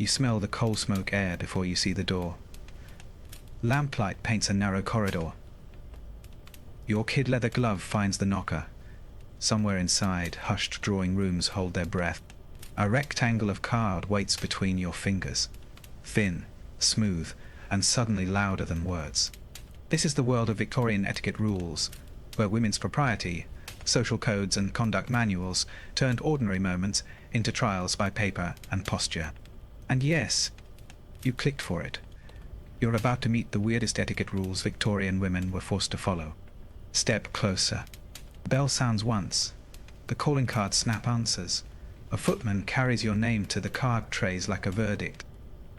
You smell the coal smoke air before you see the door. Lamplight paints a narrow corridor. Your kid leather glove finds the knocker. Somewhere inside, hushed drawing rooms hold their breath. A rectangle of card waits between your fingers. Thin, smooth, and suddenly louder than words. This is the world of Victorian etiquette rules, where women's propriety, social codes and conduct manuals turned ordinary moments into trials by paper and posture. And yes, you clicked for it. You're about to meet the weirdest etiquette rules Victorian women were forced to follow. Step closer. Bell sounds once. The calling card snap answers. A footman carries your name to the card trays like a verdict.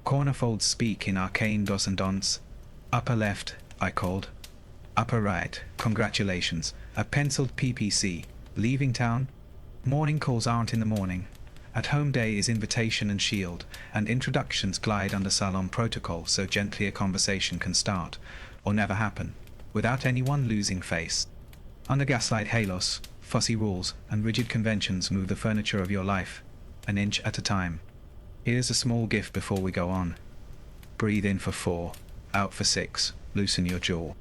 Corner folds speak in arcane dos and don'ts. Upper left, I called. Upper right, congratulations. A penciled PPC. Leaving town? Morning calls aren't in the morning. At home day is invitation and shield, and introductions glide under salon protocol so gently a conversation can start, or never happen, without anyone losing face. Under gaslight halos, fussy rules and rigid conventions move the furniture of your life, an inch at a time. Here's a small gift before we go on. Breathe in for 4, out for 6, loosen your jaw.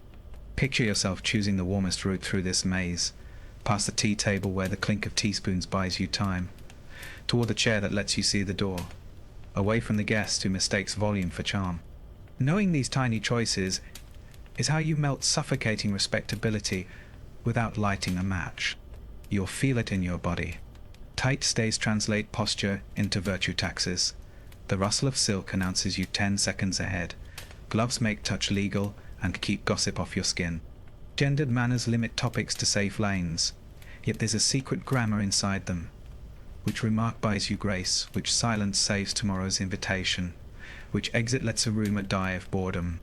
Picture yourself choosing the warmest route through this maze, past the tea table where the clink of teaspoons buys you time, toward the chair that lets you see the door, away from the guest who mistakes volume for charm. Knowing these tiny choices is how you melt suffocating respectability without lighting a match. You'll feel it in your body. Tight stays translate posture into virtue taxes. The rustle of silk announces you 10 seconds ahead. Gloves make touch legal and keep gossip off your skin. Gendered manners limit topics to safe lanes, yet there's a secret grammar inside them. Which remark buys you grace, which silence saves tomorrow's invitation, which exit lets a rumor die of boredom.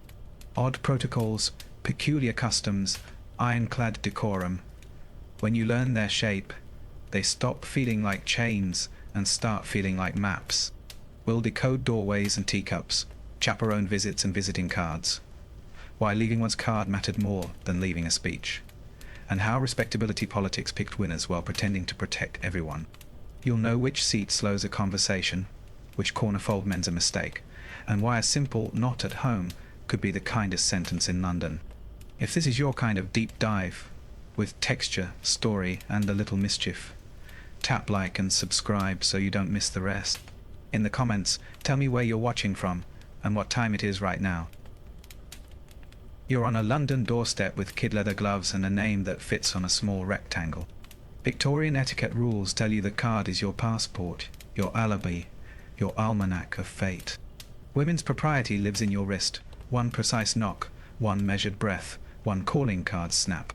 Odd protocols, peculiar customs, ironclad decorum. When you learn their shape, they stop feeling like chains and start feeling like maps. We'll decode doorways and teacups, chaperone visits and visiting cards. Why leaving one's card mattered more than leaving a speech. And how respectability politics picked winners while pretending to protect everyone. You'll know which seat slows a conversation, which corner fold mends a mistake, and why a simple "not at home" could be the kindest sentence in London. If this is your kind of deep dive, with texture, story, and a little mischief, tap like and subscribe so you don't miss the rest. In the comments, tell me where you're watching from and what time it is right now. You're on a London doorstep with kid leather gloves and a name that fits on a small rectangle. Victorian etiquette rules tell you the card is your passport, your alibi, your almanac of fate. Women's propriety lives in your wrist. One precise knock, one measured breath, one calling card snap.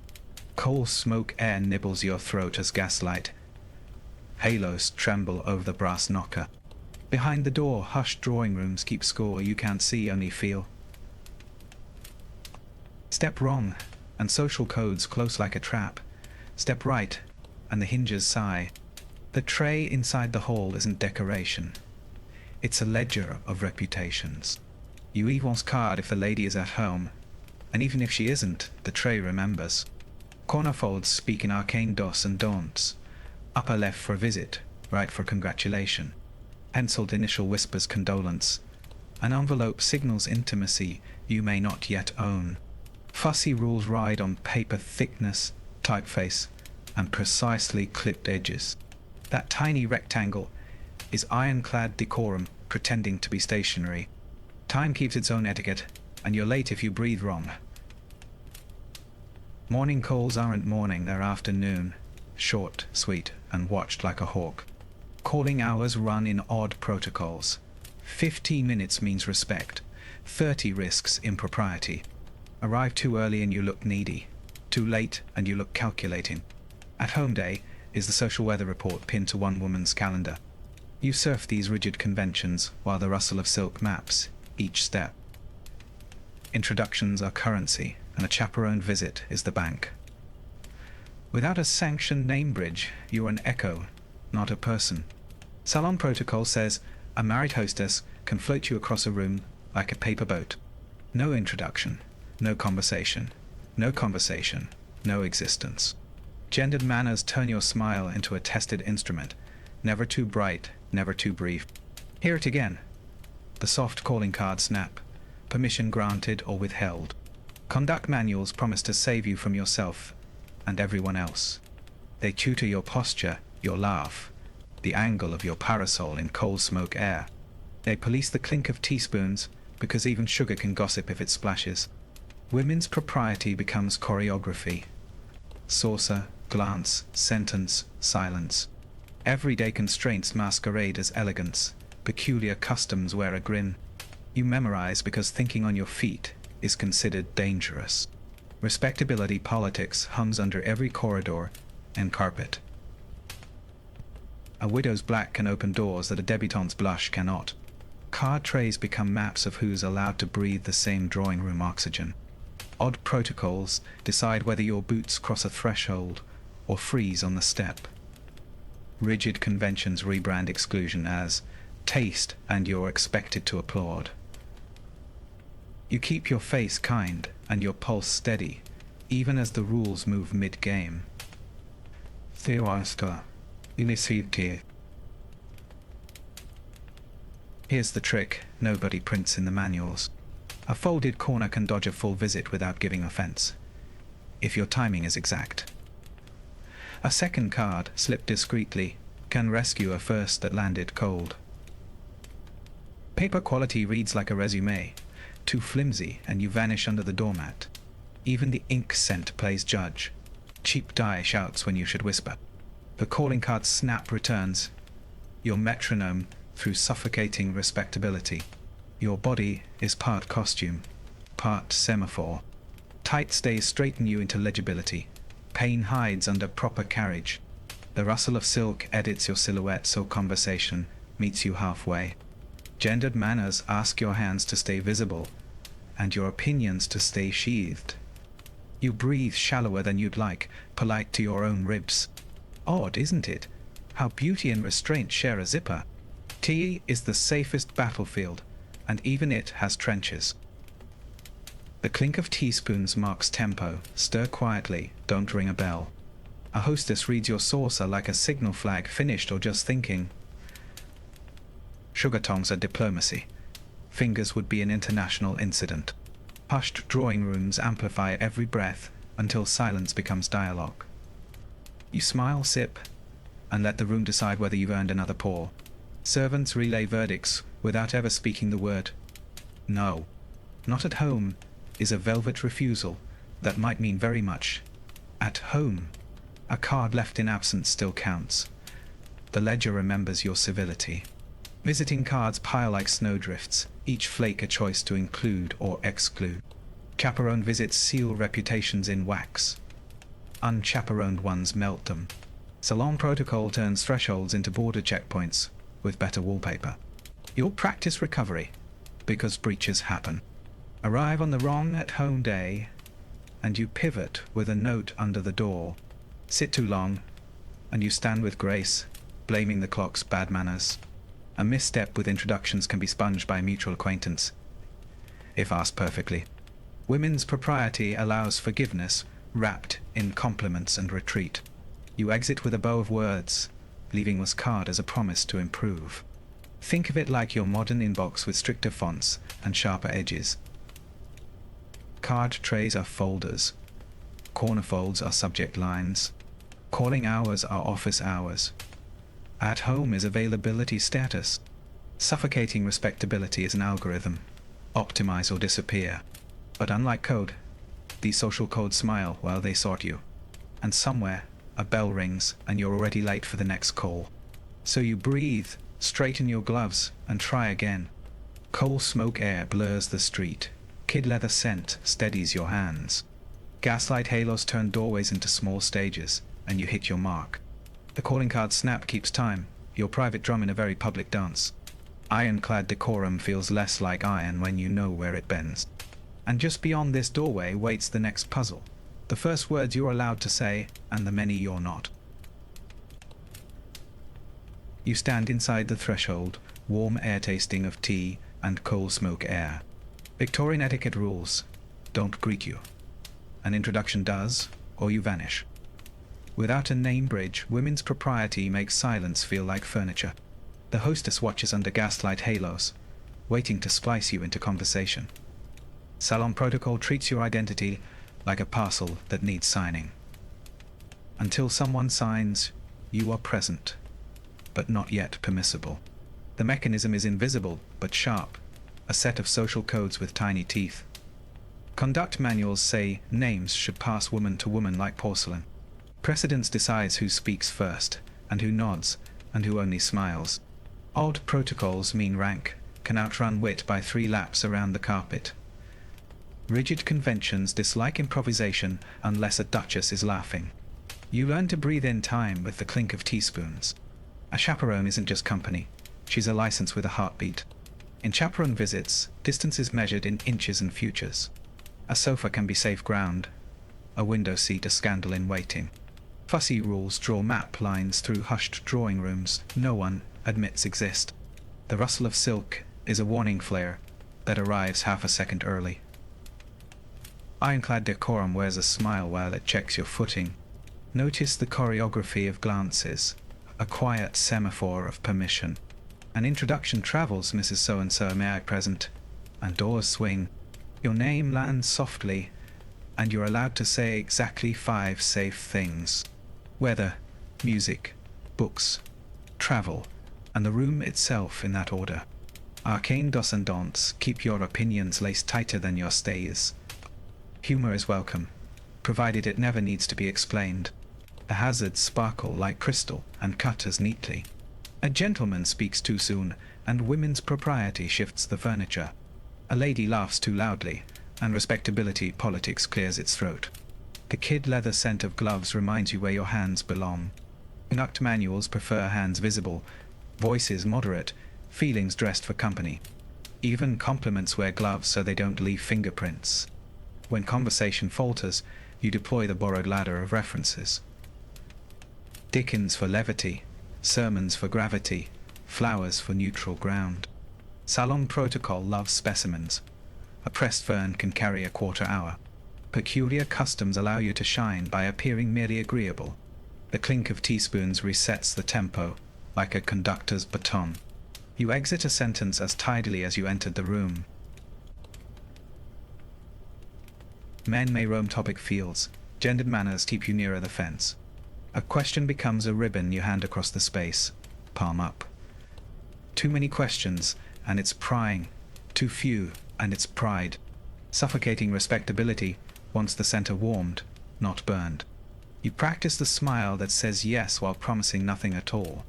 Coal smoke air nibbles your throat as gaslight. Halos tremble over the brass knocker. Behind the door, hushed drawing rooms keep score you can't see, only feel. Step wrong, and social codes close like a trap. Step right, and the hinges sigh. The tray inside the hall isn't decoration. It's a ledger of reputations. You leave one's card if the lady is at home, and even if she isn't, the tray remembers. Corner folds speak in arcane dos and don'ts. Upper left for visit, right for congratulation. Penciled initial whispers condolence. An envelope signals intimacy you may not yet own. Fussy rules ride on paper thickness, typeface, and precisely clipped edges. That tiny rectangle is ironclad decorum pretending to be stationary. Time keeps its own etiquette, and you're late if you breathe wrong. Morning calls aren't morning, they're afternoon. Short, sweet, and watched like a hawk. Calling hours run in odd protocols. 15 minutes means respect. 30 risks impropriety. Arrive too early and you look needy. Too late and you look calculating. At home day is the social weather report pinned to one woman's calendar. You surf these rigid conventions while the rustle of silk maps each step. Introductions are currency, and a chaperone visit is the bank. Without a sanctioned name bridge, you're an echo, not a person. Salon protocol says a married hostess can float you across a room like a paper boat. No introduction, no conversation, no existence. Gendered manners turn your smile into a tested instrument, never too bright, never too brief. Hear it again. The soft calling card snap. Permission granted or withheld. Conduct manuals promise to save you from yourself and everyone else. They tutor your posture, your laugh, the angle of your parasol in coal smoke air. They police the clink of teaspoons, because even sugar can gossip if it splashes. Women's propriety becomes choreography. Saucer, glance, sentence, silence. Everyday constraints masquerade as elegance. Peculiar customs wear a grin. You memorize because thinking on your feet is considered dangerous. Respectability politics hums under every corridor and carpet. A widow's black can open doors that a debutante's blush cannot. Card trays become maps of who's allowed to breathe the same drawing room oxygen. Odd protocols decide whether your boots cross a threshold or freeze on the step. Rigid conventions rebrand exclusion as taste and you're expected to applaud. You keep your face kind and your pulse steady, even as the rules move mid-game. Here's the trick nobody prints in the manuals. A folded corner can dodge a full visit without giving offense, if your timing is exact. A second card, slipped discreetly, can rescue a first that landed cold. Paper quality reads like a resume, too flimsy and you vanish under the doormat. Even the ink scent plays judge. Cheap dye shouts when you should whisper. The calling card snap returns, your metronome through suffocating respectability. Your body is part costume, part semaphore. Tight stays straighten you into legibility. Pain hides under proper carriage. The rustle of silk edits your silhouette so conversation meets you halfway. Gendered manners ask your hands to stay visible, and your opinions to stay sheathed. You breathe shallower than you'd like, polite to your own ribs. Odd, isn't it? How beauty and restraint share a zipper. Tea is the safest battlefield, and even it has trenches. The clink of teaspoons marks tempo. Stir quietly, don't ring a bell. A hostess reads your saucer like a signal flag, finished or just thinking. Sugar tongs are diplomacy. Fingers would be an international incident. Hushed drawing rooms amplify every breath until silence becomes dialogue. You smile, sip, and let the room decide whether you've earned another pour. Servants relay verdicts without ever speaking the word no. Not at home is a velvet refusal that might mean very much. At home, a card left in absence still counts. The ledger remembers your civility. Visiting cards pile like snowdrifts, each flake a choice to include or exclude. Chaperone visits seal reputations in wax. Unchaperoned ones melt them. Salon protocol turns thresholds into border checkpoints with better wallpaper. You'll practice recovery, because breaches happen. Arrive on the wrong at-home day, and you pivot with a note under the door. Sit too long, and you stand with grace, blaming the clock's bad manners. A misstep with introductions can be sponged by a mutual acquaintance, if asked perfectly. Women's propriety allows forgiveness wrapped in compliments and retreat. You exit with a bow of words, leaving this card as a promise to improve. Think of it like your modern inbox with stricter fonts and sharper edges. Card trays are folders. Corner folds are subject lines. Calling hours are office hours. At home is availability status. Suffocating respectability is an algorithm. Optimize or disappear. But unlike code, these social codes smile while they sort you. And somewhere, a bell rings and you're already late for the next call. So you breathe, straighten your gloves, and try again. Coal smoke air blurs the street. Kid leather scent steadies your hands. Gaslight halos turn doorways into small stages, and you hit your mark. The calling card snap keeps time, your private drum in a very public dance. Ironclad decorum feels less like iron when you know where it bends. And just beyond this doorway waits the next puzzle. The first words you're allowed to say, and the many you're not. You stand inside the threshold, warm air tasting of tea and coal smoke air. Victorian etiquette rules. Don't greet you. An introduction does, or you vanish. Without a name bridge, women's propriety makes silence feel like furniture. The hostess watches under gaslight halos, waiting to splice you into conversation. Salon protocol treats your identity like a parcel that needs signing. Until someone signs, you are present, but not yet permissible. The mechanism is invisible, but sharp, a set of social codes with tiny teeth. Conduct manuals say names should pass woman to woman like porcelain. Precedence decides who speaks first, and who nods, and who only smiles. Odd protocols mean rank can outrun wit by 3 laps around the carpet. Rigid conventions dislike improvisation unless a duchess is laughing. You learn to breathe in time with the clink of teaspoons. A chaperone isn't just company, she's a license with a heartbeat. In chaperone visits, distance is measured in inches and futures. A sofa can be safe ground, a window seat a scandal in waiting. Fussy rules draw map lines through hushed drawing rooms no one admits exist. The rustle of silk is a warning flare that arrives half a second early. Ironclad decorum wears a smile while it checks your footing. Notice the choreography of glances, a quiet semaphore of permission. An introduction travels, Mrs. So-and-so, may I present? And doors swing. Your name lands softly, and you're allowed to say exactly 5 safe things. Weather, music, books, travel, and the room itself in that order. Arcane dos and don'ts keep your opinions laced tighter than your stays. Humor is welcome, provided it never needs to be explained. The hazards sparkle like crystal and cut as neatly. A gentleman speaks too soon, and women's propriety shifts the furniture. A lady laughs too loudly, and respectability politics clears its throat. The kid leather scent of gloves reminds you where your hands belong. Conduct manuals prefer hands visible, voices moderate, feelings dressed for company. Even compliments wear gloves so they don't leave fingerprints. When conversation falters, you deploy the borrowed ladder of references. Dickens for levity, sermons for gravity, flowers for neutral ground. Salon protocol loves specimens. A pressed fern can carry a quarter hour. Peculiar customs allow you to shine by appearing merely agreeable. The clink of teaspoons resets the tempo, like a conductor's baton. You exit a sentence as tidily as you entered the room. Men may roam topic fields. Gendered manners keep you nearer the fence. A question becomes a ribbon you hand across the space, palm up. Too many questions, and it's prying. Too few, and it's pride. Suffocating respectability wants the center warmed, not burned. You practice the smile that says yes while promising nothing at all.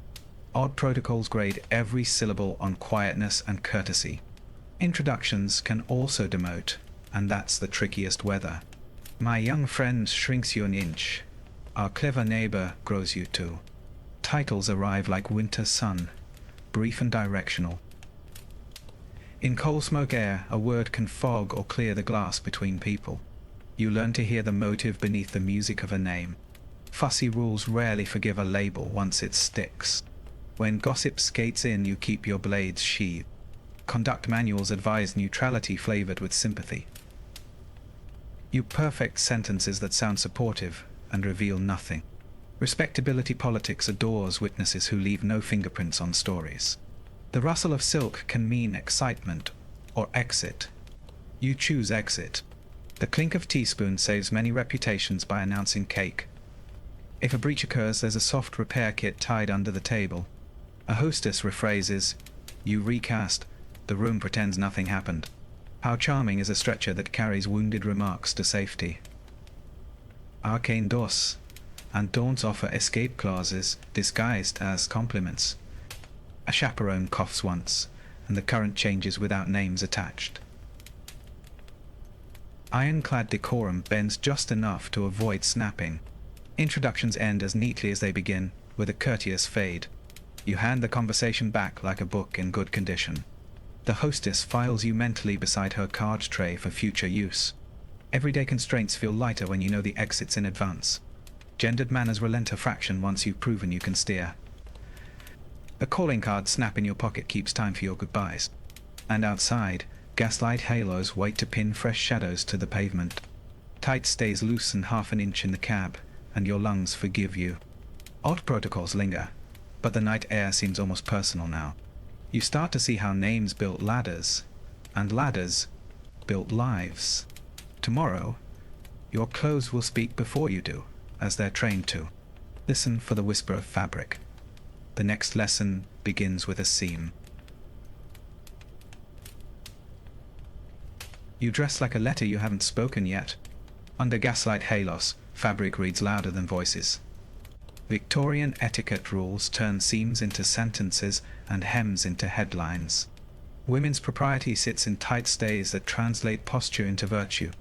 Odd protocols grade every syllable on quietness and courtesy. Introductions can also demote, and that's the trickiest weather. My young friend shrinks you an inch. Our clever neighbor grows you too. Titles arrive like winter sun, brief and directional. In coal smoke air, a word can fog or clear the glass between people. You learn to hear the motive beneath the music of a name. Fussy rules rarely forgive a label once it sticks. When gossip skates in, you keep your blades sheathed. Conduct manuals advise neutrality flavored with sympathy. You perfect sentences that sound supportive and reveal nothing. Respectability politics adores witnesses who leave no fingerprints on stories. The rustle of silk can mean excitement or exit. You choose exit. The clink of teaspoon saves many reputations by announcing cake. If a breach occurs, there's a soft repair kit tied under the table. A hostess rephrases, you recast, the room pretends nothing happened. How charming is a stretcher that carries wounded remarks to safety. Arcane dos and don'ts offer escape clauses disguised as compliments. A chaperone coughs once, and the current changes without names attached. Ironclad decorum bends just enough to avoid snapping. Introductions end as neatly as they begin, with a courteous fade. You hand the conversation back like a book in good condition. The hostess files you mentally beside her card tray for future use. Everyday constraints feel lighter when you know the exits in advance. Gendered manners relent a fraction once you've proven you can steer. A calling card snap in your pocket keeps time for your goodbyes. And outside, gaslight halos wait to pin fresh shadows to the pavement. Tight stays loosen half an inch in the cab, and your lungs forgive you. Odd protocols linger, but the night air seems almost personal now. You start to see how names built ladders, and ladders built lives. Tomorrow, your clothes will speak before you do, as they're trained to. Listen for the whisper of fabric. The next lesson begins with a seam. You dress like a letter you haven't spoken yet. Under gaslight halos, fabric reads louder than voices. Victorian etiquette rules turn seams into sentences and hems into headlines. Women's propriety sits in tight stays that translate posture into virtue.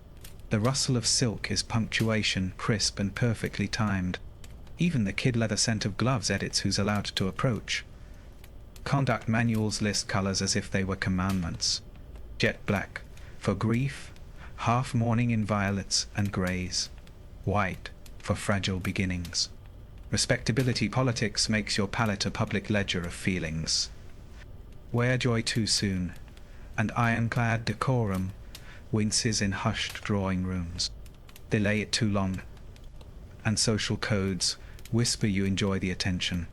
The rustle of silk is punctuation, crisp and perfectly timed. Even the kid leather scent of gloves edits who's allowed to approach. Conduct manuals list colors as if they were commandments. Jet black for grief, half mourning in violets and grays. White for fragile beginnings. Respectability politics makes your palette a public ledger of feelings. Wear joy too soon, and ironclad decorum winces in hushed drawing rooms. Delay it too long, and social codes whisper you enjoy the attention.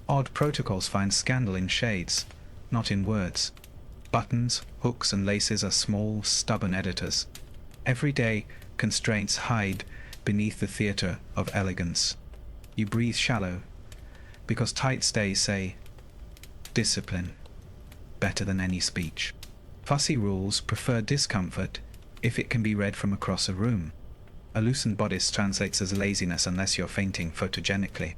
Odd protocols find scandal in shades, not in words. Buttons, hooks and laces are small, stubborn editors. Every day, constraints hide beneath the theatre of elegance. You breathe shallow, because tight stays say, discipline, better than any speech. Fussy rules prefer discomfort if it can be read from across a room. A loosened bodice translates as laziness unless you're fainting photogenically.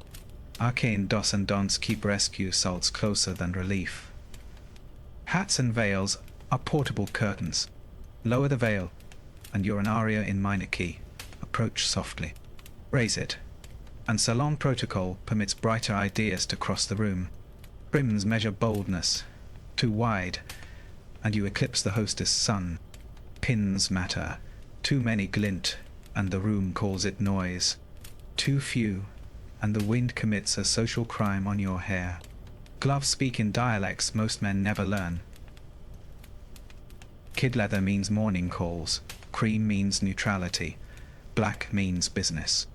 Arcane dos and don'ts keep rescue salts closer than relief. Hats and veils are portable curtains. Lower the veil, and you're an aria in minor key. Approach softly. Raise it. And salon protocol permits brighter ideas to cross the room. Brims measure boldness. Too wide, and you eclipse the hostess' sun. Pins matter. Too many glint, and the room calls it noise. Too few, and the wind commits a social crime on your hair. Gloves speak in dialects most men never learn. Kid leather means morning calls. Cream means neutrality. Black means business.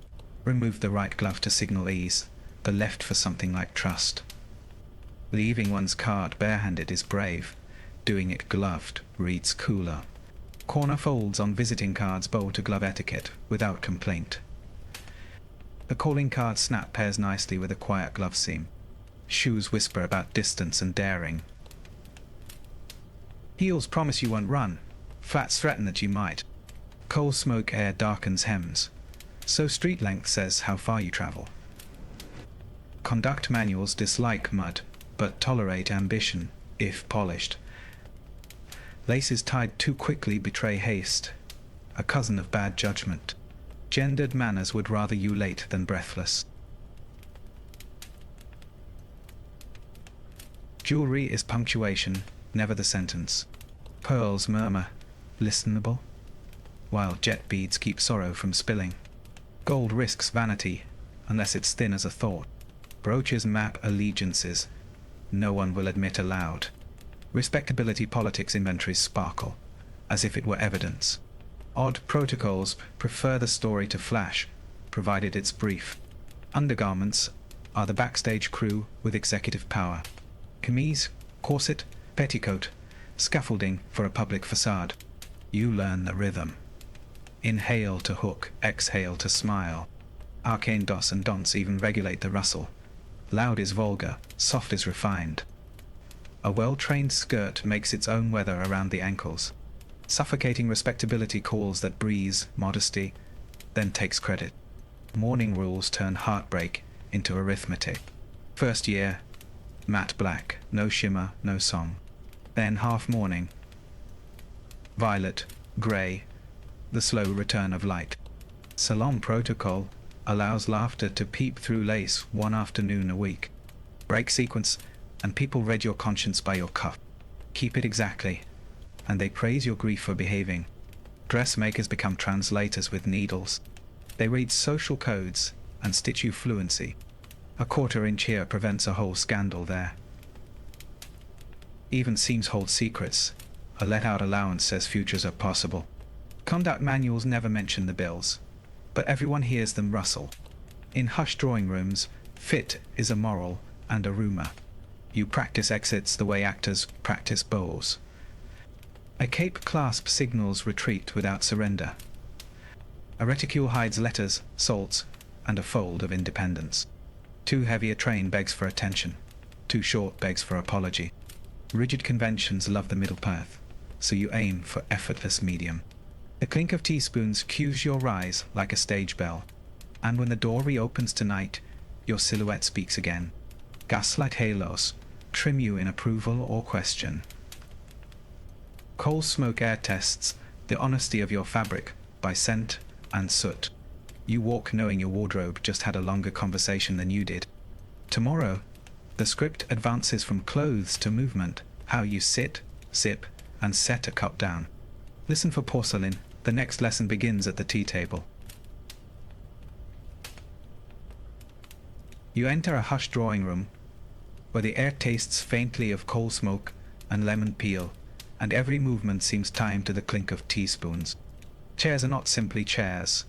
Remove the right glove to signal ease, the left for something like trust. Leaving one's card barehanded is brave. Doing it gloved reads cooler. Corner folds on visiting cards bow to glove etiquette without complaint. The calling card snap pairs nicely with a quiet glove seam. Shoes whisper about distance and daring. Heels promise you won't run. Flats threaten that you might. Coal smoke air darkens hems. So street length says how far you travel. Conduct manuals dislike mud, but tolerate ambition, if polished. Laces tied too quickly betray haste, a cousin of bad judgment. Gendered manners would rather you late than breathless. Jewelry is punctuation, never the sentence. Pearls murmur, listenable, while jet beads keep sorrow from spilling. Gold risks vanity, unless it's thin as a thought. Brooches map allegiances, no one will admit aloud. Respectability politics inventories sparkle, as if it were evidence. Odd protocols prefer the story to flash, provided it's brief. Undergarments are the backstage crew with executive power. Camise, corset, petticoat, scaffolding for a public facade. You learn the rhythm. Inhale to hook, exhale to smile. Arcane dos and don'ts even regulate the rustle. Loud is vulgar, soft is refined. A well-trained skirt makes its own weather around the ankles. Suffocating respectability calls that breeze, modesty, then takes credit. Mourning rules turn heartbreak into arithmetic. First year, matte black, no shimmer, no song. Then half mourning, violet, grey, the slow return of light. Salon protocol allows laughter to peep through lace one afternoon a week. Break sequence, and people read your conscience by your cuff. Keep it exactly, and they praise your grief for behaving. Dressmakers become translators with needles. They read social codes and stitch you fluency. A quarter-inch here prevents a whole scandal there. Even seams hold secrets. A let-out allowance says futures are possible. Conduct manuals never mention the bills, but everyone hears them rustle. In hushed drawing rooms, fit is a moral and a rumor. You practice exits the way actors practice bows. A cape clasp signals retreat without surrender. A reticule hides letters, salts, and a fold of independence. Too heavy a train begs for attention. Too short begs for apology. Rigid conventions love the middle path, so you aim for effortless medium. The clink of teaspoons cues your rise like a stage bell, and when the door reopens tonight, your silhouette speaks again. Gaslight halos trim you in approval or question. Coal smoke air tests the honesty of your fabric by scent and soot. You walk knowing your wardrobe just had a longer conversation than you did. Tomorrow, the script advances from clothes to movement, how you sit, sip, and set a cup down. Listen for porcelain. The next lesson begins at the tea table. You enter a hushed drawing room, where the air tastes faintly of coal smoke and lemon peel, and every movement seems timed to the clink of teaspoons. Chairs are not simply chairs.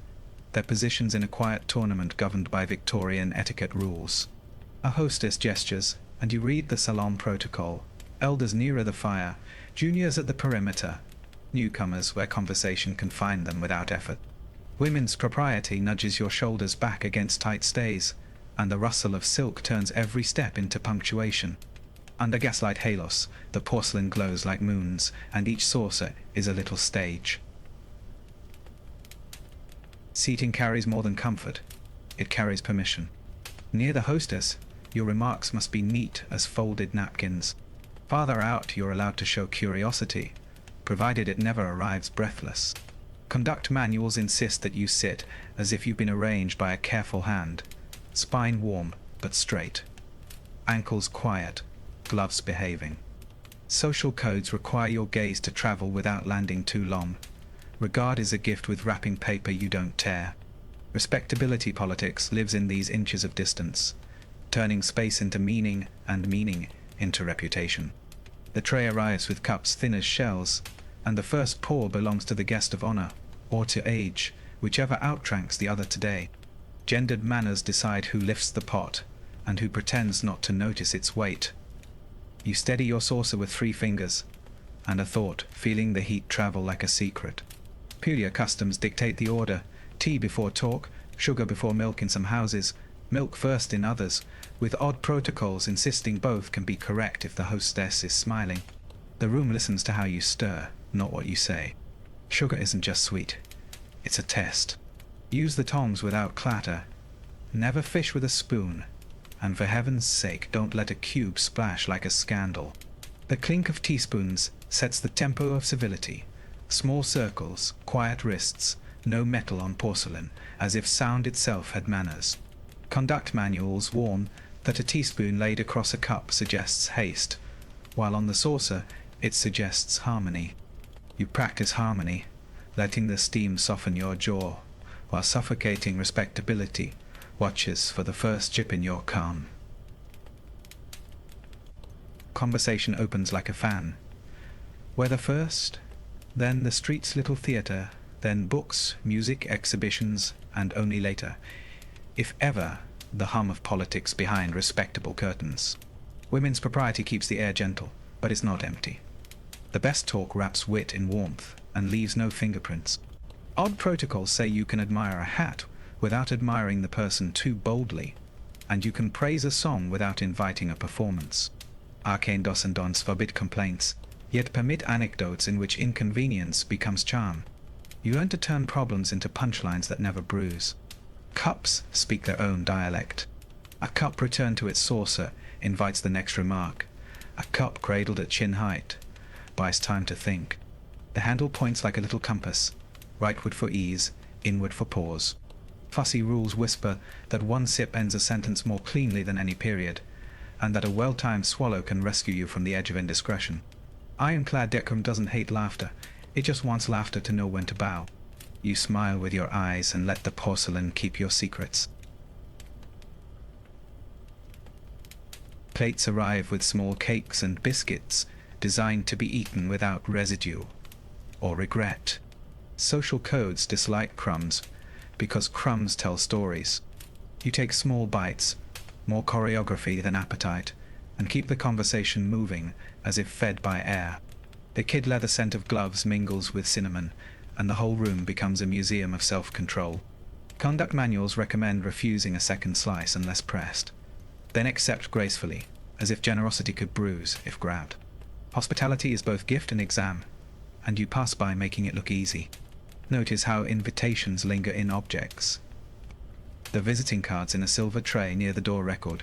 They're positions in a quiet tournament governed by Victorian etiquette rules. A hostess gestures, and you read the salon protocol. Elders nearer the fire, juniors at the perimeter, newcomers where conversation can find them without effort. Women's propriety nudges your shoulders back against tight stays, and the rustle of silk turns every step into punctuation. Under gaslight halos, the porcelain glows like moons, and each saucer is a little stage. Seating carries more than comfort. It carries permission. Near the hostess, your remarks must be neat as folded napkins. Farther out, you're allowed to show curiosity, provided it never arrives breathless. Conduct manuals insist that you sit as if you've been arranged by a careful hand. Spine warm, but straight. Ankles quiet, gloves behaving. Social codes require your gaze to travel without landing too long. Regard is a gift with wrapping paper you don't tear. Respectability politics lives in these inches of distance, turning space into meaning and meaning into reputation. The tray arrives with cups thin as shells, and the first pour belongs to the guest of honor, or to age, whichever outranks the other today. Gendered manners decide who lifts the pot, and who pretends not to notice its weight. You steady your saucer with 3 fingers, and a thought, feeling the heat travel like a secret. Peculiar customs dictate the order: tea before talk, sugar before milk in some houses, milk first in others, with odd protocols insisting both can be correct if the hostess is smiling. The room listens to how you stir, not what you say. Sugar isn't just sweet, it's a test. Use the tongs without clatter. Never fish with a spoon. And for heaven's sake, don't let a cube splash like a scandal. The clink of teaspoons sets the tempo of civility. Small circles, quiet wrists, no metal on porcelain, as if sound itself had manners. Conduct manuals warn that a teaspoon laid across a cup suggests haste, while on the saucer it suggests harmony. You practice harmony, letting the steam soften your jaw, while suffocating respectability watches for the first chip in your calm. Conversation opens like a fan. Weather first, then the street's little theater, then books, music, exhibitions, and only later, if ever, the hum of politics behind respectable curtains. Women's propriety keeps the air gentle, but it's not empty. The best talk wraps wit in warmth and leaves no fingerprints. Odd protocols say you can admire a hat without admiring the person too boldly, and you can praise a song without inviting a performance. Arcane dos and dons forbid complaints, yet permit anecdotes in which inconvenience becomes charm. You learn to turn problems into punchlines that never bruise. Cups speak their own dialect. A cup returned to its saucer invites the next remark. A cup cradled at chin height buys time to think. The handle points like a little compass, rightward for ease, inward for pause. Fussy rules whisper that one sip ends a sentence more cleanly than any period, and that a well-timed swallow can rescue you from the edge of indiscretion. Ironclad decorum doesn't hate laughter, it just wants laughter to know when to bow. You smile with your eyes and let the porcelain keep your secrets. Plates arrive with small cakes and biscuits, designed to be eaten without residue or regret. Social codes dislike crumbs, because crumbs tell stories. You take small bites, more choreography than appetite, and keep the conversation moving as if fed by air. The kid leather scent of gloves mingles with cinnamon, and the whole room becomes a museum of self-control. Conduct manuals recommend refusing a second slice unless pressed. Then accept gracefully, as if generosity could bruise if grabbed. Hospitality is both gift and exam, and you pass by making it look easy. Notice how invitations linger in objects. The visiting cards in a silver tray near the door record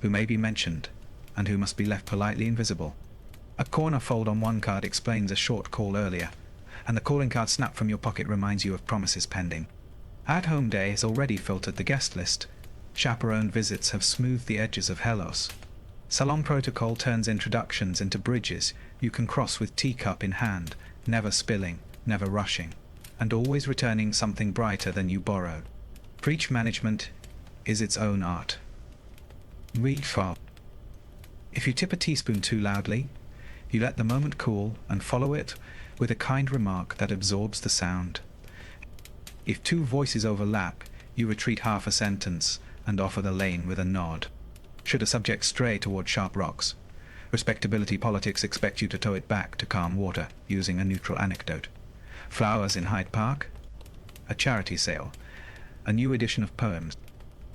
who may be mentioned and who must be left politely invisible. A corner fold on one card explains a short call earlier, and the calling card snapped from your pocket reminds you of promises pending. At-home day has already filtered the guest list. Chaperoned visits have smoothed the edges of Hellos. Salon protocol turns introductions into bridges you can cross with teacup in hand, never spilling, never rushing, and always returning something brighter than you borrowed. Preach management is its own art. Read file. If you tip a teaspoon too loudly, you let the moment cool and follow it with a kind remark that absorbs the sound. If two voices overlap, you retreat half a sentence and offer the lane with a nod. Should a subject stray toward sharp rocks, respectability politics expect you to tow it back to calm water using a neutral anecdote. Flowers in Hyde Park? A charity sale. A new edition of poems.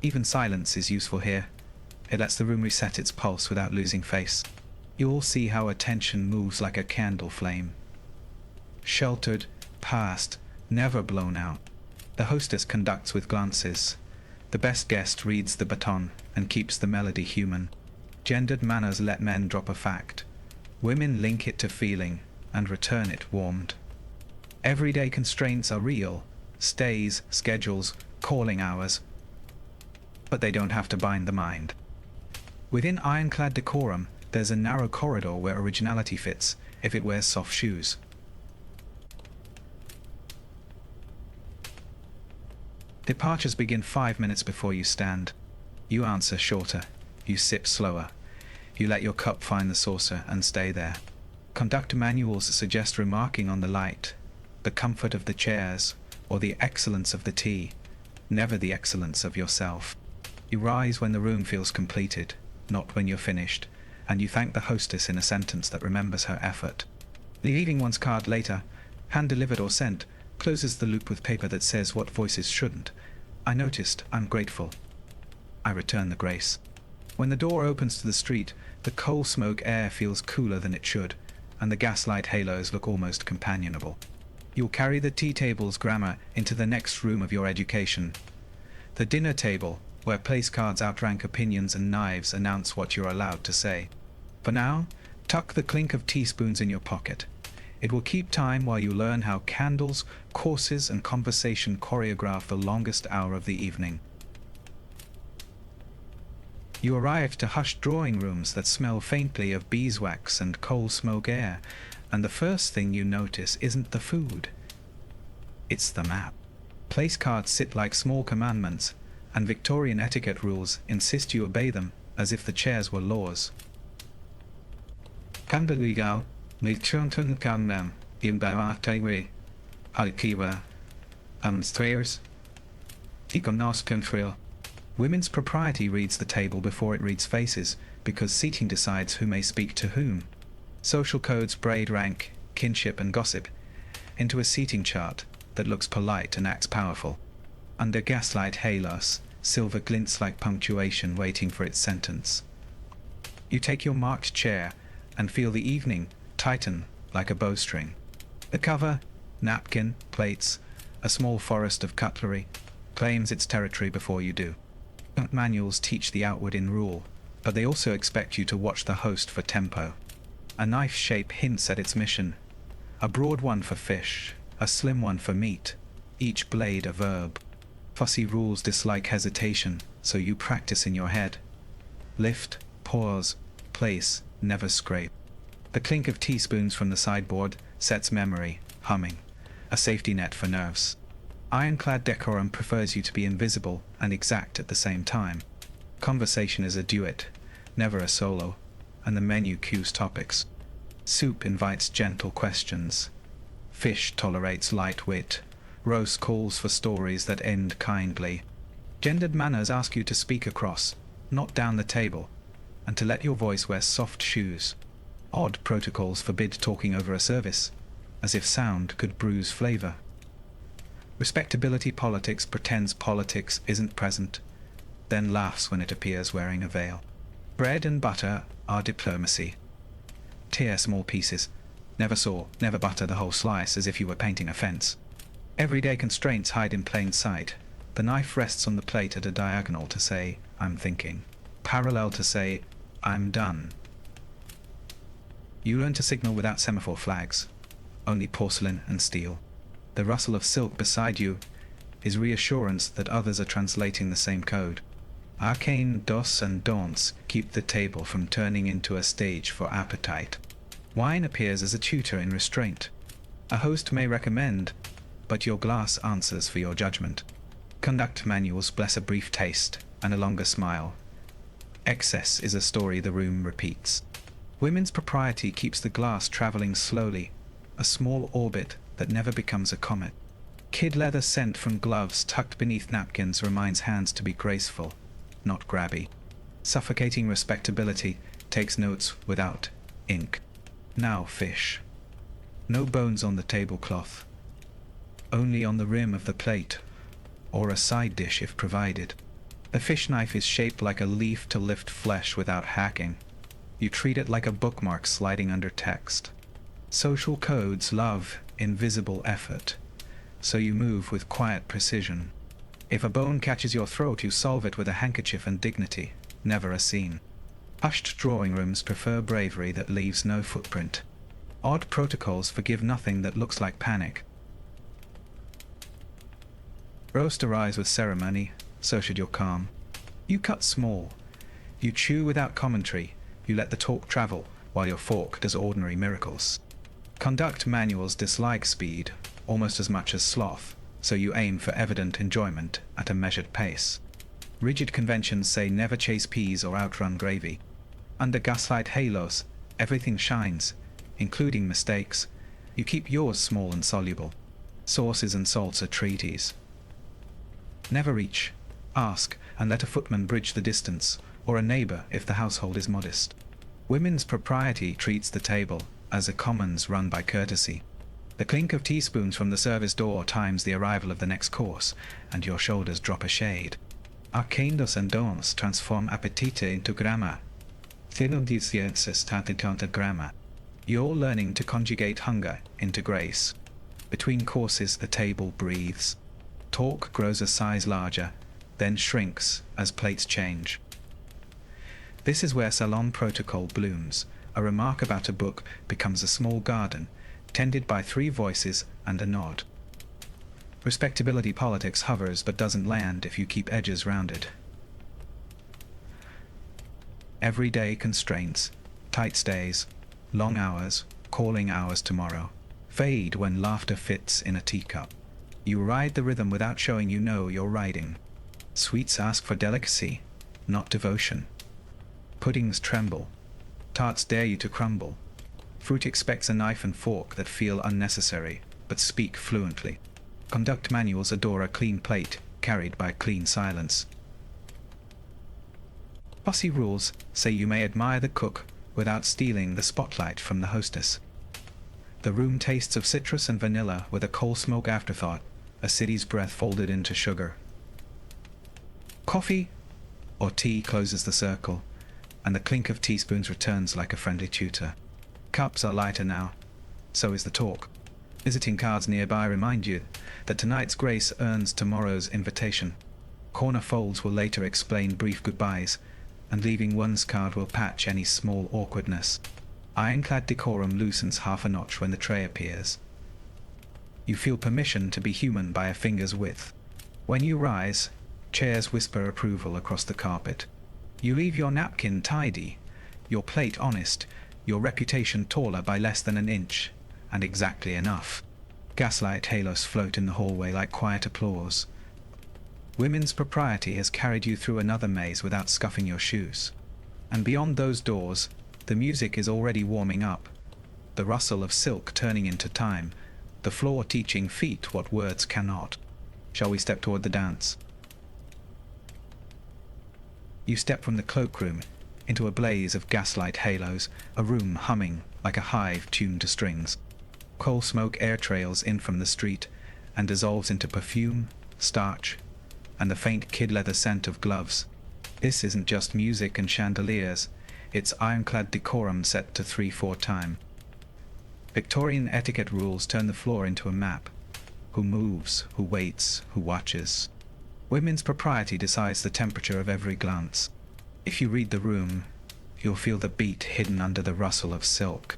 Even silence is useful here. It lets the room reset its pulse without losing face. You'll see how attention moves like a candle flame. Sheltered, past, never blown out. The hostess conducts with glances. The best guest reads the baton and keeps the melody human. Gendered manners let men drop a fact. Women link it to feeling and return it warmed. Everyday constraints are real. Stays, schedules, calling hours. But they don't have to bind the mind. Within ironclad decorum, there's a narrow corridor where originality fits if it wears soft shoes. Departures begin 5 minutes before you stand. You answer shorter. You sip slower. You let your cup find the saucer and stay there. Conductor manuals suggest remarking on the light, the comfort of the chairs, or the excellence of the tea, never the excellence of yourself. You rise when the room feels completed, not when you're finished, and you thank the hostess in a sentence that remembers her effort. Leaving one's card later, hand-delivered or sent, closes the loop with paper that says what voices shouldn't. I noticed, I'm grateful. I return the grace. When the door opens to the street, the coal smoke air feels cooler than it should, and the gaslight halos look almost companionable. You'll carry the tea table's grammar into the next room of your education. The dinner table, where place cards outrank opinions and knives announce what you're allowed to say. For now, tuck the clink of teaspoons in your pocket. It will keep time while you learn how candles, courses, and conversation choreograph the longest hour of the evening. You arrive to hushed drawing rooms that smell faintly of beeswax and coal smoke air, and the first thing you notice isn't the food. It's the map. Place cards sit like small commandments, and Victorian etiquette rules insist you obey them as if the chairs were laws. Candeligal, Milchunton Camnam, in Barataiwe, Alkiva, Stairs, Econoscontrail. Women's propriety reads the table before it reads faces, because seating decides who may speak to whom. Social codes braid rank, kinship, and gossip into a seating chart that looks polite and acts powerful. Under gaslight halos, silver glints like punctuation waiting for its sentence. You take your marked chair and feel the evening tighten like a bowstring. The cover, napkin, plates, a small forest of cutlery, claims its territory before you do. Manuals teach the outward in rule, but they also expect you to watch the host for tempo. A knife shape hints at its mission. A broad one for fish, a slim one for meat, each blade a verb. Fussy rules dislike hesitation, so you practice in your head. Lift, pause, place, never scrape. The clink of teaspoons from the sideboard sets memory, humming, a safety net for nerves. Ironclad decorum prefers you to be invisible and exact at the same time. Conversation is a duet, never a solo, and the menu cues topics. Soup invites gentle questions. Fish tolerates light wit. Roast calls for stories that end kindly. Gendered manners ask you to speak across, not down the table, and to let your voice wear soft shoes. Odd protocols forbid talking over a service, as if sound could bruise flavor. Respectability politics pretends politics isn't present, then laughs when it appears wearing a veil. Bread and butter are diplomacy. Tear small pieces. Never saw, never butter the whole slice as if you were painting a fence. Everyday constraints hide in plain sight. The knife rests on the plate at a diagonal to say, I'm thinking. Parallel to say, I'm done. You learn to signal without semaphore flags. Only porcelain and steel. The rustle of silk beside you is reassurance that others are translating the same code. Arcane dos and don'ts keep the table from turning into a stage for appetite. Wine appears as a tutor in restraint. A host may recommend, but your glass answers for your judgment. Conduct manuals bless a brief taste and a longer smile. Excess is a story the room repeats. Women's propriety keeps the glass traveling slowly, a small orbit that never becomes a comet. Kid leather scent from gloves tucked beneath napkins reminds hands to be graceful, not grabby. Suffocating respectability takes notes without ink. Now fish. No bones on the tablecloth. Only on the rim of the plate, or a side dish if provided. The fish knife is shaped like a leaf to lift flesh without hacking. You treat it like a bookmark sliding under text. Social codes love invisible effort, so you move with quiet precision. If a bone catches your throat, you solve it with a handkerchief and dignity, never a scene. Hushed drawing rooms prefer bravery that leaves no footprint. Odd protocols forgive nothing that looks like panic. Roast arrives with ceremony, so should your calm. You cut small. You chew without commentary. You let the talk travel, while your fork does ordinary miracles. Conduct manuals dislike speed, almost as much as sloth, so you aim for evident enjoyment at a measured pace. Rigid conventions say never chase peas or outrun gravy. Under gaslight halos, everything shines, including mistakes. You keep yours small and soluble. Sauces and salts are treaties. Never reach. Ask, and let a footman bridge the distance, or a neighbor if the household is modest. Women's propriety treats the table as a commons run by courtesy. The clink of teaspoons from the service door times the arrival of the next course, and your shoulders drop a shade. Arcane dos and don'ts transform appetite into grammar. Thinodiciensis tatitanta grammar. You're learning to conjugate hunger into grace. Between courses, the table breathes. Talk grows a size larger, then shrinks as plates change. This is where salon protocol blooms. A remark about a book becomes a small garden, tended by 3 voices and a nod. Respectability politics hovers but doesn't land if you keep edges rounded. Everyday constraints, tight stays, long hours, calling hours tomorrow, fade when laughter fits in a teacup. You ride the rhythm without showing you know you're riding. Sweets ask for delicacy, not devotion. Puddings tremble. Tarts dare you to crumble. Fruit expects a knife and fork that feel unnecessary, but speak fluently. Conduct manuals adore a clean plate, carried by clean silence. Fussy rules say you may admire the cook without stealing the spotlight from the hostess. The room tastes of citrus and vanilla with a coal smoke afterthought, a city's breath folded into sugar. Coffee or tea closes the circle, and the clink of teaspoons returns like a friendly tutor. Cups are lighter now, so is the talk. Visiting cards nearby remind you that tonight's grace earns tomorrow's invitation. Corner folds will later explain brief goodbyes, and leaving one's card will patch any small awkwardness. Ironclad decorum loosens half a notch when the tray appears. You feel permission to be human by a finger's width. When you rise, chairs whisper approval across the carpet. You leave your napkin tidy, your plate honest, your reputation taller by less than an inch, and exactly enough. Gaslight halos float in the hallway like quiet applause. Women's propriety has carried you through another maze without scuffing your shoes. And beyond those doors, the music is already warming up, the rustle of silk turning into time, the floor teaching feet what words cannot. Shall we step toward the dance? You step from the cloakroom into a blaze of gaslight halos, a room humming like a hive tuned to strings. Coal smoke air trails in from the street and dissolves into perfume, starch, and the faint kid leather scent of gloves. This isn't just music and chandeliers, it's ironclad decorum set to 3/4 time. Victorian etiquette rules turn the floor into a map. Who moves, who waits, who watches. Women's propriety decides the temperature of every glance. If you read the room, you'll feel the beat hidden under the rustle of silk.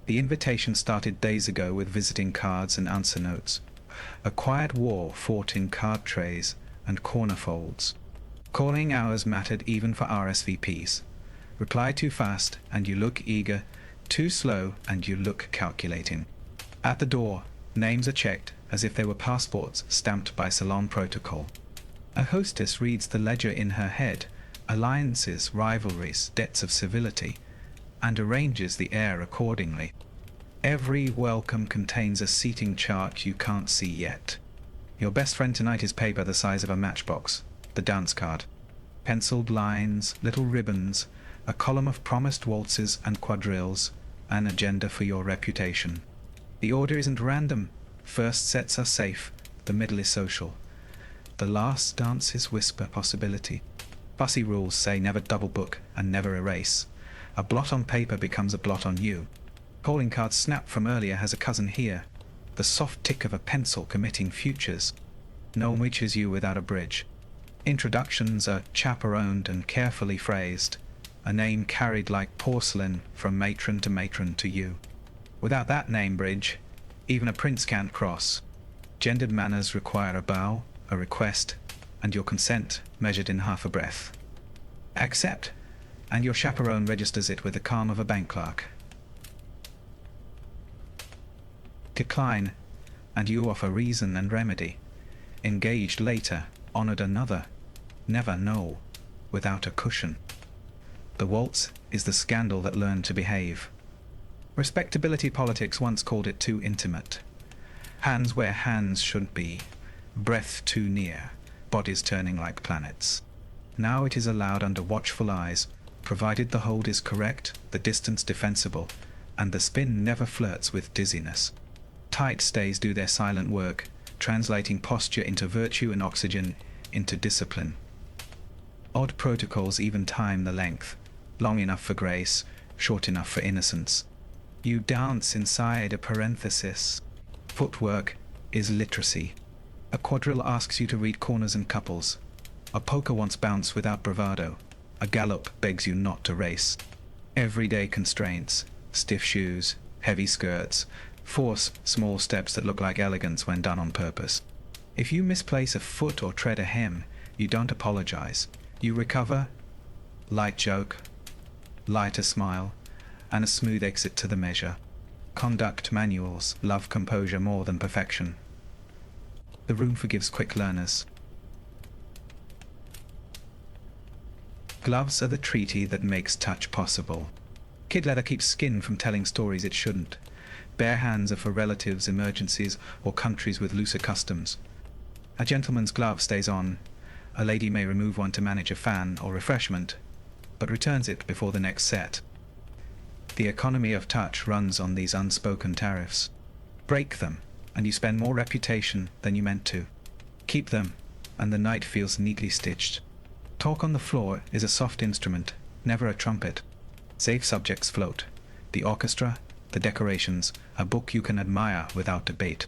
The invitation started days ago with visiting cards and answer notes. A quiet war fought in card trays and corner folds. Calling hours mattered even for RSVPs. Reply too fast and you look eager, too slow and you look calculating. At the door, names are checked as if they were passports stamped by salon protocol. A hostess reads the ledger in her head, alliances, rivalries, debts of civility, and arranges the air accordingly. Every welcome contains a seating chart you can't see yet. Your best friend tonight is paper the size of a matchbox, the dance card. Penciled lines, little ribbons, a column of promised waltzes and quadrilles, an agenda for your reputation. The order isn't random. First sets are safe, the middle is social. The last dances whisper possibility. Fussy rules say never double book and never erase. A blot on paper becomes a blot on you. Calling card snap from earlier has a cousin here. The soft tick of a pencil committing futures. No one reaches you without a bridge. Introductions are chaperoned and carefully phrased. A name carried like porcelain from matron to you. Without that name bridge, even a prince can't cross. Gendered manners require a bow, a request, and your consent measured in half a breath. Accept, and your chaperone registers it with the calm of a bank clerk. Decline, and you offer reason and remedy. Engaged later, honored another. Never no, without a cushion. The waltz is the scandal that learned to behave. Respectability politics once called it too intimate. Hands where hands shouldn't be, breath too near, bodies turning like planets. Now it is allowed under watchful eyes, provided the hold is correct, the distance defensible, and the spin never flirts with dizziness. Tight stays do their silent work, translating posture into virtue and oxygen into discipline. Odd protocols even time the length, long enough for grace, short enough for innocence. You dance inside a parenthesis. Footwork is literacy. A quadrille asks you to read corners and couples. A polka wants bounce without bravado. A gallop begs you not to race. Everyday constraints, stiff shoes, heavy skirts, force small steps that look like elegance when done on purpose. If you misplace a foot or tread a hem, you don't apologize. You recover, light joke, lighter smile, and a smooth exit to the measure. Conduct manuals love composure more than perfection. The room forgives quick learners. Gloves are the treaty that makes touch possible. Kid leather keeps skin from telling stories it shouldn't. Bare hands are for relatives, emergencies, or countries with looser customs. A gentleman's glove stays on. A lady may remove one to manage a fan or refreshment, but returns it before the next set. The economy of touch runs on these unspoken tariffs. Break them, and you spend more reputation than you meant to. Keep them, and the night feels neatly stitched. Talk on the floor is a soft instrument, never a trumpet. Safe subjects float. The orchestra, the decorations, a book you can admire without debate.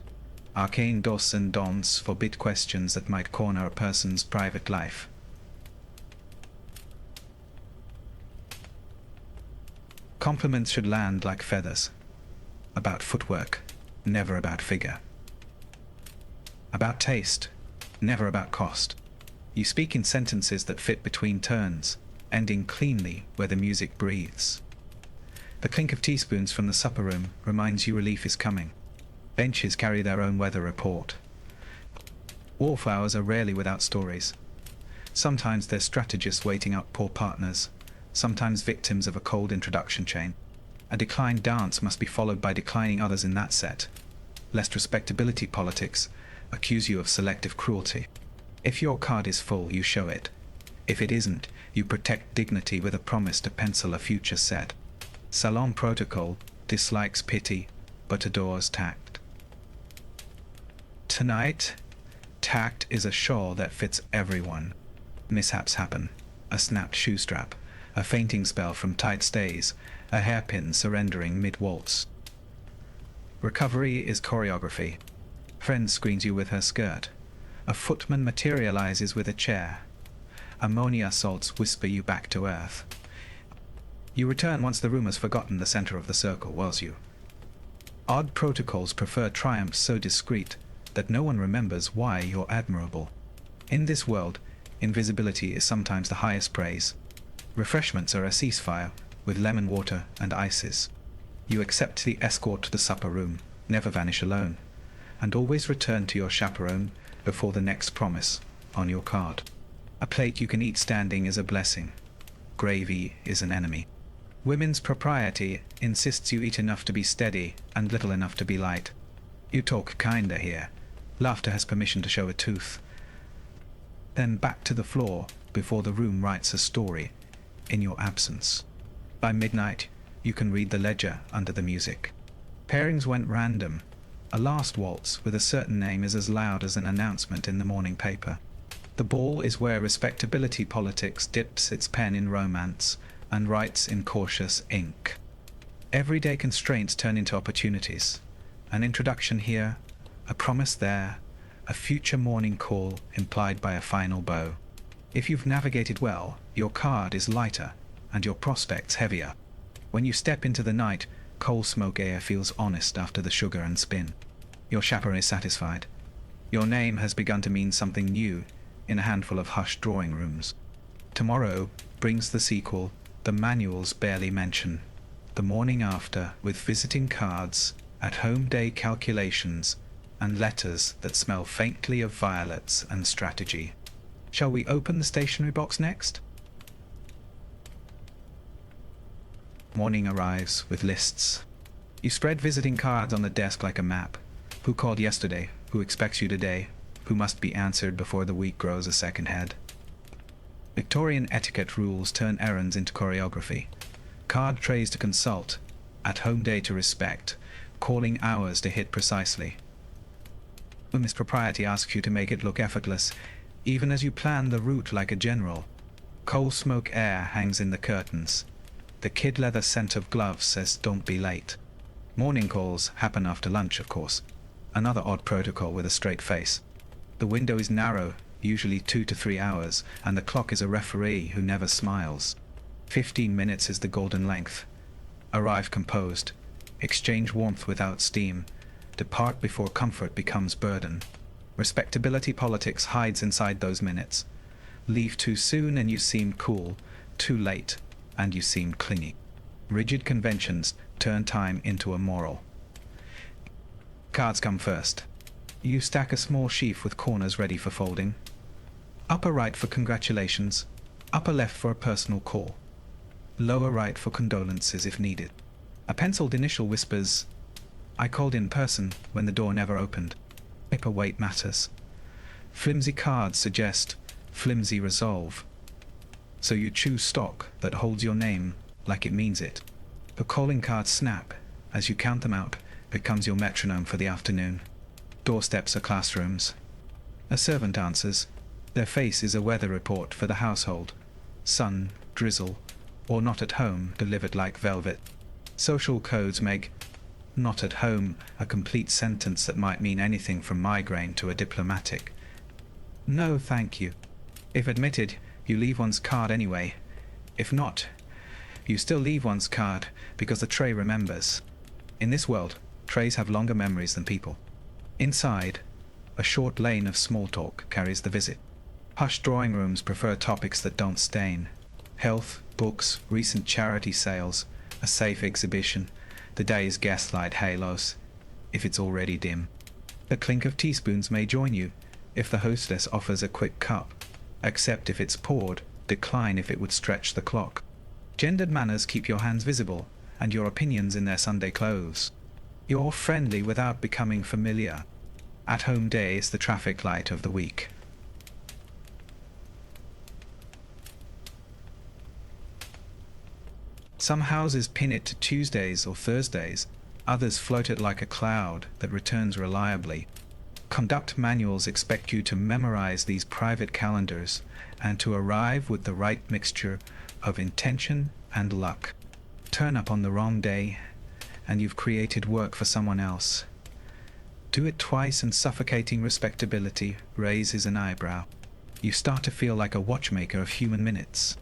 Arcane dos and dons forbid questions that might corner a person's private life. Compliments should land like feathers. About footwork, never about figure. About taste, never about cost. You speak in sentences that fit between turns, ending cleanly where the music breathes. The clink of teaspoons from the supper room reminds you relief is coming. Benches carry their own weather report. Wallflowers are rarely without stories. Sometimes they're strategists waiting out poor partners, sometimes victims of a cold introduction chain. A declined dance must be followed by declining others in that set, lest respectability politics accuse you of selective cruelty. If your card is full, you show it. If it isn't, you protect dignity with a promise to pencil a future set. Salon protocol dislikes pity, but adores tact. Tonight, tact is a shawl that fits everyone. Mishaps happen. A snapped shoe strap, a fainting spell from tight stays, a hairpin surrendering mid-waltz. Recovery is choreography. Friend screens you with her skirt. A footman materializes with a chair. Ammonia salts whisper you back to earth. You return once the room has forgotten the center of the circle was you. Odd protocols prefer triumphs so discreet that no one remembers why you're admirable. In this world, invisibility is sometimes the highest praise. Refreshments are a ceasefire, with lemon water and ices. You accept the escort to the supper room, never vanish alone, and always return to your chaperone before the next promise on your card. A plate you can eat standing is a blessing. Gravy is an enemy. Women's propriety insists you eat enough to be steady and little enough to be light. You talk kinder here. Laughter has permission to show a tooth. Then back to the floor before the room writes a story in your absence. By midnight, you can read the ledger under the music. Pairings went random. A last waltz with a certain name is as loud as an announcement in the morning paper. The ball is where respectability politics dips its pen in romance and writes in cautious ink. Everyday constraints turn into opportunities. An introduction here, a promise there, a future morning call implied by a final bow. If you've navigated well, your card is lighter and your prospects heavier. When you step into the night, coal smoke air feels honest after the sugar and spin. Your chaperone is satisfied. Your name has begun to mean something new in a handful of hushed drawing rooms. Tomorrow brings the sequel, the manuals barely mention. The morning after, with visiting cards, at-home day calculations, and letters that smell faintly of violets and strategy. Shall we open the stationery box next? Morning arrives with lists. You spread visiting cards on the desk like a map. Who called yesterday? Who expects you today? Who must be answered before the week grows a second head? Victorian etiquette rules turn errands into choreography. Card trays to consult, at-home day to respect, calling hours to hit precisely. Women's propriety asks you to make it look effortless, even as you plan the route like a general. Coal smoke air hangs in the curtains. The kid leather scent of gloves says don't be late. Morning calls happen after lunch, of course. Another odd protocol with a straight face. The window is narrow, usually 2 to 3 hours, and the clock is a referee who never smiles. 15 minutes is the golden length. Arrive composed. Exchange warmth without steam. Depart before comfort becomes burden. Respectability politics hides inside those minutes. Leave too soon and you seem cool. Too late and you seem clingy. Rigid conventions turn time into a moral. Cards come first. You stack a small sheaf with corners ready for folding. Upper right for congratulations. Upper left for a personal call. Lower right for condolences if needed. A penciled initial whispers, I called in person when the door never opened. Paper weight matters. Flimsy cards suggest flimsy resolve. So you choose stock that holds your name like it means it. The calling cards snap. As you count them out, becomes your metronome for the afternoon. Doorsteps are classrooms. A servant answers. Their face is a weather report for the household. Sun, drizzle, or not at home delivered like velvet. Social codes make not at home a complete sentence that might mean anything from migraine to a diplomatic. No, thank you. If admitted, you leave one's card anyway. If not, you still leave one's card because the tray remembers. In this world, trays have longer memories than people. Inside, a short lane of small talk carries the visit. Hushed drawing rooms prefer topics that don't stain. Health, books, recent charity sales, a safe exhibition, the day's gaslight halos, if it's already dim. A clink of teaspoons may join you if the hostess offers a quick cup. Accept if it's poured, decline if it would stretch the clock. Gendered manners keep your hands visible and your opinions in their Sunday clothes. You're friendly without becoming familiar. At-home day is the traffic light of the week. Some houses pin it to Tuesdays or Thursdays, others float it like a cloud that returns reliably. Conduct manuals expect you to memorize these private calendars and to arrive with the right mixture of intention and luck. Turn up on the wrong day, and you've created work for someone else. Do it twice and suffocating respectability raises an eyebrow. You start to feel like a watchmaker of human minutes.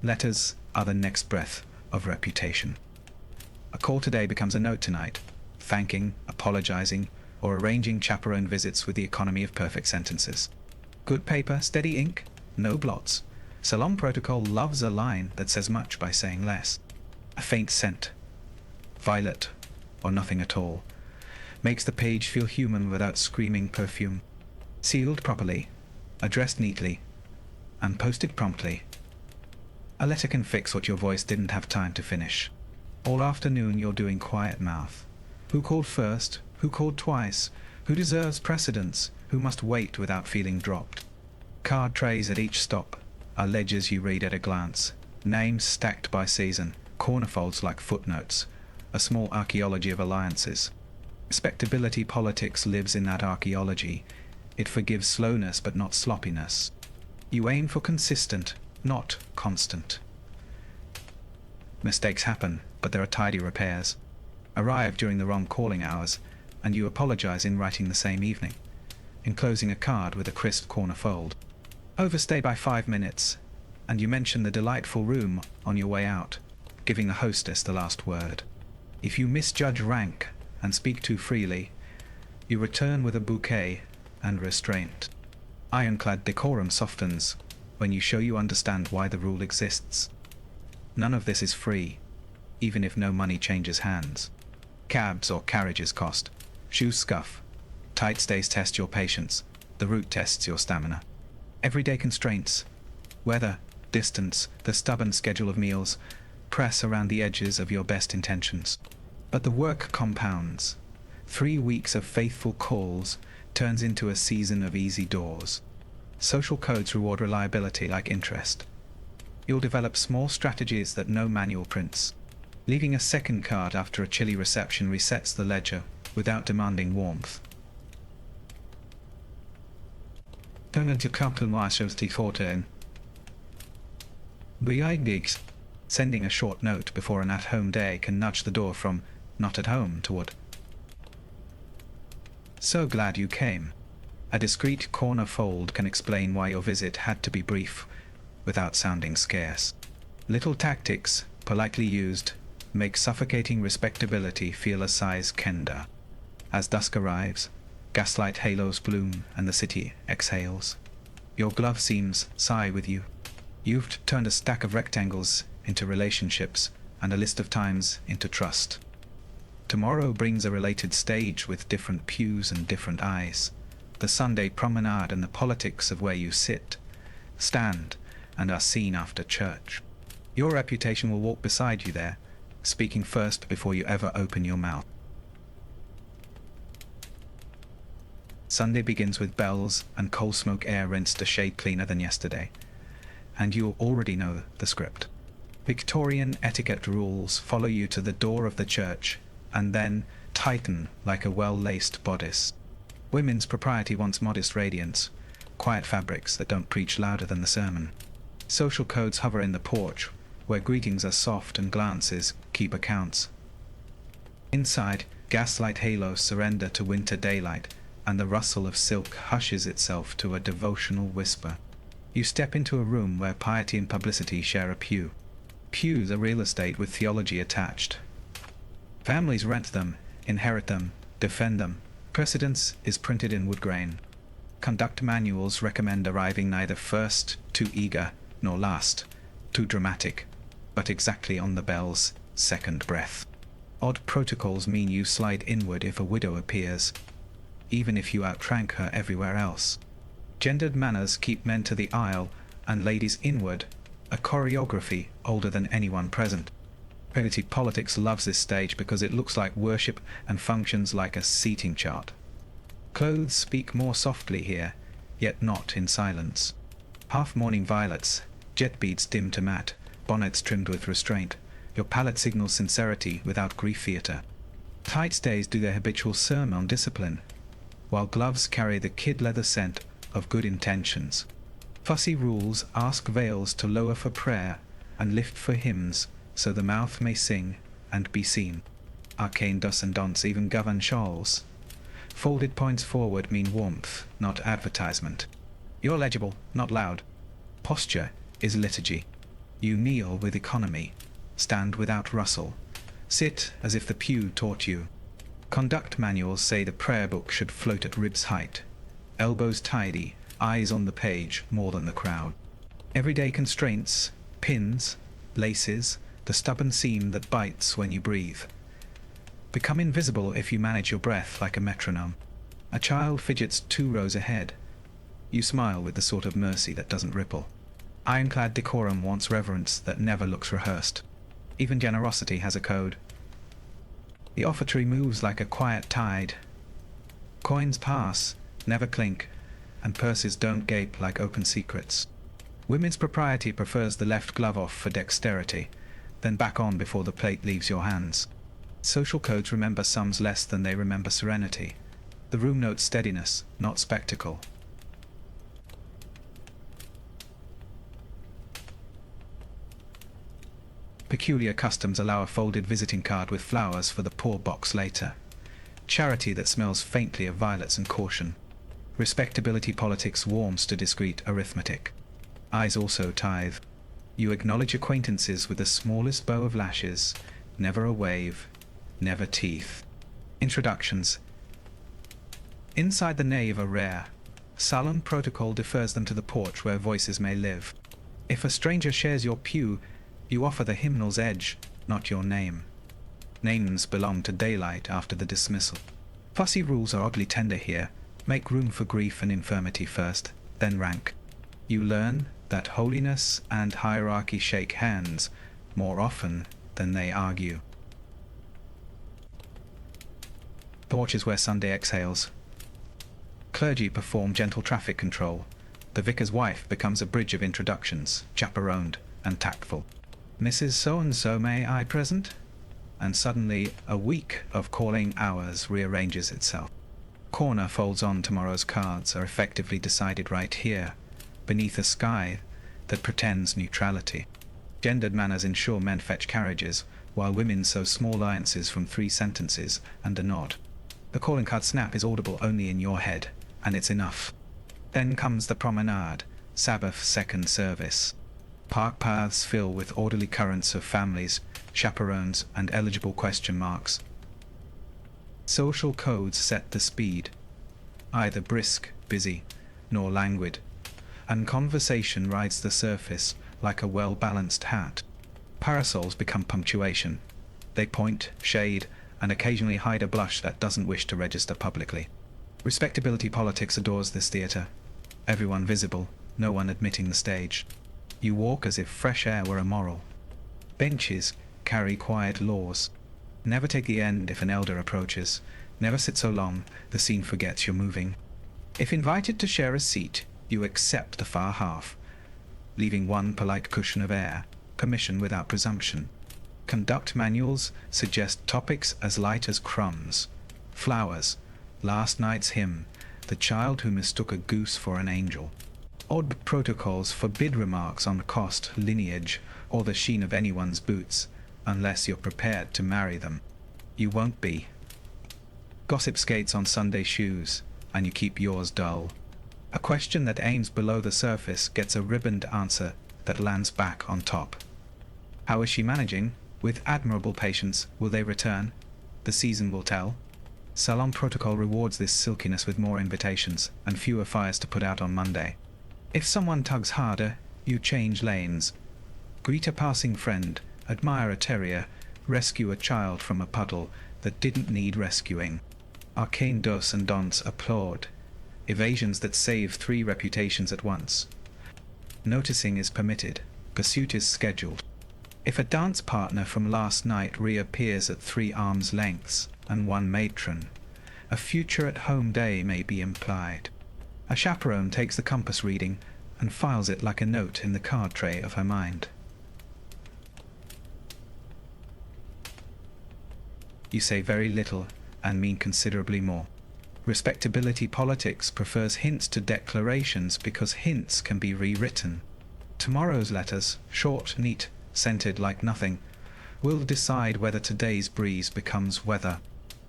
Letters are the next breath of reputation. A call today becomes a note tonight, thanking, apologizing, or arranging chaperone visits with the economy of perfect sentences. Good paper, steady ink, no blots. Salon protocol loves a line that says much by saying less. A faint scent, violet or nothing at all, makes the page feel human without screaming perfume. Sealed properly, addressed neatly, and posted promptly. A letter can fix what your voice didn't have time to finish. All afternoon you're doing quiet mouth. Who called first? Who called twice? Who deserves precedence? Who must wait without feeling dropped? Card trays at each stop are ledgers you read at a glance. Names stacked by season, corner folds like footnotes, a small archaeology of alliances. Respectability politics lives in that archaeology. It forgives slowness but not sloppiness. You aim for consistent, not constant. Mistakes happen, but there are tidy repairs. Arrive during the wrong calling hours, and you apologize in writing the same evening, enclosing a card with a crisp corner fold. Overstay by 5 minutes, and you mention the delightful room on your way out, giving the hostess the last word. If you misjudge rank and speak too freely, you return with a bouquet and restraint. Ironclad decorum softens when you show you understand why the rule exists. None of this is free, even if no money changes hands. Cabs or carriages cost. Shoes scuff. Tight stays test your patience. The route tests your stamina. Everyday constraints. Weather, distance, the stubborn schedule of meals press around the edges of your best intentions. But the work compounds. 3 weeks of faithful calls turns into a season of easy doors. Social codes reward reliability like interest. You'll develop small strategies that no manual prints. Leaving a second card after a chilly reception resets the ledger without demanding warmth. Sending a short note before an at-home day can nudge the door from not at home toward so glad you came. A discreet corner fold can explain why your visit had to be brief without sounding scarce. Little tactics, politely used, make suffocating respectability feel a size kenda. As dusk arrives, gaslight halos bloom and the city exhales. Your glove seams sigh with you. You've turned a stack of rectangles into relationships and a list of times into trust. Tomorrow brings a related stage with different pews and different eyes. The Sunday promenade and the politics of where you sit, stand, and are seen after church. Your reputation will walk beside you there, speaking first before you ever open your mouth. Sunday begins with bells and coal smoke air rinsed a shade cleaner than yesterday, and you already know the script. Victorian etiquette rules follow you to the door of the church and then tighten like a well-laced bodice. Women's propriety wants modest radiance, quiet fabrics that don't preach louder than the sermon. Social codes hover in the porch, where greetings are soft and glances keep accounts. Inside, gaslight halos surrender to winter daylight, and the rustle of silk hushes itself to a devotional whisper. You step into a room where piety and publicity share a pew. Pews are real estate with theology attached. Families rent them, inherit them, defend them. Precedence is printed in wood grain. Conduct manuals recommend arriving neither first, too eager, nor last, too dramatic, but exactly on the bell's second breath. Odd protocols mean you slide inward if a widow appears, even if you outrank her everywhere else. Gendered manners keep men to the aisle and ladies inward, a choreography older than anyone present. Primitive politics loves this stage because it looks like worship and functions like a seating chart. Clothes speak more softly here, yet not in silence. Half-morning violets, jet beads dim to matte, bonnets trimmed with restraint. Your palette signals sincerity without grief theatre. Tight stays do their habitual sermon on discipline, while gloves carry the kid leather scent of good intentions. Fussy rules ask veils to lower for prayer and lift for hymns, so the mouth may sing and be seen. Arcane do's and don'ts even govern shawls. Folded points forward mean warmth, not advertisement. You're legible, not loud. Posture is liturgy. You kneel with economy, stand without rustle, sit as if the pew taught you. Conduct manuals say the prayer book should float at ribs height. Elbows tidy, eyes on the page more than the crowd. Everyday constraints, pins, laces, the stubborn seam that bites when you breathe. Become invisible if you manage your breath like a metronome. A child fidgets 2 rows ahead. You smile with the sort of mercy that doesn't ripple. Ironclad decorum wants reverence that never looks rehearsed. Even generosity has a code. The offertory moves like a quiet tide. Coins pass, never clink, and purses don't gape like open secrets. Women's propriety prefers the left glove off for dexterity, then back on before the plate leaves your hands. Social codes remember sums less than they remember serenity. The room notes steadiness, not spectacle. Peculiar customs allow a folded visiting card with flowers for the poor box later. Charity that smells faintly of violets and caution. Respectability politics warms to discreet arithmetic. Eyes also tithe. You acknowledge acquaintances with the smallest bow of lashes, never a wave, never teeth. Introductions. Inside the nave are rare. Solemn protocol defers them to the porch where voices may live. If a stranger shares your pew, you offer the hymnal's edge, not your name. Names belong to daylight after the dismissal. Fussy rules are oddly tender here. Make room for grief and infirmity first, then rank. You learn that holiness and hierarchy shake hands more often than they argue. Porch is where Sunday exhales. Clergy perform gentle traffic control. The vicar's wife becomes a bridge of introductions, chaperoned and tactful. Mrs. So-and-so, may I present? And suddenly a week of calling hours rearranges itself. Corner folds on tomorrow's cards are effectively decided right here, beneath a sky that pretends neutrality. Gendered manners ensure men fetch carriages, while women sew small alliances from 3 sentences and a nod. The calling card snap is audible only in your head, and it's enough. Then comes the promenade, Sabbath second service. Park paths fill with orderly currents of families, chaperones, and eligible question marks. Social codes set the speed, either brisk, busy, nor languid, and conversation rides the surface like a well-balanced hat. Parasols become punctuation. They point, shade, and occasionally hide a blush that doesn't wish to register publicly. Respectability politics adores this theatre. Everyone visible, no one admitting the stage. You walk as if fresh air were immoral. Benches carry quiet laws. Never take the end if an elder approaches. Never sit so long, the scene forgets you're moving. If invited to share a seat, you accept the far half, leaving one polite cushion of air, permission without presumption. Conduct manuals suggest topics as light as crumbs. Flowers, last night's hymn, the child who mistook a goose for an angel. Odd protocols forbid remarks on cost, lineage, or the sheen of anyone's boots, unless you're prepared to marry them. You won't be. Gossip skates on Sunday shoes, and you keep yours dull. A question that aims below the surface gets a ribboned answer that lands back on top. How is she managing? With admirable patience, will they return? The season will tell. Salon protocol rewards this silkiness with more invitations, and fewer fires to put out on Monday. If someone tugs harder, you change lanes. Greet a passing friend, admire a terrier, rescue a child from a puddle that didn't need rescuing. Arcane dos and don'ts applaud. Evasions that save 3 reputations at once. Noticing is permitted. Pursuit is scheduled. If a dance partner from last night reappears at 3 arms' lengths and 1 matron, a future at home day may be implied. A chaperone takes the compass reading and files it like a note in the card tray of her mind. You say very little and mean considerably more. Respectability politics prefers hints to declarations because hints can be rewritten. Tomorrow's letters, short, neat, scented like nothing, will decide whether today's breeze becomes weather.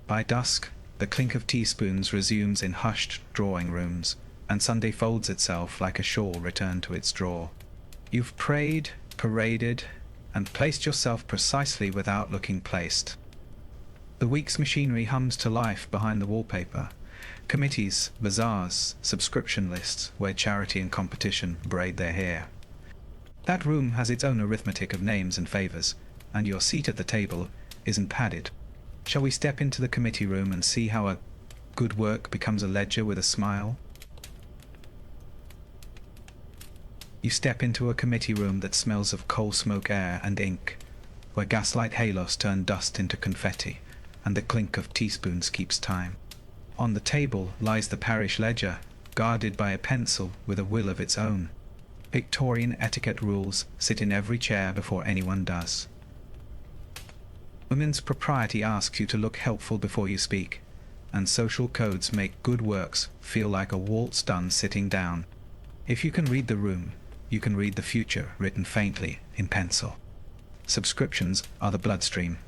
By dusk, the clink of teaspoons resumes in hushed drawing rooms, and Sunday folds itself like a shawl returned to its drawer. You've prayed, paraded, and placed yourself precisely without looking placed. The week's machinery hums to life behind the wallpaper. Committees, bazaars, subscription lists where charity and competition braid their hair. That room has its own arithmetic of names and favors, and your seat at the table isn't padded. Shall we step into the committee room and see how a good work becomes a ledger with a smile? You step into a committee room that smells of coal smoke air and ink, where gaslight halos turn dust into confetti, and the clink of teaspoons keeps time. On the table lies the parish ledger, guarded by a pencil with a will of its own. Victorian etiquette rules sit in every chair before anyone does. Women's propriety asks you to look helpful before you speak, and social codes make good works feel like a waltz done sitting down. If you can read the room, you can read the future written faintly in pencil. Subscriptions are the bloodstream.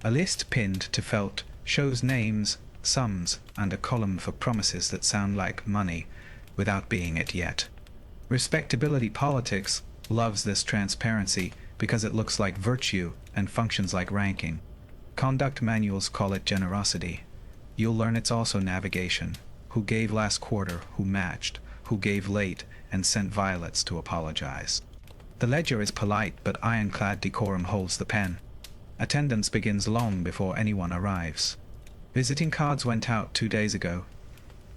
A list pinned to felt shows names, sums, and a column for promises that sound like money without being it yet. Respectability politics loves this transparency because it looks like virtue and functions like ranking. Conduct manuals call it generosity. You'll learn it's also navigation. Who gave last quarter, who matched, who gave late and sent violets to apologize. The ledger is polite, but ironclad decorum holds the pen. Attendance begins long before anyone arrives. Visiting cards went out 2 days ago.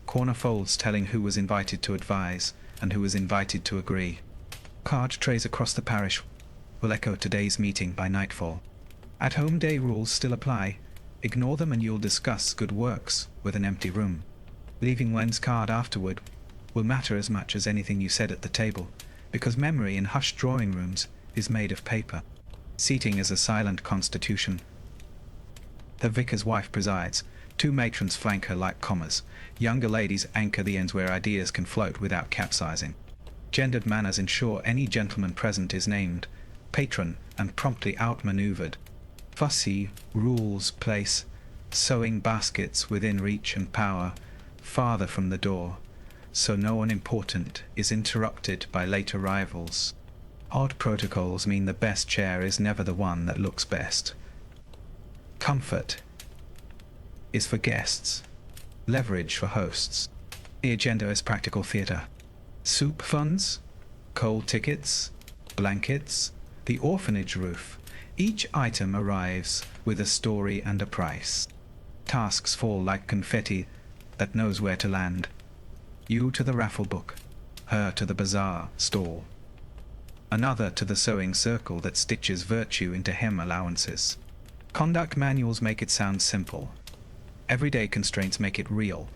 Corner folds telling who was invited to advise and who was invited to agree. Card trays across the parish will echo today's meeting by nightfall. At-home day rules still apply. Ignore them and you'll discuss good works with an empty room. Leaving one's card afterward will matter as much as anything you said at the table, because memory in hushed drawing rooms is made of paper. Seating is a silent constitution. The vicar's wife presides. 2 matrons flank her like commas. Younger ladies anchor the ends where ideas can float without capsizing. Gendered manners ensure any gentleman present is named patron and promptly outmaneuvered. Fussy rules place sewing baskets within reach and power, farther from the door, so no one important is interrupted by late arrivals. Odd protocols mean the best chair is never the one that looks best. Comfort is for guests, leverage for hosts. The agenda is practical theatre. Soup funds, coal tickets, blankets, the orphanage roof. Each item arrives with a story and a price. Tasks fall like confetti that knows where to land. You to the raffle book, her to the bazaar stall, another to the sewing circle that stitches virtue into hem allowances. Conduct manuals make it sound simple. Everyday constraints make it real.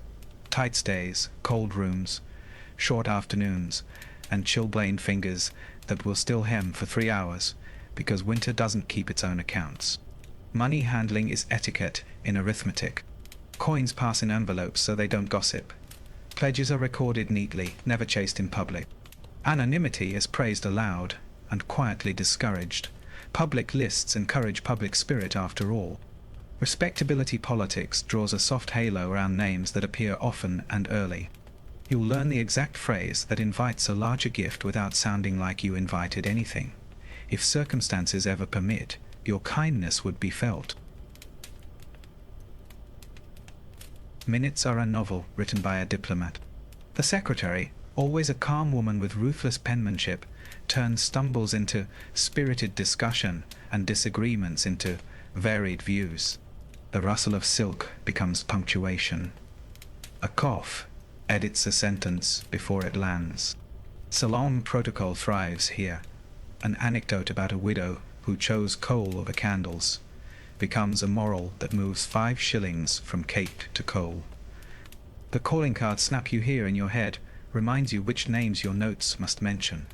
Tight stays, cold rooms, short afternoons, and chilblained fingers that will still hem for 3 hours because winter doesn't keep its own accounts. Money handling is etiquette in arithmetic. Coins pass in envelopes so they don't gossip. Pledges are recorded neatly, never chased in public. Anonymity is praised aloud and quietly discouraged. Public lists encourage public spirit after all. Respectability politics draws a soft halo around names that appear often and early. You'll learn the exact phrase that invites a larger gift without sounding like you invited anything. If circumstances ever permit, your kindness would be felt. Minutes are a novel written by a diplomat. The secretary, always a calm woman with ruthless penmanship, turns stumbles into spirited discussion and disagreements into varied views. The rustle of silk becomes punctuation. A cough edits a sentence before it lands. Salon protocol thrives here. An anecdote about a widow who chose coal over candles becomes a moral that moves 5 shillings from cake to coal. The calling cards snap you here in your head reminds you which names your notes must mention.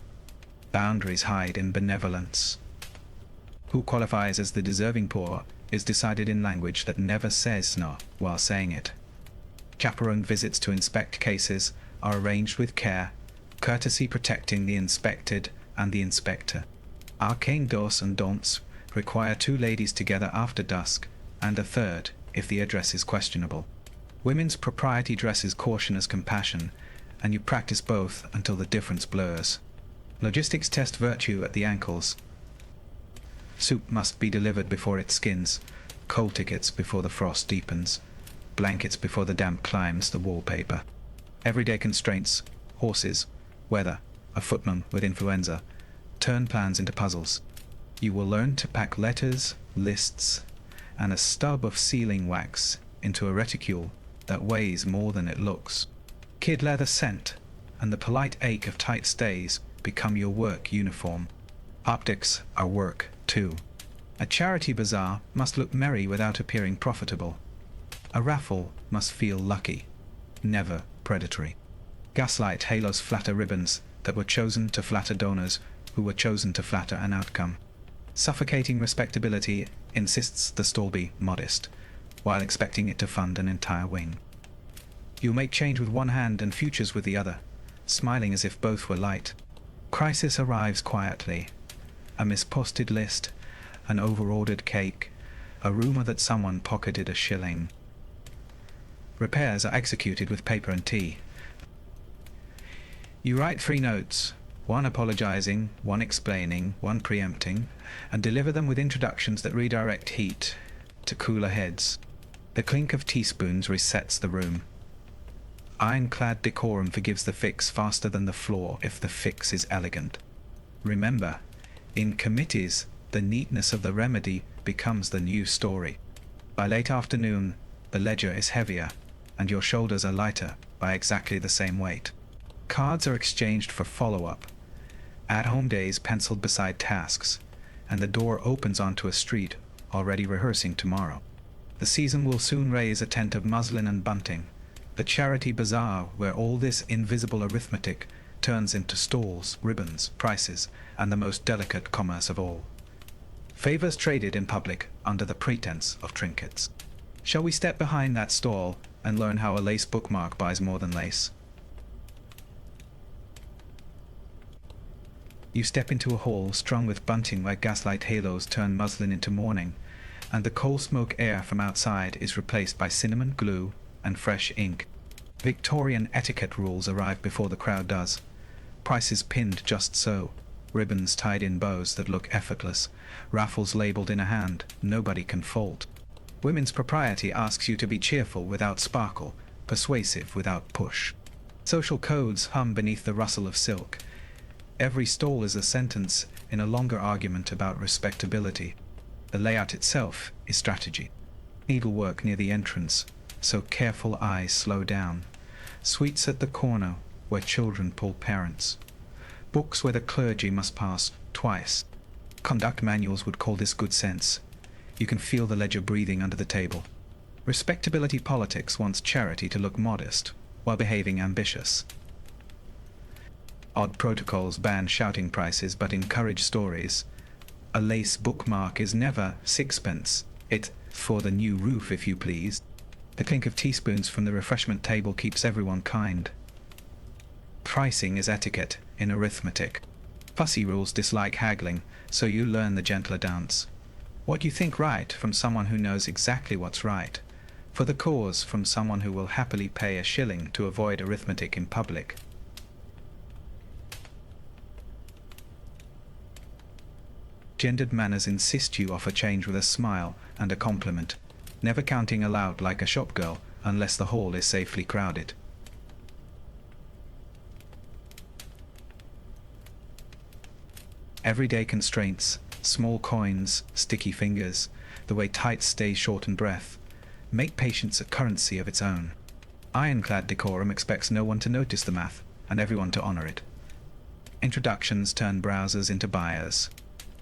Boundaries hide in benevolence. Who qualifies as the deserving poor is decided in language that never says no while saying it. Chaperoned visits to inspect cases are arranged with care, courtesy protecting the inspected and the inspector. Arcane dos and don'ts require 2 ladies together after dusk, and a third if the address is questionable. Women's propriety dresses caution as compassion, and you practice both until the difference blurs. Logistics test virtue at the ankles. Soup must be delivered before it skins, coal tickets before the frost deepens, blankets before the damp climbs the wallpaper. Everyday constraints, horses, weather, a footman with influenza, turn plans into puzzles. You will learn to pack letters, lists, and a stub of sealing wax into a reticule that weighs more than it looks. Kid leather scent and the polite ache of tight stays become your work uniform. Optics are work, too. A charity bazaar must look merry without appearing profitable. A raffle must feel lucky, never predatory. Gaslight halos flatter ribbons that were chosen to flatter donors who were chosen to flatter an outcome. Suffocating respectability insists the stall be modest, while expecting it to fund an entire wing. You make change with one hand and futures with the other, smiling as if both were light. Crisis arrives quietly. A misposted list, an overordered cake, a rumor that someone pocketed a shilling. Repairs are executed with paper and tea. You write 3 notes, one apologizing, one explaining, one preempting, and deliver them with introductions that redirect heat to cooler heads. The clink of teaspoons resets the room. Ironclad decorum forgives the fix faster than the flaw if the fix is elegant. Remember, in committees, the neatness of the remedy becomes the new story. By late afternoon, the ledger is heavier, and your shoulders are lighter by exactly the same weight. Cards are exchanged for follow-up. At-home days penciled beside tasks, and the door opens onto a street already rehearsing tomorrow. The season will soon raise a tent of muslin and bunting, the charity bazaar where all this invisible arithmetic turns into stalls, ribbons, prices, and the most delicate commerce of all. Favors traded in public under the pretense of trinkets. Shall we step behind that stall and learn how a lace bookmark buys more than lace? You step into a hall strung with bunting where gaslight halos turn muslin into mourning, and the coal smoke air from outside is replaced by cinnamon glue and fresh ink. Victorian etiquette rules arrive before the crowd does. Prices pinned just so, ribbons tied in bows that look effortless, raffles labeled in a hand nobody can fault. Women's propriety asks you to be cheerful without sparkle, persuasive without push. Social codes hum beneath the rustle of silk. Every stall is a sentence in a longer argument about respectability. The layout itself is strategy. Needlework near the entrance, so careful eyes slow down. Sweets at the corner where children pull parents. Books where the clergy must pass twice. Conduct manuals would call this good sense. You can feel the ledger breathing under the table. Respectability politics wants charity to look modest while behaving ambitious. Odd protocols ban shouting prices but encourage stories. A lace bookmark is never 6pence. It's for the new roof, if you please. The clink of teaspoons from the refreshment table keeps everyone kind. Pricing is etiquette in arithmetic. Fussy rules dislike haggling, so you learn the gentler dance. What you think right from someone who knows exactly what's right. For the cause from someone who will happily pay a shilling to avoid arithmetic in public. Gendered manners insist you offer change with a smile and a compliment, never counting aloud like a shopgirl unless the hall is safely crowded. Everyday constraints, small coins, sticky fingers, the way tights stay short in breath, make patience a currency of its own. Ironclad decorum expects no one to notice the math and everyone to honor it. Introductions turn browsers into buyers.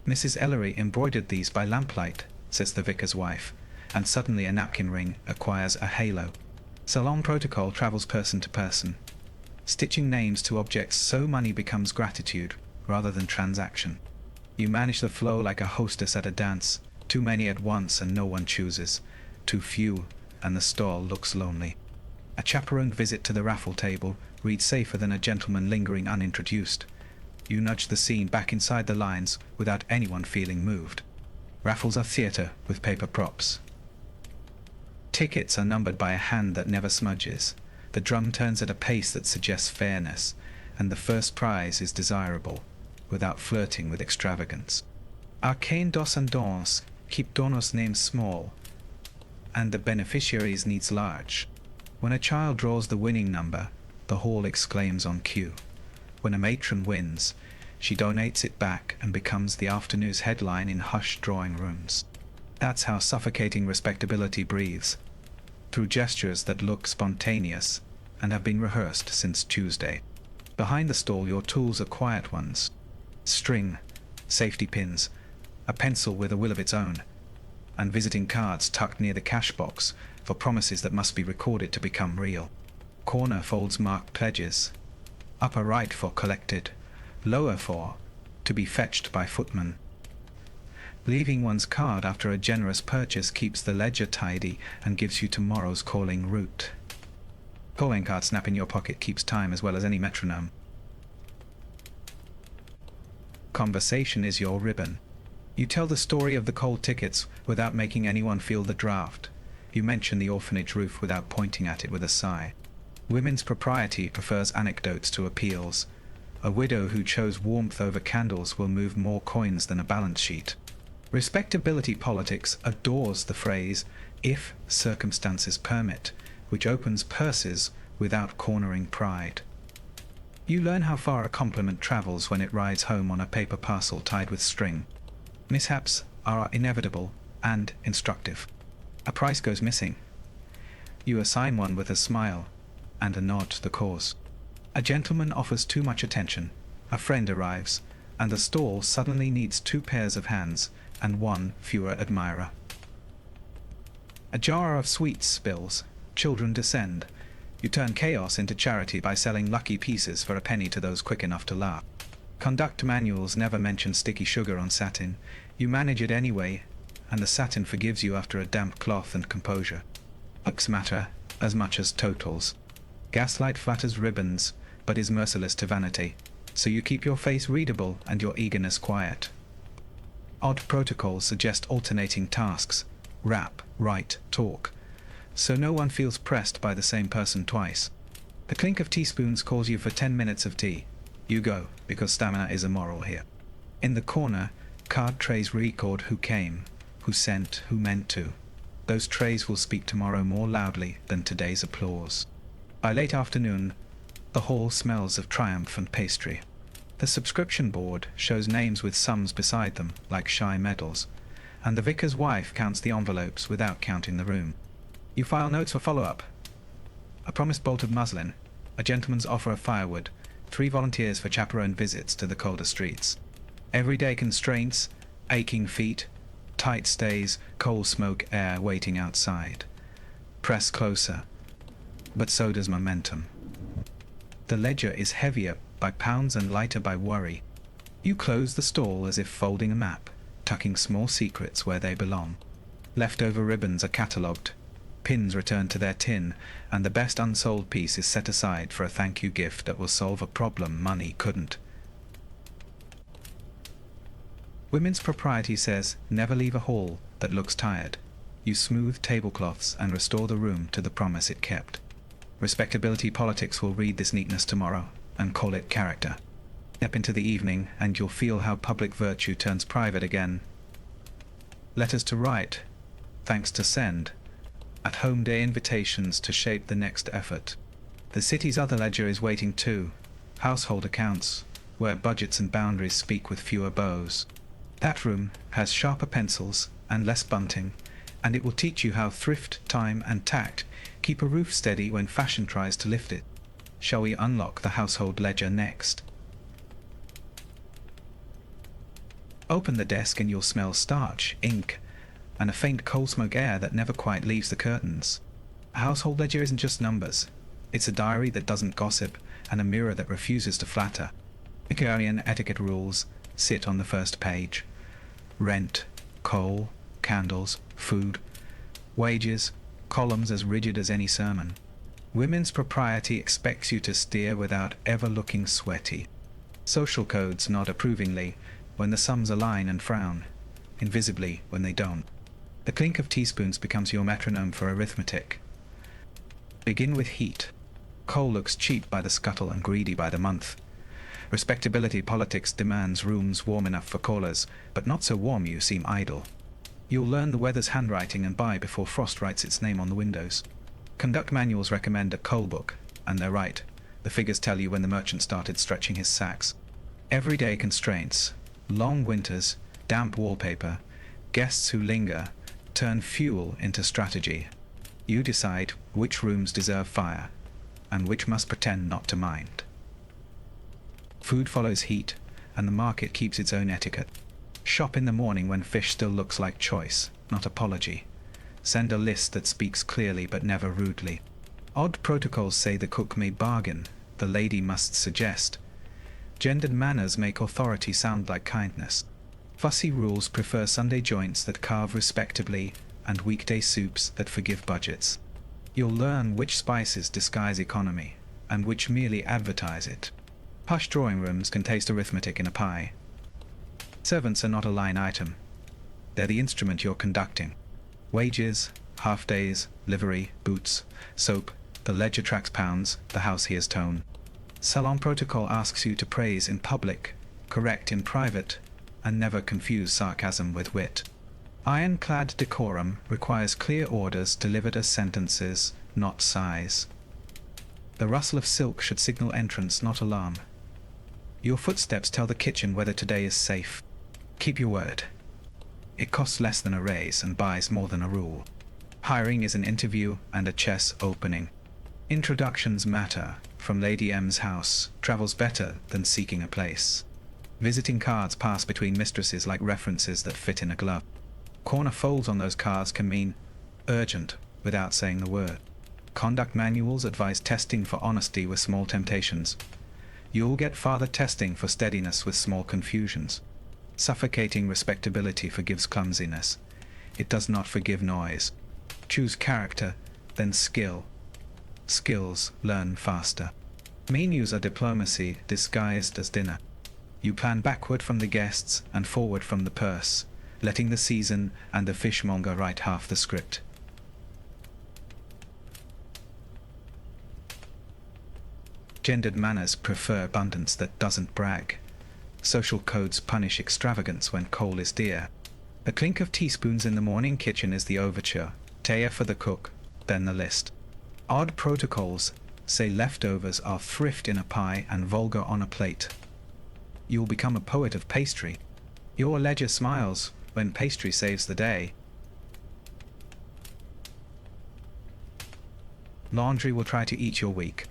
Mrs. Ellery embroidered these by lamplight, says the vicar's wife, and suddenly a napkin ring acquires a halo. Salon protocol travels person to person. stitching names to objects so money becomes gratitude rather than transaction. You manage the flow like a hostess at a dance, too many at once and no one chooses, too few and the stall looks lonely. A chaperoned visit to the raffle table reads safer than a gentleman lingering unintroduced. You nudge the scene back inside the lines without anyone feeling moved. Raffles are theatre with paper props. Tickets are numbered by a hand that never smudges. The drum turns at a pace that suggests fairness, and the first prize is desirable, without flirting with extravagance. Arcane dos and dons keep donos names small, and the beneficiaries needs large. When a child draws the winning number, the hall exclaims on cue. When a matron wins, she donates it back and becomes the afternoon's headline in hushed drawing rooms. That's how suffocating respectability breathes, through gestures that look spontaneous and have been rehearsed since Tuesday. Behind the stall, your tools are quiet ones. String, safety pins, a pencil with a will of its own, and visiting cards tucked near the cash box for promises that must be recorded to become real. Corner folds marked pledges. Upper right for collected, lower for to be fetched by footman. Leaving one's card after a generous purchase keeps the ledger tidy and gives you tomorrow's calling route. Calling card snap in your pocket keeps time as well as any metronome. Conversation is your ribbon. You tell the story of the cold tickets without making anyone feel the draft. You mention the orphanage roof without pointing at it with a sigh. Women's propriety prefers anecdotes to appeals. A widow who chose warmth over candles will move more coins than a balance sheet. Respectability politics adores the phrase, "if circumstances permit," which opens purses without cornering pride. You learn how far a compliment travels when it rides home on a paper parcel tied with string. Mishaps are inevitable and instructive. A price goes missing. You assign one with a smile and a nod to the cause. A gentleman offers too much attention. A friend arrives, and the stall suddenly needs 2 pairs of hands and 1 fewer admirer. A jar of sweets spills. Children descend. You turn chaos into charity by selling lucky pieces for a penny to those quick enough to laugh. Conduct manuals never mention sticky sugar on satin. You manage it anyway, and the satin forgives you after a damp cloth and composure. Looks matter as much as totals. Gaslight flatters ribbons, but is merciless to vanity, so you keep your face readable and your eagerness quiet. Odd protocols suggest alternating tasks, rap, write, talk, so no one feels pressed by the same person twice. The clink of teaspoons calls you for 10 minutes of tea. You go, because stamina is immoral here. In the corner, card trays record who came, who sent, who meant to. Those trays will speak tomorrow more loudly than today's applause. By late afternoon, the hall smells of triumph and pastry. The subscription board shows names with sums beside them, like shy medals, and the vicar's wife counts the envelopes without counting the room. You file notes for follow-up. A promised bolt of muslin, a gentleman's offer of firewood, 3 volunteers for chaperone visits to the colder streets. Everyday constraints, aching feet, tight stays, coal smoke air waiting outside. Press closer, but so does momentum. The ledger is heavier by pounds and lighter by worry. You close the stall as if folding a map, tucking small secrets where they belong. Leftover ribbons are catalogued, pins returned to their tin, and the best unsold piece is set aside for a thank you gift that will solve a problem money couldn't. Women's propriety says never leave a hall that looks tired. You smooth tablecloths and restore the room to the promise it kept. Respectability politics will read this neatness tomorrow and call it character. Step into the evening and you'll feel how public virtue turns private again. Letters to write, thanks to send. At home day invitations to shape the next effort. The city's other ledger is waiting too. Household accounts, where budgets and boundaries speak with fewer bows. That room has sharper pencils and less bunting, and it will teach you how thrift, time, and tact keep a roof steady when fashion tries to lift it. Shall we unlock the household ledger next? Open the desk and you'll smell starch, ink, and a faint coal smoke air that never quite leaves the curtains. A household ledger isn't just numbers. It's a diary that doesn't gossip and a mirror that refuses to flatter. Victorian etiquette rules sit on the first page. Rent, coal, candles, food, wages, columns as rigid as any sermon. Women's propriety expects you to steer without ever looking sweaty. Social codes nod approvingly when the sums align and frown, invisibly when they don't. The clink of teaspoons becomes your metronome for arithmetic. Begin with heat. Coal looks cheap by the scuttle and greedy by the month. Respectability politics demands rooms warm enough for callers, but not so warm you seem idle. You'll learn the weather's handwriting and buy before frost writes its name on the windows. Conduct manuals recommend a coal book, and they're right. The figures tell you when the merchant started stretching his sacks. Everyday constraints, long winters, damp wallpaper, guests who linger, turn fuel into strategy. You decide which rooms deserve fire, and which must pretend not to mind. Food follows heat, and the market keeps its own etiquette. Shop in the morning when fish still looks like choice, not apology. Send a list that speaks clearly but never rudely. Odd protocols say the cook may bargain, the lady must suggest. Gendered manners make authority sound like kindness. Fussy rules prefer Sunday joints that carve respectably and weekday soups that forgive budgets. You'll learn which spices disguise economy and which merely advertise it. Hush drawing rooms can taste arithmetic in a pie. Servants are not a line item. They're the instrument you're conducting. Wages, half-days, livery, boots, soap, the ledger tracks pounds, the house hears tone. Salon protocol asks you to praise in public, correct in private, and never confuse sarcasm with wit. Ironclad decorum requires clear orders delivered as sentences, not sighs. The rustle of silk should signal entrance, not alarm. Your footsteps tell the kitchen whether today is safe. Keep your word. It costs less than a raise and buys more than a rule. Hiring is an interview and a chess opening. Introductions matter. From Lady M's house travels better than seeking a place. Visiting cards pass between mistresses like references that fit in a glove. Corner folds on those cards can mean urgent without saying the word. Conduct manuals advise testing for honesty with small temptations. You'll get farther testing for steadiness with small confusions. Suffocating respectability forgives clumsiness. It does not forgive noise. Choose character, then skill. Skills learn faster. Menus are diplomacy disguised as dinner. You plan backward from the guests and forward from the purse, letting the season and the fishmonger write half the script. Gendered manners prefer abundance that doesn't brag. Social codes punish extravagance when coal is dear. A clink of teaspoons in the morning kitchen is the overture, Taya for the cook, then the list. Odd protocols say leftovers are thrift in a pie and vulgar on a plate. You'll become a poet of pastry. Your ledger smiles when pastry saves the day. Laundry will try to eat your week.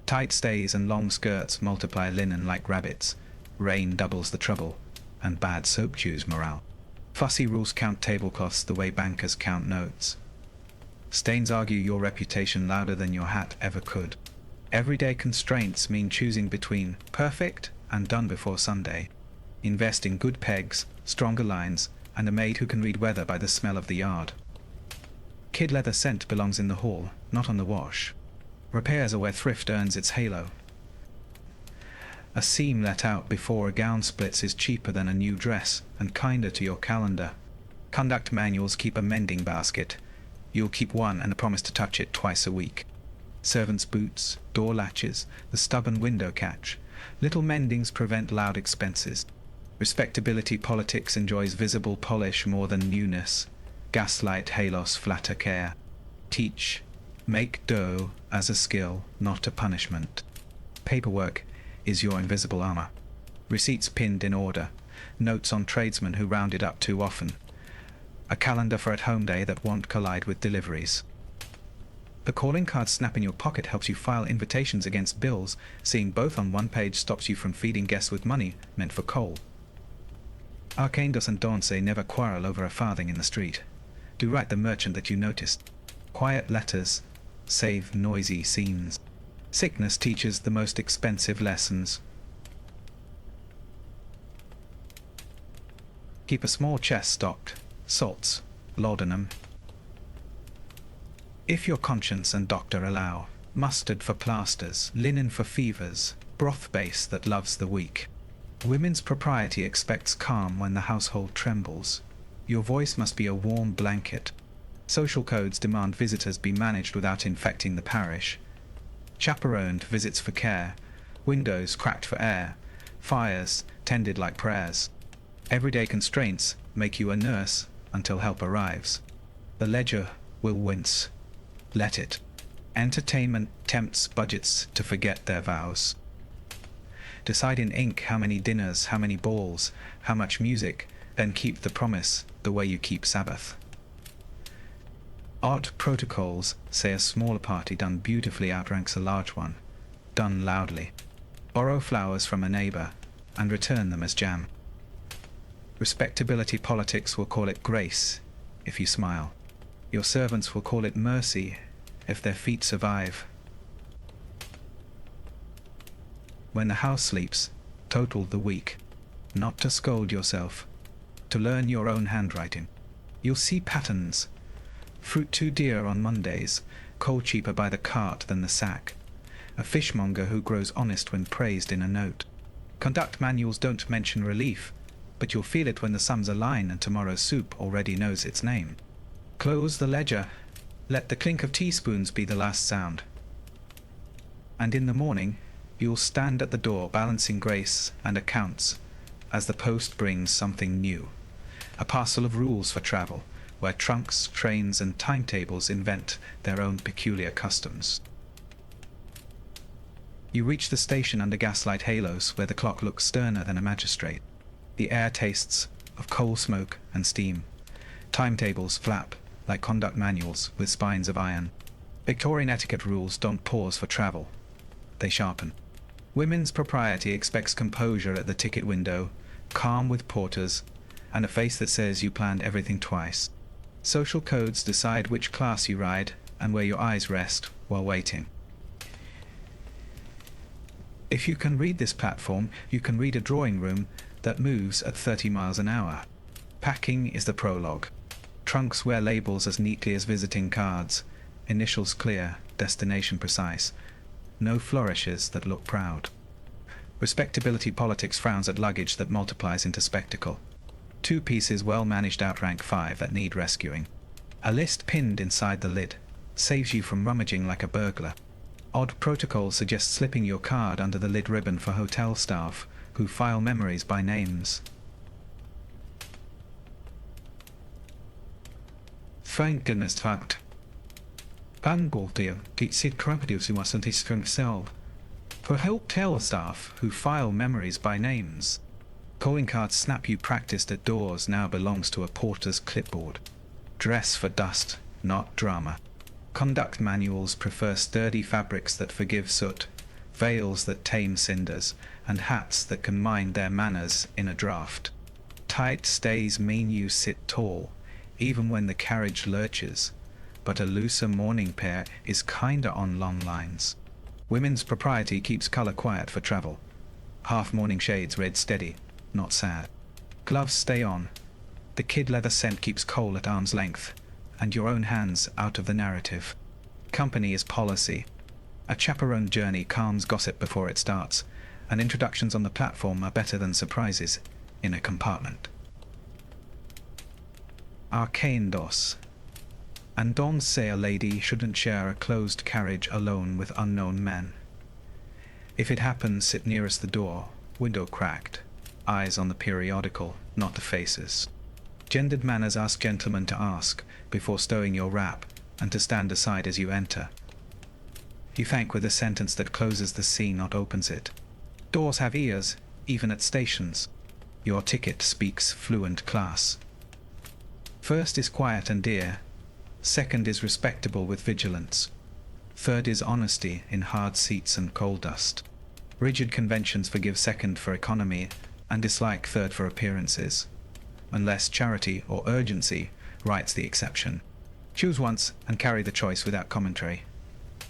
Tight stays and long skirts multiply linen like rabbits. Rain doubles the trouble, and bad soap chews morale. Fussy rules count tablecloths the way bankers count notes. Stains argue your reputation louder than your hat ever could. Everyday constraints mean choosing between perfect and done before Sunday. Invest in good pegs, stronger lines, and a maid who can read weather by the smell of the yard. Kid leather scent belongs in the hall, not on the wash. Repairs are where thrift earns its halo. A seam let out before a gown splits is cheaper than a new dress and kinder to your calendar. Conduct manuals keep a mending basket. You'll keep one and a promise to touch it twice a week. Servants' boots, door latches, the stubborn window catch. Little mendings prevent loud expenses. Respectability politics enjoys visible polish more than newness. Gaslight halos flatter care. Teach. Make dough as a skill, not a punishment. Paperwork is your invisible armor. Receipts pinned in order. Notes on tradesmen who round it up too often. A calendar for at-home day that won't collide with deliveries. The calling card snap in your pocket helps you file invitations against bills. Seeing both on one page stops you from feeding guests with money meant for coal. Arcane dos and Dawn say never quarrel over a farthing in the street. Do write the merchant that you noticed. Quiet letters save noisy scenes. Sickness teaches the most expensive lessons. Keep a small chest stocked, salts, laudanum. If your conscience and doctor allow, mustard for plasters, linen for fevers, broth base that loves the weak. Women's propriety expects calm when the household trembles. Your voice must be a warm blanket. Social codes demand visitors be managed without infecting the parish. Chaperoned visits for care, windows cracked for air, fires tended like prayers. Everyday constraints make you a nurse until help arrives. The ledger will wince. Let it. Entertainment tempts budgets to forget their vows. Decide in ink how many dinners, how many balls, how much music, then keep the promise the way you keep Sabbath. Art protocols say a smaller party done beautifully outranks a large one, done loudly. Borrow flowers from a neighbor and return them as jam. Respectability politics will call it grace if you smile. Your servants will call it mercy if their feet survive. When the house sleeps, total the week. Not to scold yourself, to learn your own handwriting. You'll see patterns. Fruit too dear on Mondays, coal cheaper by the cart than the sack. A fishmonger who grows honest when praised in a note. Conduct manuals don't mention relief, but you'll feel it when the sums align and tomorrow's soup already knows its name. Close the ledger. Let the clink of teaspoons be the last sound. And in the morning, you'll stand at the door balancing grace and accounts as the post brings something new. A parcel of rules for travel, where trunks, trains, and timetables invent their own peculiar customs. You reach the station under gaslight halos where the clock looks sterner than a magistrate. The air tastes of coal smoke and steam. Timetables flap like conduct manuals with spines of iron. Victorian etiquette rules don't pause for travel. They sharpen. Women's propriety expects composure at the ticket window, calm with porters, and a face that says you planned everything twice. Social codes decide which class you ride and where your eyes rest while waiting. If you can read this platform, you can read a drawing room that moves at 30 miles an hour. Packing is the prologue. Trunks wear labels as neatly as visiting cards. Initials clear, destination precise. No flourishes that look proud. Respectability politics frowns at luggage that multiplies into spectacle. 2 pieces well managed outrank 5 that need rescuing. A list pinned inside the lid saves you from rummaging like a burglar. Odd protocol suggests slipping your card under the lid ribbon for hotel staff who file memories by names. Thank goodness fact. Bangoldir gets sit crapadius who mustn't his himself. For hotel staff who file memories by names. Calling cards snap you practiced at doors now belongs to a porter's clipboard. Dress for dust, not drama. Conduct manuals prefer sturdy fabrics that forgive soot, veils that tame cinders, and hats that can mind their manners in a draft. Tight stays mean you sit tall, even when the carriage lurches, but a looser morning pair is kinda on long lines. Women's propriety keeps color quiet for travel. Half morning shades red steady, not sad. Gloves stay on. The kid leather scent keeps coal at arm's length, and your own hands out of the narrative. Company is policy. A chaperoned journey calms gossip before it starts, and introductions on the platform are better than surprises in a compartment. Arcane dos. And don't say a lady shouldn't share a closed carriage alone with unknown men. If it happens, sit nearest the door, window cracked, eyes on the periodical, not the faces. Gendered manners ask gentlemen to ask before stowing your wrap and to stand aside as you enter. You thank with a sentence that closes the scene, not opens it. Doors have ears, even at stations. Your ticket speaks fluent class. First is quiet and dear. Second is respectable with vigilance. Third is honesty in hard seats and coal dust. Rigid conventions forgive second for economy and dislike third for appearances, unless charity or urgency writes the exception. Choose once and carry the choice without commentary.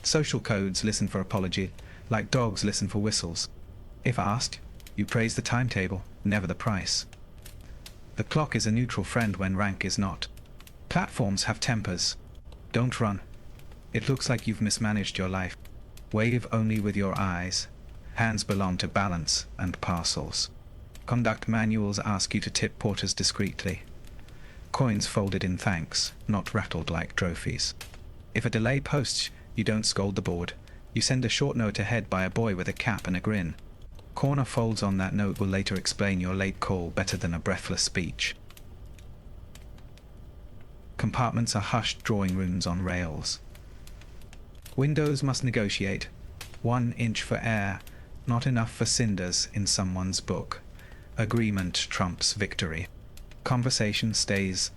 Social codes listen for apology, like dogs listen for whistles. If asked, you praise the timetable, never the price. The clock is a neutral friend when rank is not. Platforms have tempers. Don't run. It looks like you've mismanaged your life. Wave only with your eyes. Hands belong to balance and parcels. Conduct manuals ask you to tip porters discreetly. Coins folded in thanks, not rattled like trophies. If a delay posts, you don't scold the board. You send a short note ahead by a boy with a cap and a grin. Corner folds on that note will later explain your late call better than a breathless speech. Compartments are hushed drawing rooms on rails. Windows must negotiate. 1 inch for air, not enough for cinders in someone's book. Agreement trumps victory. Conversation stays.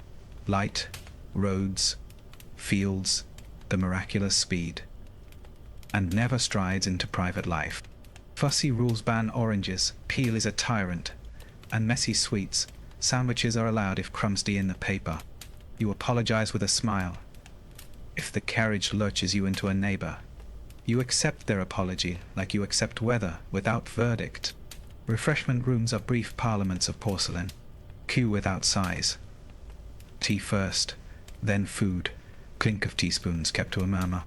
Light, roads, fields, the miraculous speed. And never strides into private life. Fussy rules ban oranges, peel is a tyrant. And messy sweets, sandwiches are allowed if crumbs stay in the paper. You apologize with a smile. If the carriage lurches you into a neighbor, you accept their apology like you accept weather without verdict. Refreshment rooms are brief parliaments of porcelain. Queue without size. Tea first, then food. Clink of teaspoons kept to a murmur.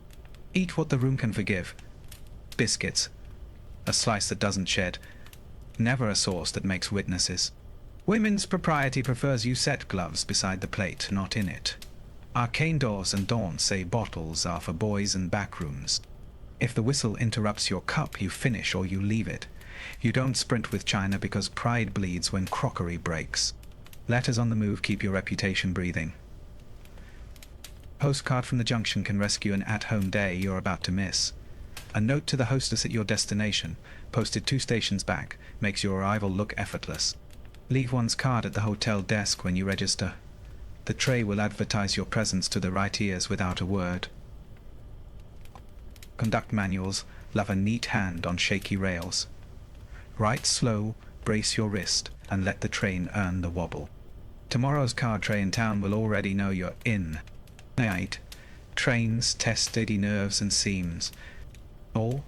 Eat what the room can forgive. Biscuits. A slice that doesn't shed. Never a sauce that makes witnesses. Women's propriety prefers you set gloves beside the plate, not in it. Arcane doors and dawn say bottles are for boys and back rooms. If the whistle interrupts your cup, you finish or you leave it. You don't sprint with china because pride bleeds when crockery breaks. Letters on the move keep your reputation breathing. Postcard from the junction can rescue an at-home day you're about to miss. A note to the hostess at your destination, posted 2 stations back, makes your arrival look effortless. Leave one's card at the hotel desk when you register. The tray will advertise your presence to the right ears without a word. Conduct manuals love a neat hand on shaky rails. Write slow, brace your wrist, and let the train earn the wobble. Tomorrow's card tray in town will already know you're in. Night. Trains test steady nerves and seams. All,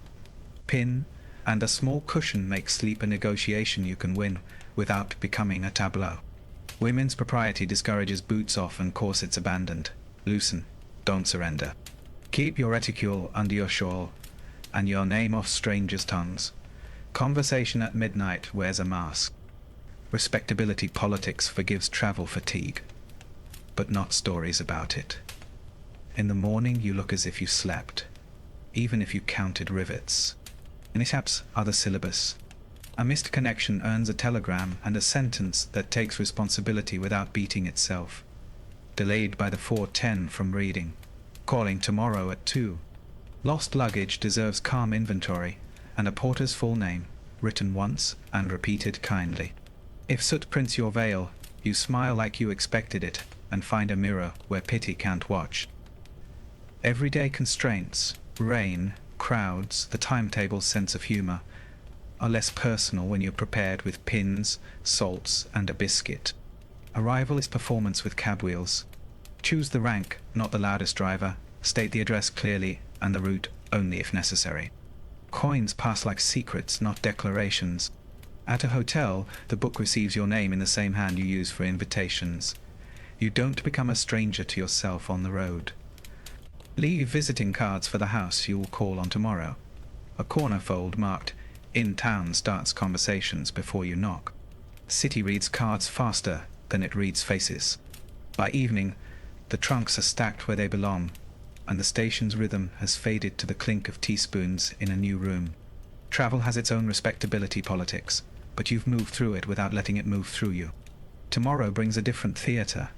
pin, and a small cushion make sleep a negotiation you can win without becoming a tableau. Women's propriety discourages boots off and corsets abandoned. Loosen, don't surrender. Keep your reticule under your shawl, and your name off strangers' tongues. Conversation at midnight wears a mask. Respectability politics forgives travel fatigue, but not stories about it. In the morning you look as if you slept, even if you counted rivets. Mishaps are the syllabus. A missed connection earns a telegram and a sentence that takes responsibility without beating itself. Delayed by the 4:10 from reading. Calling tomorrow at 2. Lost luggage deserves calm inventory and a porter's full name, written once and repeated kindly. If soot prints your veil, you smile like you expected it and find a mirror where pity can't watch. Everyday constraints, rain, crowds, the timetable's sense of humor, are less personal when you're prepared with pins, salts, and a biscuit. Arrival is performance with cab wheels. Choose the rank, not the loudest driver. State the address clearly and the route only if necessary. Coins pass like secrets, not declarations. At a hotel, the book receives your name in the same hand you use for invitations. You don't become a stranger to yourself on the road. Leave visiting cards for the house you will call on tomorrow. A corner fold marked "In Town" starts conversations before you knock. City reads cards faster than it reads faces. By evening, the trunks are stacked where they belong, and the station's rhythm has faded to the clink of teaspoons in a new room. Travel has its own respectability politics, but you've moved through it without letting it move through you. Tomorrow brings a different theatre.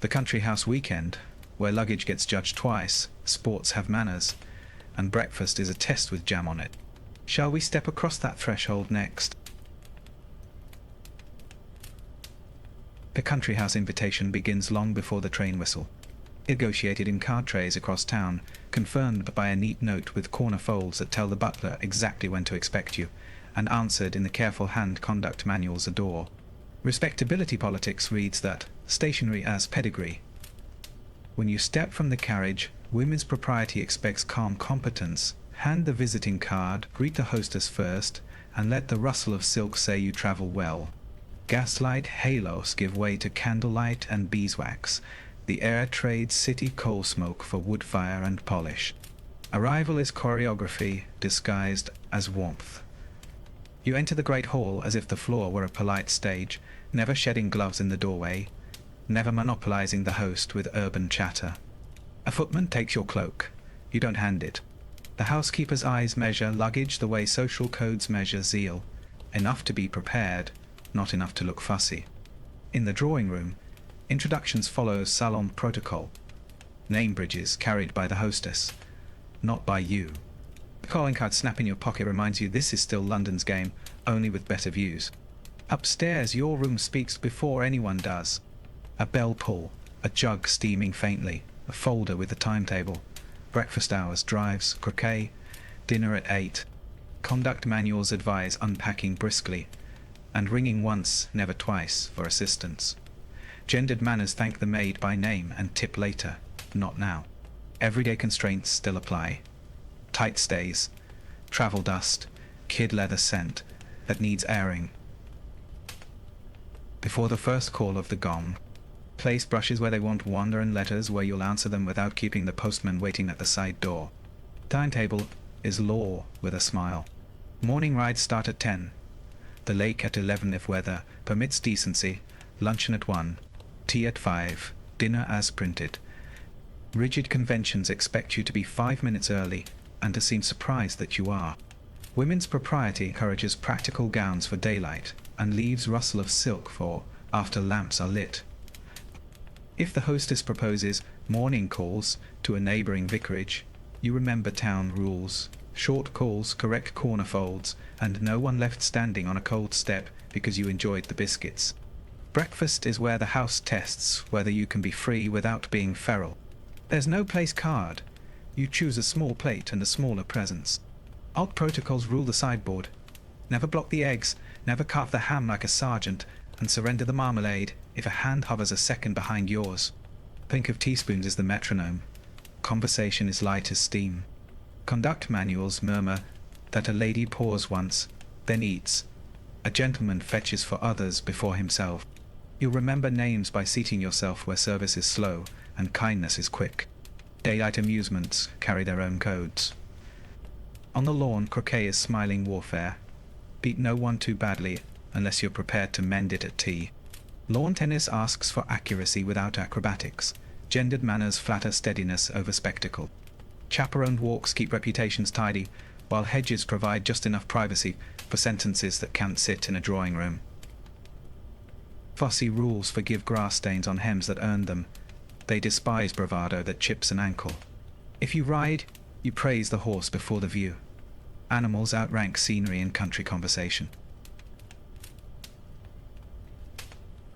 The country house weekend, where luggage gets judged twice, sports have manners, and breakfast is a test with jam on it. Shall we step across that threshold next? The country house invitation begins long before the train whistle. Negotiated in card trays across town, confirmed by a neat note with corner folds that tell the butler exactly when to expect you, and answered in the careful hand conduct manuals adore. Respectability politics reads that stationery as pedigree. When you step from the carriage, Women's propriety expects calm competence. Hand the visiting card, greet the hostess first, and let the rustle of silk say you travel well. Gaslight halos give way to candlelight and beeswax. The air trades city coal smoke for wood fire and polish. Arrival is choreography disguised as warmth. You enter the great hall as if the floor were a polite stage, never shedding gloves in the doorway, never monopolizing the host with urban chatter. A footman takes your cloak. You don't hand it. The housekeeper's eyes measure luggage the way social codes measure zeal. Enough to be prepared, not enough to look fussy. In the drawing room, introductions follow salon protocol. Name bridges carried by the hostess, not by you. The calling card snap in your pocket reminds you this is still London's game, only with better views. Upstairs, your room speaks before anyone does. A bell pull, a jug steaming faintly, a folder with a timetable, breakfast hours, drives, croquet, dinner at 8. Conduct manuals advise unpacking briskly, and ringing once, never twice, for assistance. Gendered manners thank the maid by name and tip later, not now. Everyday constraints still apply. Tight stays, travel dust, kid leather scent that needs airing. Before the first call of the gong, place brushes where they won't wander and letters where you'll answer them without keeping the postman waiting at the side door. Timetable is law with a smile. Morning rides start at 10. The lake at 11 if weather permits decency, luncheon at 1, tea at 5, dinner as printed. Rigid conventions expect you to be 5 minutes early and to seem surprised that you are. Women's propriety encourages practical gowns for daylight and leaves rustle of silk for after lamps are lit. If the hostess proposes morning calls to a neighbouring vicarage, you remember town rules. Short calls, correct corner folds, and no one left standing on a cold step because you enjoyed the biscuits. Breakfast is where the house tests whether you can be free without being feral. There's no place card. You choose a small plate and a smaller presence. Alt protocols rule the sideboard. Never block the eggs, never carve the ham like a sergeant, and surrender the marmalade if a hand hovers a second behind yours. Think of teaspoons as the metronome. Conversation is light as steam. Conduct manuals murmur that a lady pours once, then eats. A gentleman fetches for others before himself. You'll remember names by seating yourself where service is slow and kindness is quick. Daylight amusements carry their own codes. On the lawn, croquet is smiling warfare. Beat no one too badly unless you're prepared to mend it at tea. Lawn tennis asks for accuracy without acrobatics. Gendered manners flatter steadiness over spectacle. Chaperoned walks keep reputations tidy, while hedges provide just enough privacy for sentences that can't sit in a drawing room. Fussy rules forgive grass stains on hems that earned them. They despise bravado that chips an ankle. If you ride, you praise the horse before the view. Animals outrank scenery in country conversation.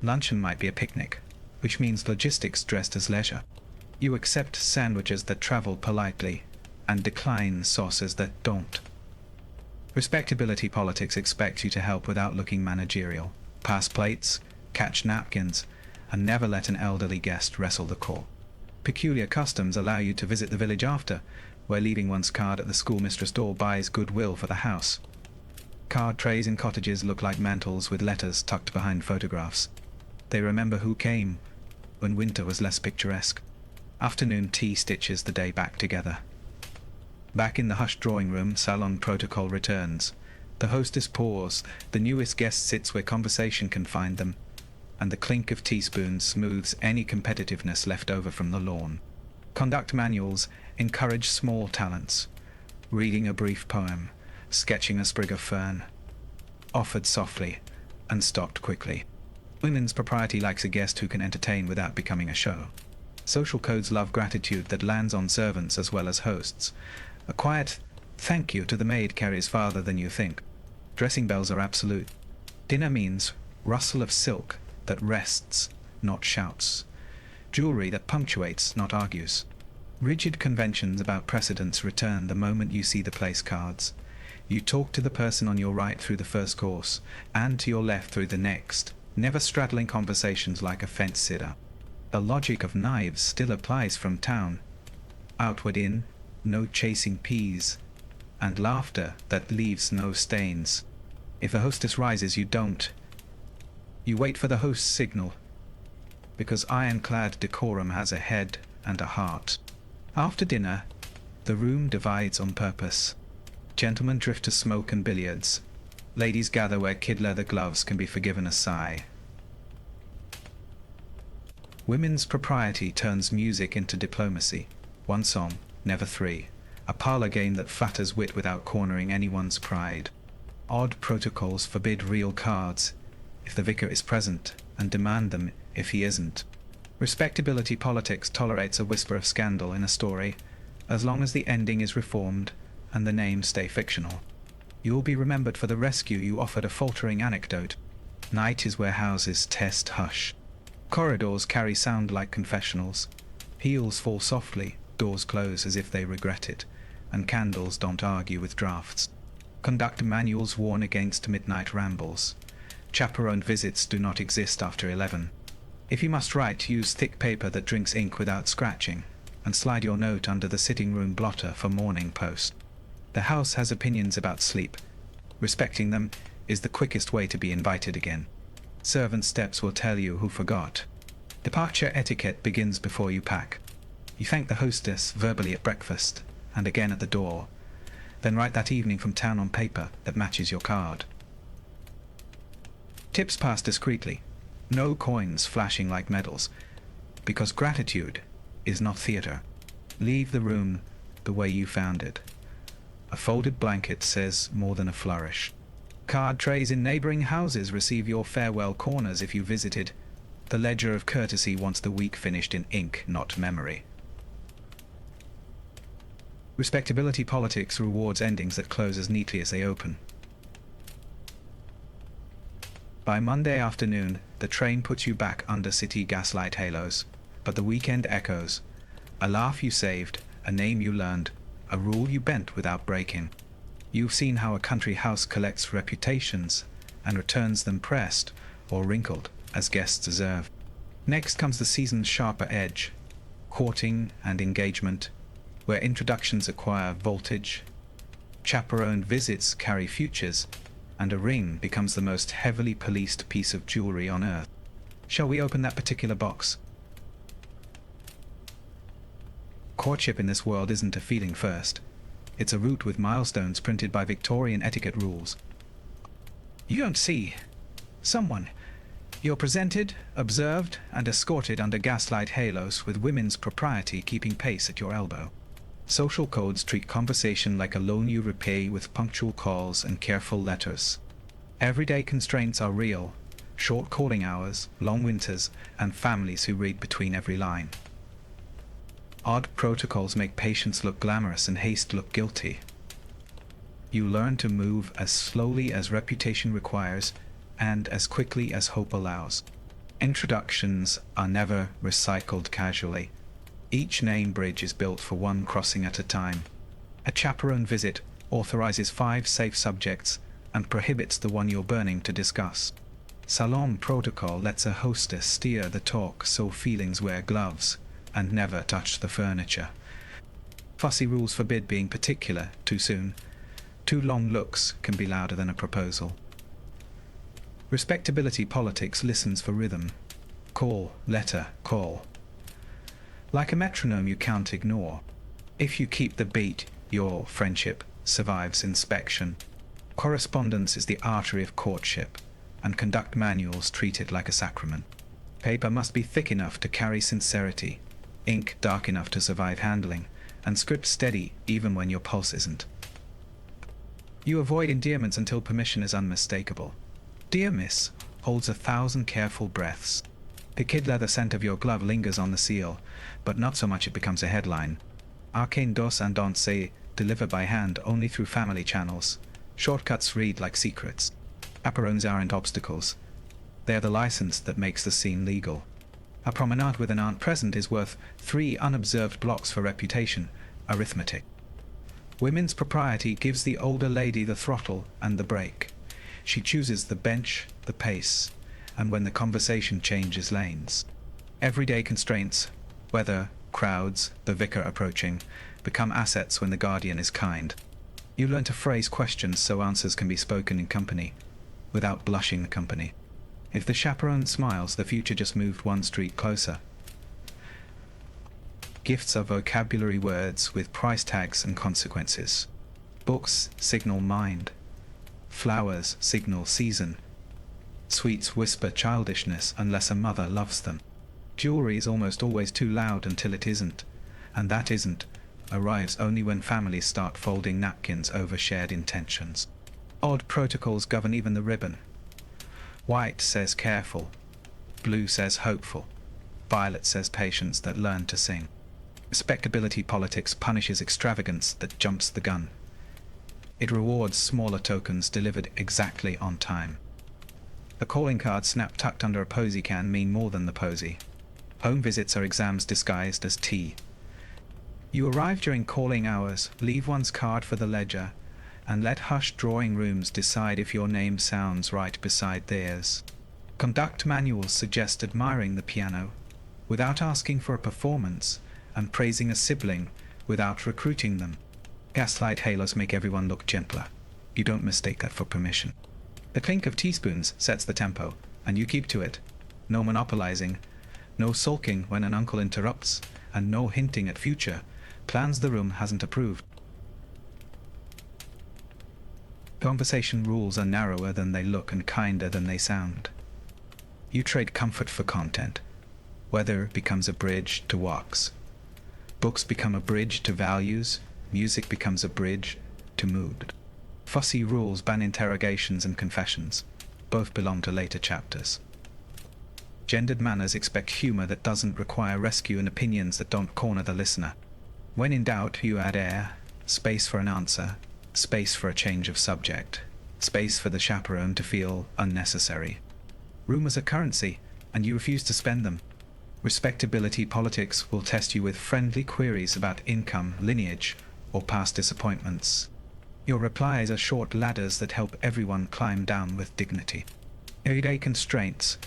Luncheon might be a picnic, which means logistics dressed as leisure. You accept sandwiches that travel politely and decline sauces that don't. Respectability politics expects you to help without looking managerial. Pass plates, catch napkins, and never let an elderly guest wrestle the call. Peculiar customs allow you to visit the village after, where leaving one's card at the schoolmistress' door buys goodwill for the house. Card trays in cottages look like mantles with letters tucked behind photographs. They remember who came when winter was less picturesque. Afternoon tea stitches the day back together. Back in the hushed drawing room, salon protocol returns. The hostess pours, the newest guest sits where conversation can find them, and the clink of teaspoons smooths any competitiveness left over from the lawn. Conduct manuals encourage small talents. Reading a brief poem, sketching a sprig of fern. Offered softly, and stopped quickly. Women's propriety likes a guest who can entertain without becoming a show. Social codes love gratitude that lands on servants as well as hosts. A quiet thank you to the maid carries farther than you think. Dressing bells are absolute. Dinner means rustle of silk that rests, not shouts. Jewelry that punctuates, not argues. Rigid conventions about precedence return the moment you see the place cards. You talk to the person on your right through the first course, and to your left through the next, never straddling conversations like a fence sitter. The logic of knives still applies from town. outward in, no chasing peas, and laughter that leaves no stains. If a hostess rises, you don't. You wait for the host's signal, because ironclad decorum has a head and a heart. After dinner, the room divides on purpose. Gentlemen drift to smoke and billiards. Ladies gather where kid leather gloves can be forgiven a sigh. Women's propriety turns music into diplomacy. One song, never three. A parlor game that flatters wit without cornering anyone's pride. Odd protocols forbid real cards if the vicar is present, and demand them if he isn't. Respectability politics tolerates a whisper of scandal in a story, as long as the ending is reformed and the names stay fictional. You will be remembered for the rescue you offered a faltering anecdote. Night is where houses test hush. Corridors carry sound like confessionals. Heels fall softly, doors close as if they regret it, and candles don't argue with drafts. Conduct manuals warn against midnight rambles. Chaperoned visits do not exist after 11. If you must write, use thick paper that drinks ink without scratching, and slide your note under the sitting room blotter for morning post. The house has opinions about sleep. Respecting them is the quickest way to be invited again. Servant steps will tell you who forgot. Departure etiquette begins before you pack. You thank the hostess verbally at breakfast, and again at the door, then write that evening from town on paper that matches your card. Tips pass discreetly. No coins flashing like medals, because gratitude is not theatre. Leave the room the way you found it. A folded blanket says more than a flourish. Card trays in neighbouring houses receive your farewell corners if you visited. The ledger of courtesy wants the week finished in ink, not memory. Respectability politics rewards endings that close as neatly as they open. By Monday afternoon, the train puts you back under city gaslight halos, but the weekend echoes. A laugh you saved, a name you learned, a rule you bent without breaking. You've seen how a country house collects reputations and returns them pressed or wrinkled as guests deserve. Next comes the season's sharper edge, courting and engagement, where introductions acquire voltage, chaperoned visits carry futures, and a ring becomes the most heavily policed piece of jewelry on earth. Shall we open that particular box? Courtship in this world isn't a feeling first. It's a route with milestones printed by Victorian etiquette rules. You don't see someone. You're presented, observed, and escorted under gaslight halos with women's propriety keeping pace at your elbow. Social codes treat conversation like a loan you repay with punctual calls and careful letters. Everyday constraints are real. Short calling hours, long winters, and families who read between every line. Odd protocols make patience look glamorous and haste look guilty. You learn to move as slowly as reputation requires and as quickly as hope allows. Introductions are never recycled casually. Each name bridge is built for one crossing at a time. A chaperone visit authorizes 5 safe subjects and prohibits the one you're burning to discuss. Salon protocol lets a hostess steer the talk so feelings wear gloves and never touch the furniture. Fussy rules forbid being particular too soon. 2 long looks can be louder than a proposal. Respectability politics listens for rhythm. Call, letter, call. Like a metronome you can't ignore. If you keep the beat, your friendship survives inspection. Correspondence is the artery of courtship, and conduct manuals treat it like a sacrament. Paper must be thick enough to carry sincerity, ink dark enough to survive handling, and script steady even when your pulse isn't. You avoid endearments until permission is unmistakable. Dear Miss holds 1,000 careful breaths. The kid leather scent of your glove lingers on the seal, but not so much it becomes a headline. Arcane dos and don'ts say deliver by hand only through family channels. Shortcuts read like secrets. Chaperones aren't obstacles. They're the license that makes the scene legal. A promenade with an aunt present is worth 3 unobserved blocks for reputation. Arithmetic. Women's propriety gives the older lady the throttle and the brake. She chooses the bench, the pace, and when the conversation changes lanes. Everyday constraints, whether crowds, the vicar approaching, become assets when the guardian is kind. You learn to phrase questions so answers can be spoken in company, without blushing the company. If the chaperone smiles, the future just moved one street closer. Gifts are vocabulary words with price tags and consequences. Books signal mind. Flowers signal season. Sweets whisper childishness unless a mother loves them. Jewelry is almost always too loud until it isn't, and that isn't arrives only when families start folding napkins over shared intentions. Odd protocols govern even the ribbon. White says careful, blue says hopeful, violet says patience that learn to sing. Respectability politics punishes extravagance that jumps the gun. It rewards smaller tokens delivered exactly on time. A calling card snap tucked under a posy can mean more than the posy. Home visits are exams disguised as tea. You arrive during calling hours, leave one's card for the ledger, and let hushed drawing rooms decide if your name sounds right beside theirs. Conduct manuals suggest admiring the piano without asking for a performance, and praising a sibling without recruiting them. Gaslight halos make everyone look gentler. You don't mistake that for permission. The clink of teaspoons sets the tempo, and you keep to it. No monopolizing, no sulking when an uncle interrupts, and no hinting at future plans the room hasn't approved. Conversation rules are narrower than they look and kinder than they sound. You trade comfort for content. Weather becomes a bridge to walks. Books become a bridge to values. Music becomes a bridge to mood. Fussy rules ban interrogations and confessions. Both belong to later chapters. Gendered manners expect humor that doesn't require rescue and opinions that don't corner the listener. When in doubt, you add air, space for an answer, space for a change of subject, space for the chaperone to feel unnecessary. Rumors are currency, and you refuse to spend them. Respectability politics will test you with friendly queries about income, lineage, or past disappointments. Your replies are short ladders that help everyone climb down with dignity. Everyday constraints.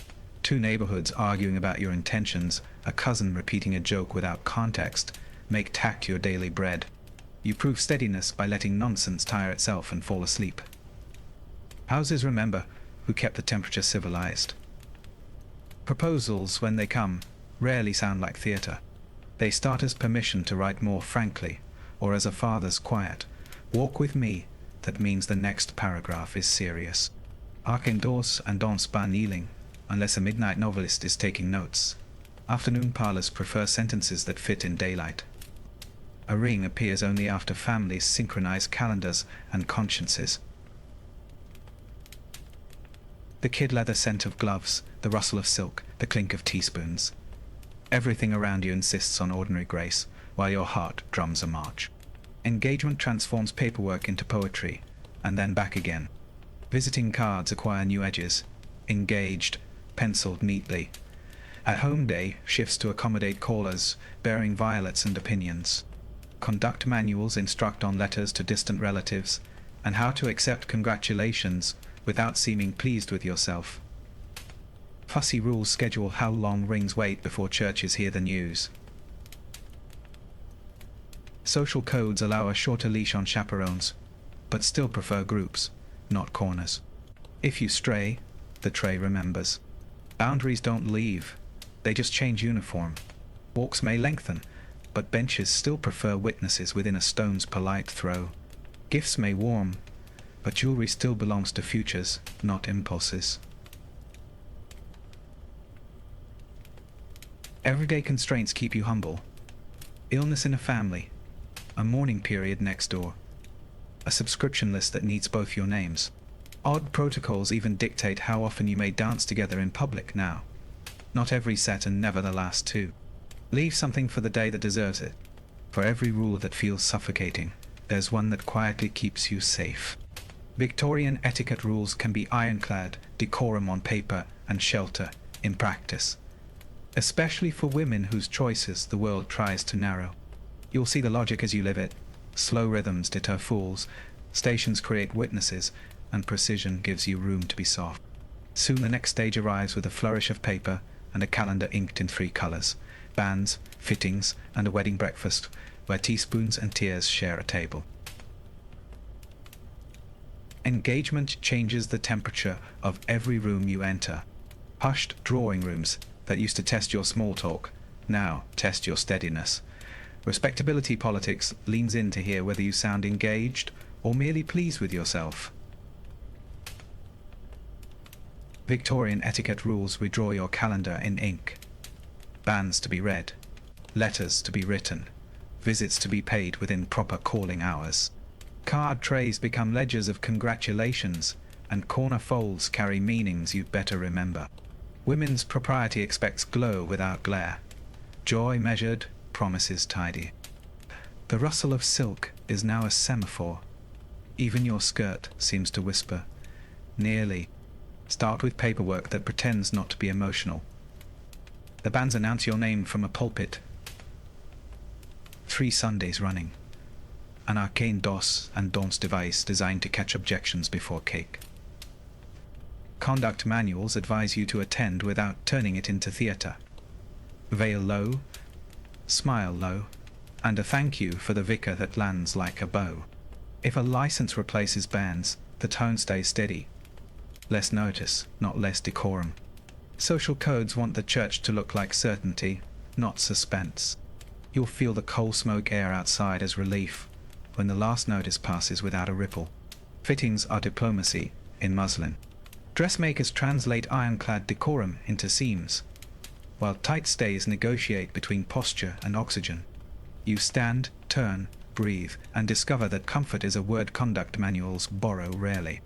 Two neighborhoods arguing about your intentions, a cousin repeating a joke without context, make tact your daily bread. You prove steadiness by letting nonsense tire itself and fall asleep. Houses remember who kept the temperature civilized. Proposals, when they come, rarely sound like theater. They start as permission to write more frankly, or as a father's quiet, "Walk with me," that means the next paragraph is serious. Arc endorse and danse pas kneeling, unless a midnight novelist is taking notes. Afternoon parlors prefer sentences that fit in daylight. A ring appears only after families synchronize calendars and consciences. The kid leather scent of gloves, the rustle of silk, the clink of teaspoons. Everything around you insists on ordinary grace, while your heart drums a march. Engagement transforms paperwork into poetry, and then back again. Visiting cards acquire new edges, engaged, penciled neatly. At home day shifts to accommodate callers, bearing violets and opinions. Conduct manuals instruct on letters to distant relatives, and how to accept congratulations without seeming pleased with yourself. Fussy rules schedule how long rings wait before churches hear the news. Social codes allow a shorter leash on chaperones, but still prefer groups, not corners. If you stray, the tray remembers. Boundaries don't leave, they just change uniform. Walks may lengthen, but benches still prefer witnesses within a stone's polite throw. Gifts may warm, but jewelry still belongs to futures, not impulses. Everyday constraints keep you humble. Illness in a family, a mourning period next door, a subscription list that needs both your names. Odd protocols even dictate how often you may dance together in public now. Not every set and never the last two. Leave something for the day that deserves it. For every rule that feels suffocating, there's one that quietly keeps you safe. Victorian etiquette rules can be ironclad, decorum on paper, and shelter in practice. Especially for women whose choices the world tries to narrow. You'll see the logic as you live it. Slow rhythms deter fools, stations create witnesses, and precision gives you room to be soft. Soon the next stage arrives with a flourish of paper and a calendar inked in 3 colors. banns, fittings, and a wedding breakfast where teaspoons and tears share a table. Engagement changes the temperature of every room you enter. Hushed drawing rooms that used to test your small talk now test your steadiness. Respectability politics leans in to hear whether you sound engaged or merely pleased with yourself. Victorian etiquette rules redraw your calendar in ink. Banns to be read, letters to be written, visits to be paid within proper calling hours. Card trays become ledgers of congratulations, and corner folds carry meanings you'd better remember. Women's propriety expects glow without glare. Joy measured, promises tidy. The rustle of silk is now a semaphore. Even your skirt seems to whisper, nearly. Start with paperwork that pretends not to be emotional. The bands announce your name from a pulpit. 3 Sundays running. An arcane DOS and DON'S device designed to catch objections before cake. Conduct manuals advise you to attend without turning it into theatre. Veil low, smile low, and a thank you for the vicar that lands like a bow. If a license replaces bands, the tone stays steady. Less notice, not less decorum. Social codes want the church to look like certainty, not suspense. You'll feel the coal smoke air outside as relief when the last notice passes without a ripple. Fittings are diplomacy in muslin. Dressmakers translate ironclad decorum into seams, while tight stays negotiate between posture and oxygen. You stand, turn, breathe, and discover that comfort is a word conduct manuals borrow rarely.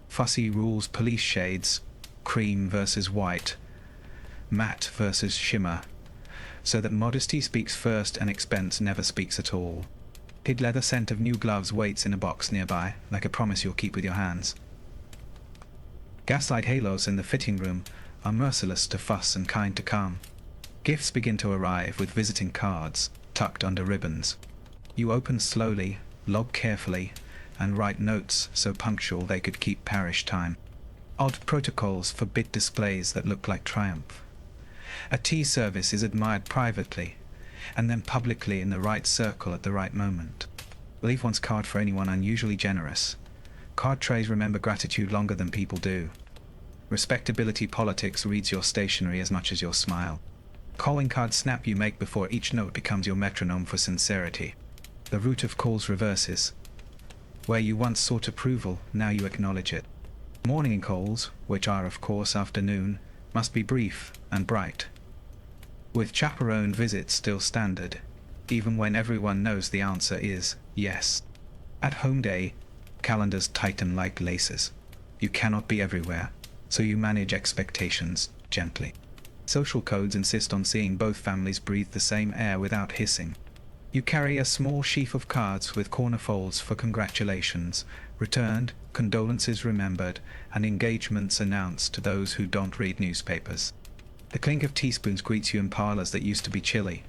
Fussy rules police shades, cream versus white, matte versus shimmer, so that modesty speaks first and expense never speaks at all. Kid leather scent of new gloves waits in a box nearby, like a promise you'll keep with your hands. Gaslight halos in the fitting room are merciless to fuss and kind to calm. Gifts begin to arrive with visiting cards tucked under ribbons. You open slowly, log carefully, and write notes so punctual they could keep parish time. Odd protocols forbid displays that look like triumph. A tea service is admired privately, and then publicly in the right circle at the right moment. Leave one's card for anyone unusually generous. Card trays remember gratitude longer than people do. Respectability politics reads your stationery as much as your smile. Calling card snap you make before each note becomes your metronome for sincerity. The root of calls reverses. Where you once sought approval, now you acknowledge it. Morning calls, which are of course afternoon, must be brief and bright. With chaperoned visits still standard, even when everyone knows the answer is yes. At home day, calendars tighten like laces. You cannot be everywhere, so you manage expectations gently. Social codes insist on seeing both families breathe the same air without hissing. You carry a small sheaf of cards with corner folds for congratulations, returned, condolences remembered, and engagements announced to those who don't read newspapers. The clink of teaspoons greets you in parlors that used to be chilly.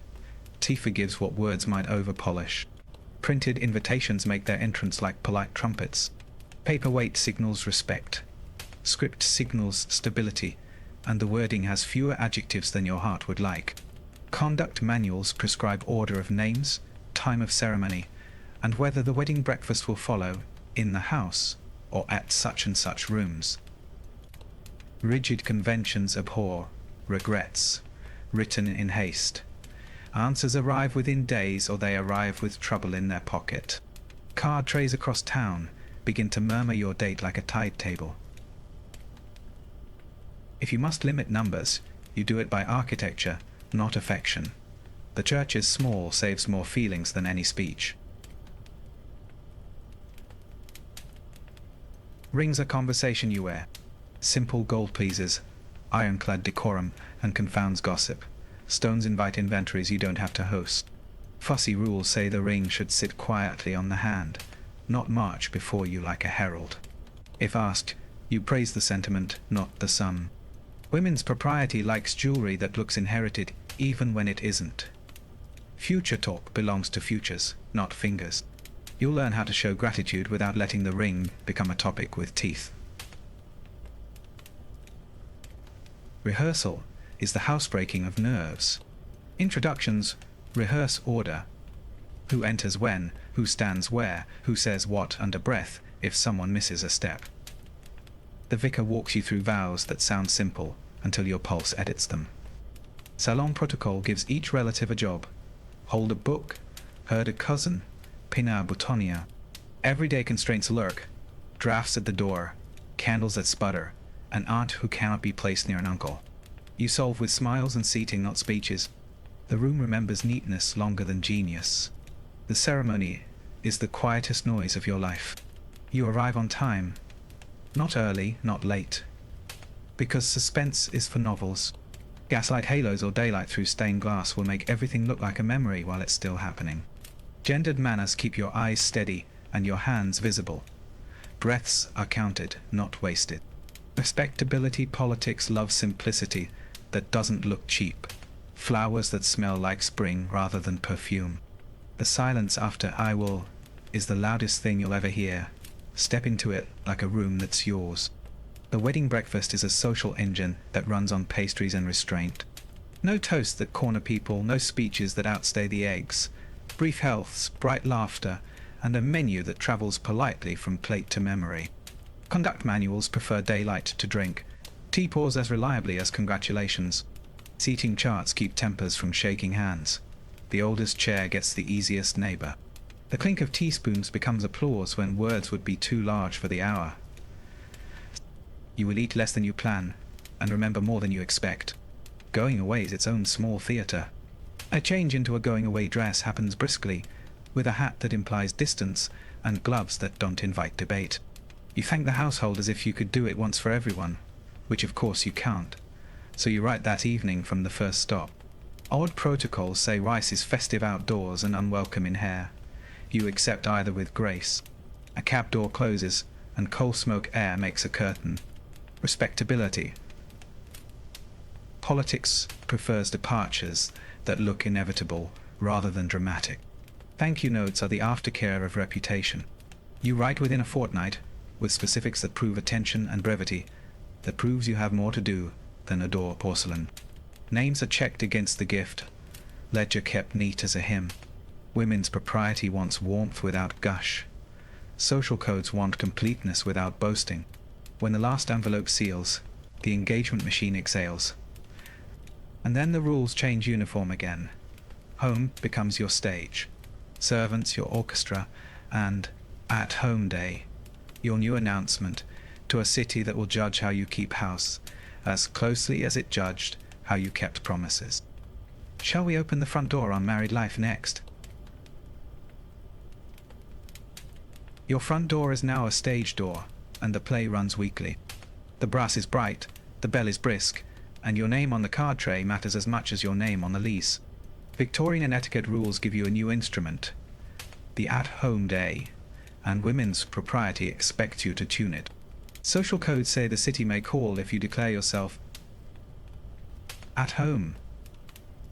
Tea forgives what words might over-polish. Printed invitations make their entrance like polite trumpets. Paperweight signals respect. Script signals stability, and the wording has fewer adjectives than your heart would like. Conduct manuals prescribe order of names, time of ceremony, and whether the wedding breakfast will follow in the house or at such and such rooms. Rigid conventions abhor regrets, written in haste. Answers arrive within days or they arrive with trouble in their pocket. Card trays across town begin to murmur your date like a tide table. If you must limit numbers, you do it by architecture, not affection. The church is small saves more feelings than any speech. Rings are conversation you wear. Simple gold pleases, ironclad decorum, and confounds gossip. Stones invite inventories you don't have to host. Fussy rules say the ring should sit quietly on the hand, not march before you like a herald. If asked, you praise the sentiment, not the sum. Women's propriety likes jewelry that looks inherited, even when it isn't. Future talk belongs to futures, not fingers. You'll learn how to show gratitude without letting the ring become a topic with teeth. Rehearsal is the housebreaking of nerves. Introductions rehearse order. Who enters when, who stands where, who says what under breath if someone misses a step. The vicar walks you through vows that sound simple until your pulse edits them. Salon protocol gives each relative a job. Hold a book, herd a cousin, pin a boutonniere. Everyday constraints lurk. Drafts at the door, candles that sputter, an aunt who cannot be placed near an uncle. You solve with smiles and seating, not speeches. The room remembers neatness longer than genius. The ceremony is the quietest noise of your life. You arrive on time. Not early, not late. Because suspense is for novels. Gaslight halos or daylight through stained glass will make everything look like a memory while it's still happening. Gendered manners keep your eyes steady and your hands visible. Breaths are counted, not wasted. Respectability politics love simplicity that doesn't look cheap. Flowers that smell like spring rather than perfume. The silence after "I will" is the loudest thing you'll ever hear. Step into it like a room that's yours. The wedding breakfast is a social engine that runs on pastries and restraint. No toasts that corner people, no speeches that outstay the eggs. Brief healths, bright laughter, and a menu that travels politely from plate to memory. Conduct manuals prefer daylight to drink. Tea pours as reliably as congratulations. Seating charts keep tempers from shaking hands. The oldest chair gets the easiest neighbor. The clink of teaspoons becomes applause when words would be too large for the hour. You will eat less than you plan, and remember more than you expect. Going away is its own small theatre. A change into a going-away dress happens briskly, with a hat that implies distance and gloves that don't invite debate. You thank the household as if you could do it once for everyone, which of course you can't. So you write that evening from the first stop. Odd protocols say rice is festive outdoors and unwelcome in hair. You accept either with grace. A cab door closes, and coal smoke air makes a curtain. Respectability. Politics prefers departures that look inevitable rather than dramatic. Thank you notes are the aftercare of reputation. You write within a fortnight, with specifics that prove attention and brevity, that proves you have more to do than adore porcelain. Names are checked against the gift, ledger kept neat as a hymn. Women's propriety wants warmth without gush. Social codes want completeness without boasting. When the last envelope seals, the engagement machine exhales. And then the rules change uniform again. Home becomes your stage, servants your orchestra, and at home day, your new announcement to a city that will judge how you keep house, as closely as it judged how you kept promises. Shall we open the front door on married life next? Your front door is now a stage door, and the play runs weekly. The brass is bright, the bell is brisk, and your name on the card tray matters as much as your name on the lease. Victorian and etiquette rules give you a new instrument, the at-home day, and women's propriety expects you to tune it. Social codes say the city may call if you declare yourself at home.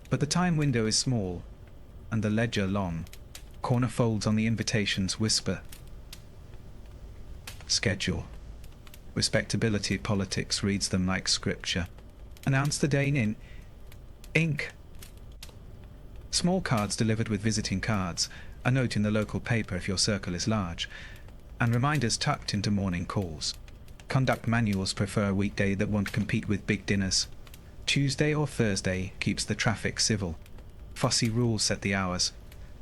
But the time window is small, and the ledger long. Corner folds on the invitations whisper schedule. Respectability politics reads them like scripture. Announce the day in ink. Small cards delivered with visiting cards, a note in the local paper if your circle is large, and reminders tucked into morning calls. Conduct manuals prefer a weekday that won't compete with big dinners. Tuesday or Thursday keeps the traffic civil. Fussy rules set the hours.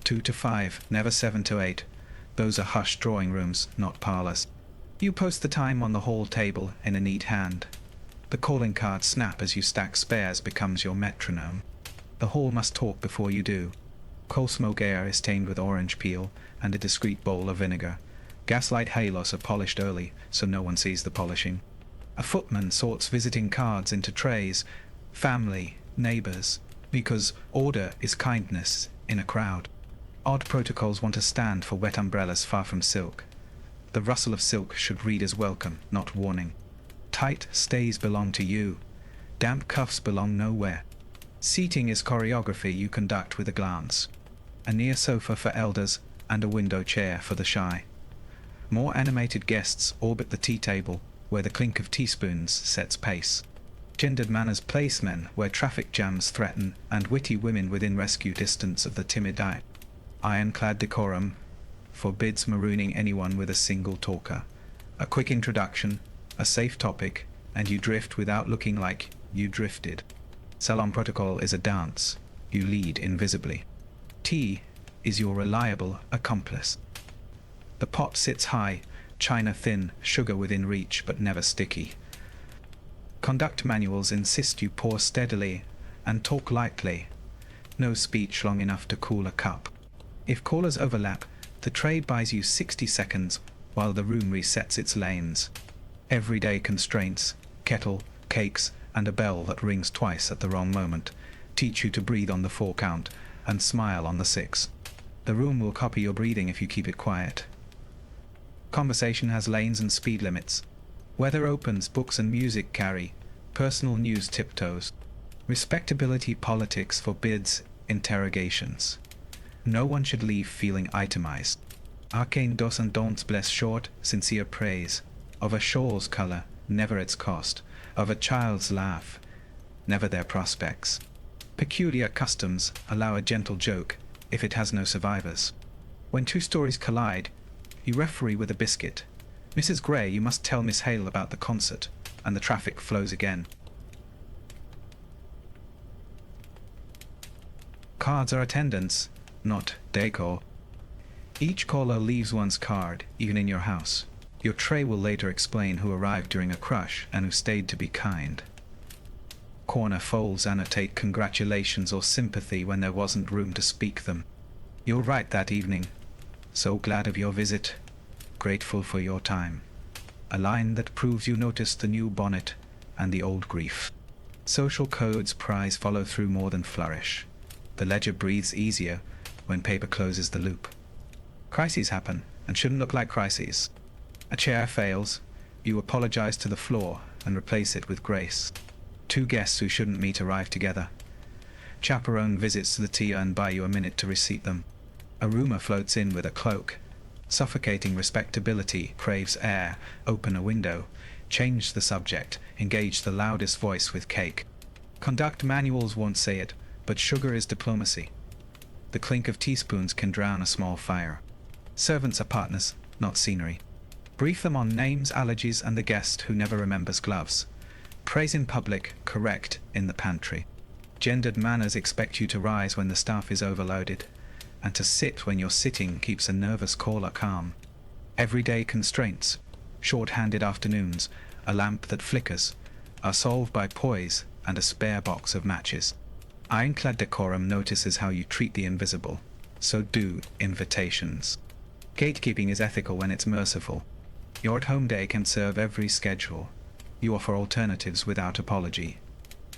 2 to 5, never 7 to 8. Those are hushed drawing rooms, not parlors. You post the time on the hall table in a neat hand. The calling card snap as you stack spares becomes your metronome. The hall must talk before you do. Coal smoke air is tamed with orange peel and a discreet bowl of vinegar. Gaslight halos are polished early, so no one sees the polishing. A footman sorts visiting cards into trays, family, neighbors, because order is kindness in a crowd. Odd protocols want to stand for wet umbrellas far from silk. The rustle of silk should read as welcome, not warning. Tight stays belong to you. Damp cuffs belong nowhere. Seating is choreography you conduct with a glance. A near sofa for elders and a window chair for the shy. More animated guests orbit the tea table, where the clink of teaspoons sets pace. Gendered manners placemen where traffic jams threaten, and witty women within rescue distance of the timid eye. Ironclad decorum forbids marooning anyone with a single talker. A quick introduction, a safe topic, and you drift without looking like you drifted. Salon protocol is a dance. You lead invisibly. Tea is your reliable accomplice. The pot sits high, china thin, sugar within reach but never sticky. Conduct manuals insist you pour steadily and talk lightly. No speech long enough to cool a cup. If callers overlap, the tray buys you 60 seconds while the room resets its lanes. Everyday constraints, kettle, cakes, and a bell that rings twice at the wrong moment teach you to breathe on the 4 count and smile on the 6. The room will copy your breathing if you keep it quiet. Conversation has lanes and speed limits. Weather opens, books and music carry. Personal news tiptoes. Respectability politics forbids interrogations. No one should leave feeling itemized. Arcane dos and don'ts bless short, sincere praise. Of a shawl's color, never its cost. Of a child's laugh, never their prospects. Peculiar customs allow a gentle joke if it has no survivors. When 2 stories collide, you referee with a biscuit. Mrs. Gray, you must tell Miss Hale about the concert, and the traffic flows again. Cards are attendance, not decor. Each caller leaves one's card, even in your house. Your tray will later explain who arrived during a crush and who stayed to be kind. Corner folds annotate congratulations or sympathy when there wasn't room to speak them. You'll write that evening, "So glad of your visit. Grateful for your time." A line that proves you noticed the new bonnet and the old grief. Social codes prize follow through more than flourish. The ledger breathes easier when paper closes the loop. Crises happen and shouldn't look like crises. A chair fails, you apologize to the floor and replace it with grace. 2 guests who shouldn't meet arrive together. Chaperone visits to the tea and buy you a minute to receipt them. A rumor floats in with a cloak. Suffocating respectability craves air. Open a window. Change the subject. Engage the loudest voice with cake. Conduct manuals won't say it, but sugar is diplomacy. The clink of teaspoons can drown a small fire. Servants are partners, not scenery. Brief them on names, allergies, and the guest who never remembers gloves. Praise in public, correct in the pantry. Gendered manners expect you to rise when the staff is overloaded, and to sit when you're sitting keeps a nervous caller calm. Everyday constraints, short-handed afternoons, a lamp that flickers, are solved by poise and a spare box of matches. Ironclad decorum notices how you treat the invisible. So do invitations. Gatekeeping is ethical when it's merciful. Your at-home day can serve every schedule. You offer alternatives without apology.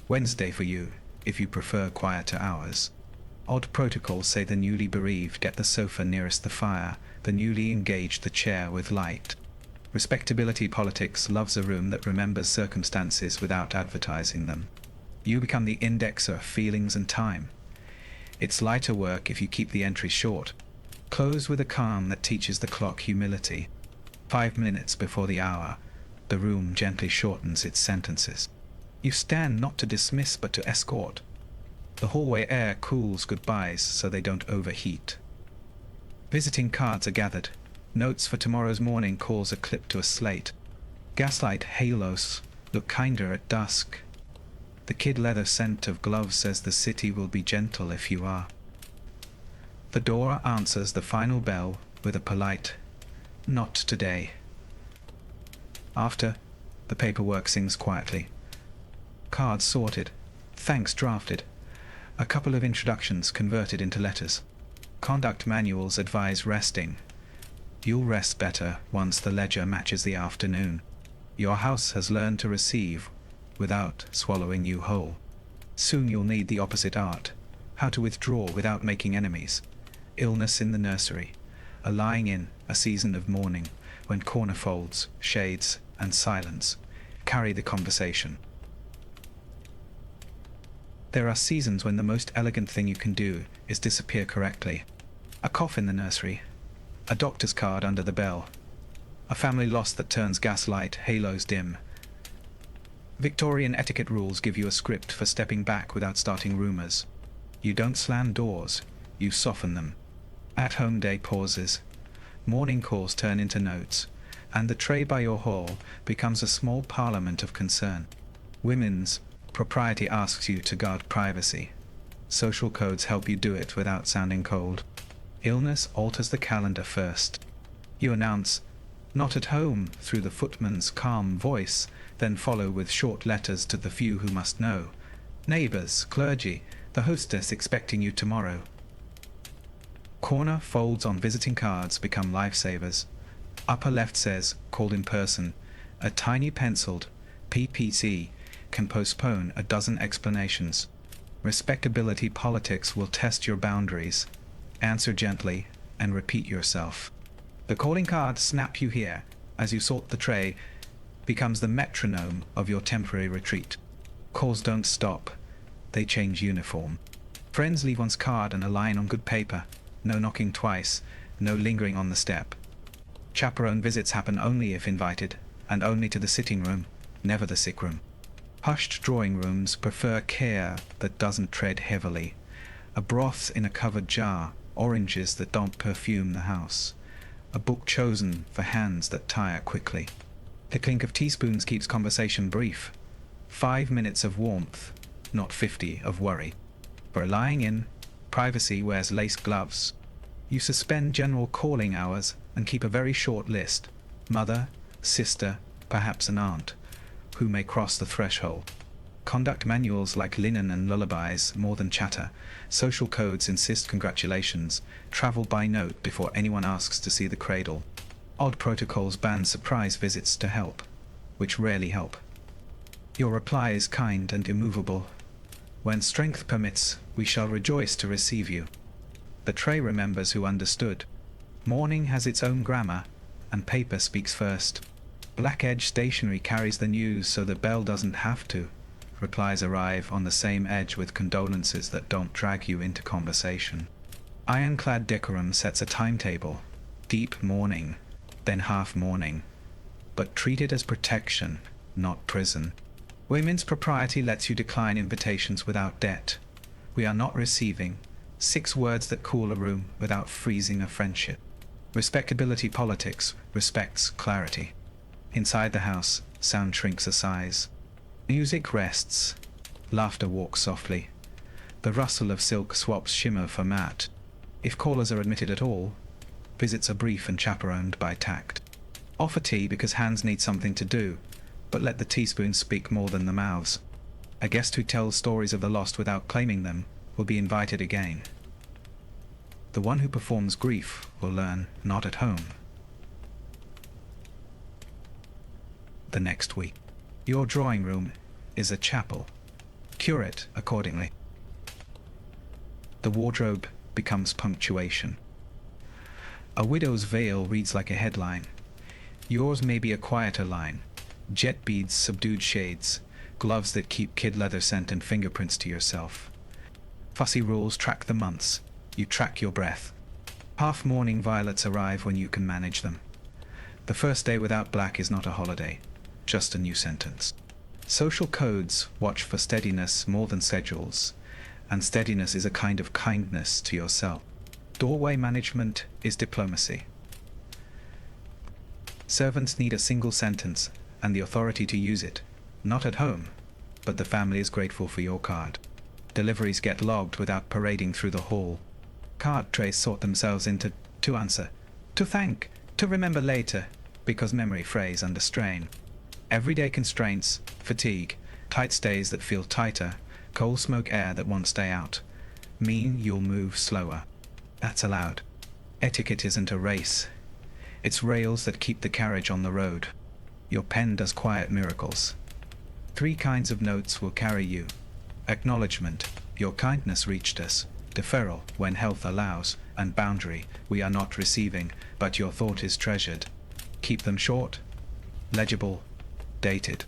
Wednesday for you, if you prefer quieter hours. Odd protocols say the newly bereaved get the sofa nearest the fire, the newly engaged the chair with light. Respectability politics loves a room that remembers circumstances without advertising them. You become the indexer of feelings and time. It's lighter work if you keep the entry short. Close with a calm that teaches the clock humility. 5 minutes before the hour, the room gently shortens its sentences. You stand not to dismiss but to escort. The hallway air cools goodbyes so they don't overheat. Visiting cards are gathered. Notes for tomorrow's morning calls a clip to a slate. Gaslight halos look kinder at dusk. The kid leather scent of gloves says the city will be gentle if you are. The door answers the final bell with a polite, "Not today." After, the paperwork sings quietly. Cards sorted, thanks drafted. A couple of introductions converted into letters. Conduct manuals advise resting. You'll rest better once the ledger matches the afternoon. Your house has learned to receive without swallowing you whole. Soon you'll need the opposite art, how to withdraw without making enemies. Illness in the nursery, a lying in, a season of mourning, when corner folds, shades, and silence carry the conversation. There are seasons when the most elegant thing you can do is disappear correctly. A cough in the nursery, a doctor's card under the bell, a family loss that turns gaslight halos dim. Victorian etiquette rules give you a script for stepping back without starting rumors. You don't slam doors, you soften them. At-home day pauses. Morning calls turn into notes, and the tray by your hall becomes a small parliament of concern. Women's propriety asks you to guard privacy. Social codes help you do it without sounding cold. Illness alters the calendar first. You announce, "Not at home," through the footman's calm voice, then follow with short letters to the few who must know. Neighbors, clergy, the hostess expecting you tomorrow. Corner folds on visiting cards become lifesavers. Upper left says, "Called in person." A tiny penciled PPC can postpone a dozen explanations. Respectability politics will test your boundaries. Answer gently and repeat yourself. The calling card "Snap you here" as you sort the tray becomes the metronome of your temporary retreat. Calls don't stop, they change uniform. Friends leave one's card and a line on good paper. No knocking twice, no lingering on the step. Chaperone visits happen only if invited, and only to the sitting room, never the sick room. Hushed drawing rooms prefer care that doesn't tread heavily. A broth in a covered jar, oranges that don't perfume the house. A book chosen for hands that tire quickly. The clink of teaspoons keeps conversation brief. 5 minutes of warmth, not 50 of worry. For lying in, privacy wears lace gloves. You suspend general calling hours and keep a very short list. Mother, sister, perhaps an aunt, who may cross the threshold. Conduct manuals like linen and lullabies more than chatter. Social codes insist congratulations. Travel by note before anyone asks to see the cradle. Odd protocols ban surprise visits to help, which rarely help. Your reply is kind and immovable. When strength permits, we shall rejoice to receive you. The tray remembers who understood. Morning has its own grammar, and paper speaks first. Black edge stationery carries the news so the bell doesn't have to. Replies arrive on the same edge with condolences that don't drag you into conversation. Ironclad decorum sets a timetable. Deep mourning, then half mourning. But treat it as protection, not prison. Women's propriety lets you decline invitations without debt. We are not receiving. 6 words that cool a room without freezing a friendship. Respectability politics respects clarity. Inside the house, sound shrinks a size. Music rests. Laughter walks softly. The rustle of silk swaps shimmer for matte. If callers are admitted at all, visits are brief and chaperoned by tact. Offer tea because hands need something to do, but let the teaspoons speak more than the mouths. A guest who tells stories of the lost without claiming them will be invited again. The one who performs grief will learn not at home. The next week. Your drawing room is a chapel. Cure it accordingly. The wardrobe becomes punctuation. A widow's veil reads like a headline. Yours may be a quieter line. Jet beads, subdued shades, gloves that keep kid leather scent and fingerprints to yourself. Fussy rules track the months. You track your breath. Half-morning violets arrive when you can manage them. The first day without black is not a holiday, just a new sentence. Social codes watch for steadiness more than schedules, and steadiness is a kind of kindness to yourself. Doorway management is diplomacy. Servants need a single sentence and the authority to use it. Not at home, but the family is grateful for your card. Deliveries get logged without parading through the hall. Card trays sort themselves into to answer, to thank, to remember later, because memory frays under strain. Everyday constraints, fatigue, tight stays that feel tighter, coal smoke air that won't stay out, mean you'll move slower. That's allowed. Etiquette isn't a race. It's rails that keep the carriage on the road. Your pen does quiet miracles. 3 kinds of notes will carry you. Acknowledgement, your kindness reached us. Deferral, when health allows. And boundary, we are not receiving, but your thought is treasured. Keep them short, legible, dated.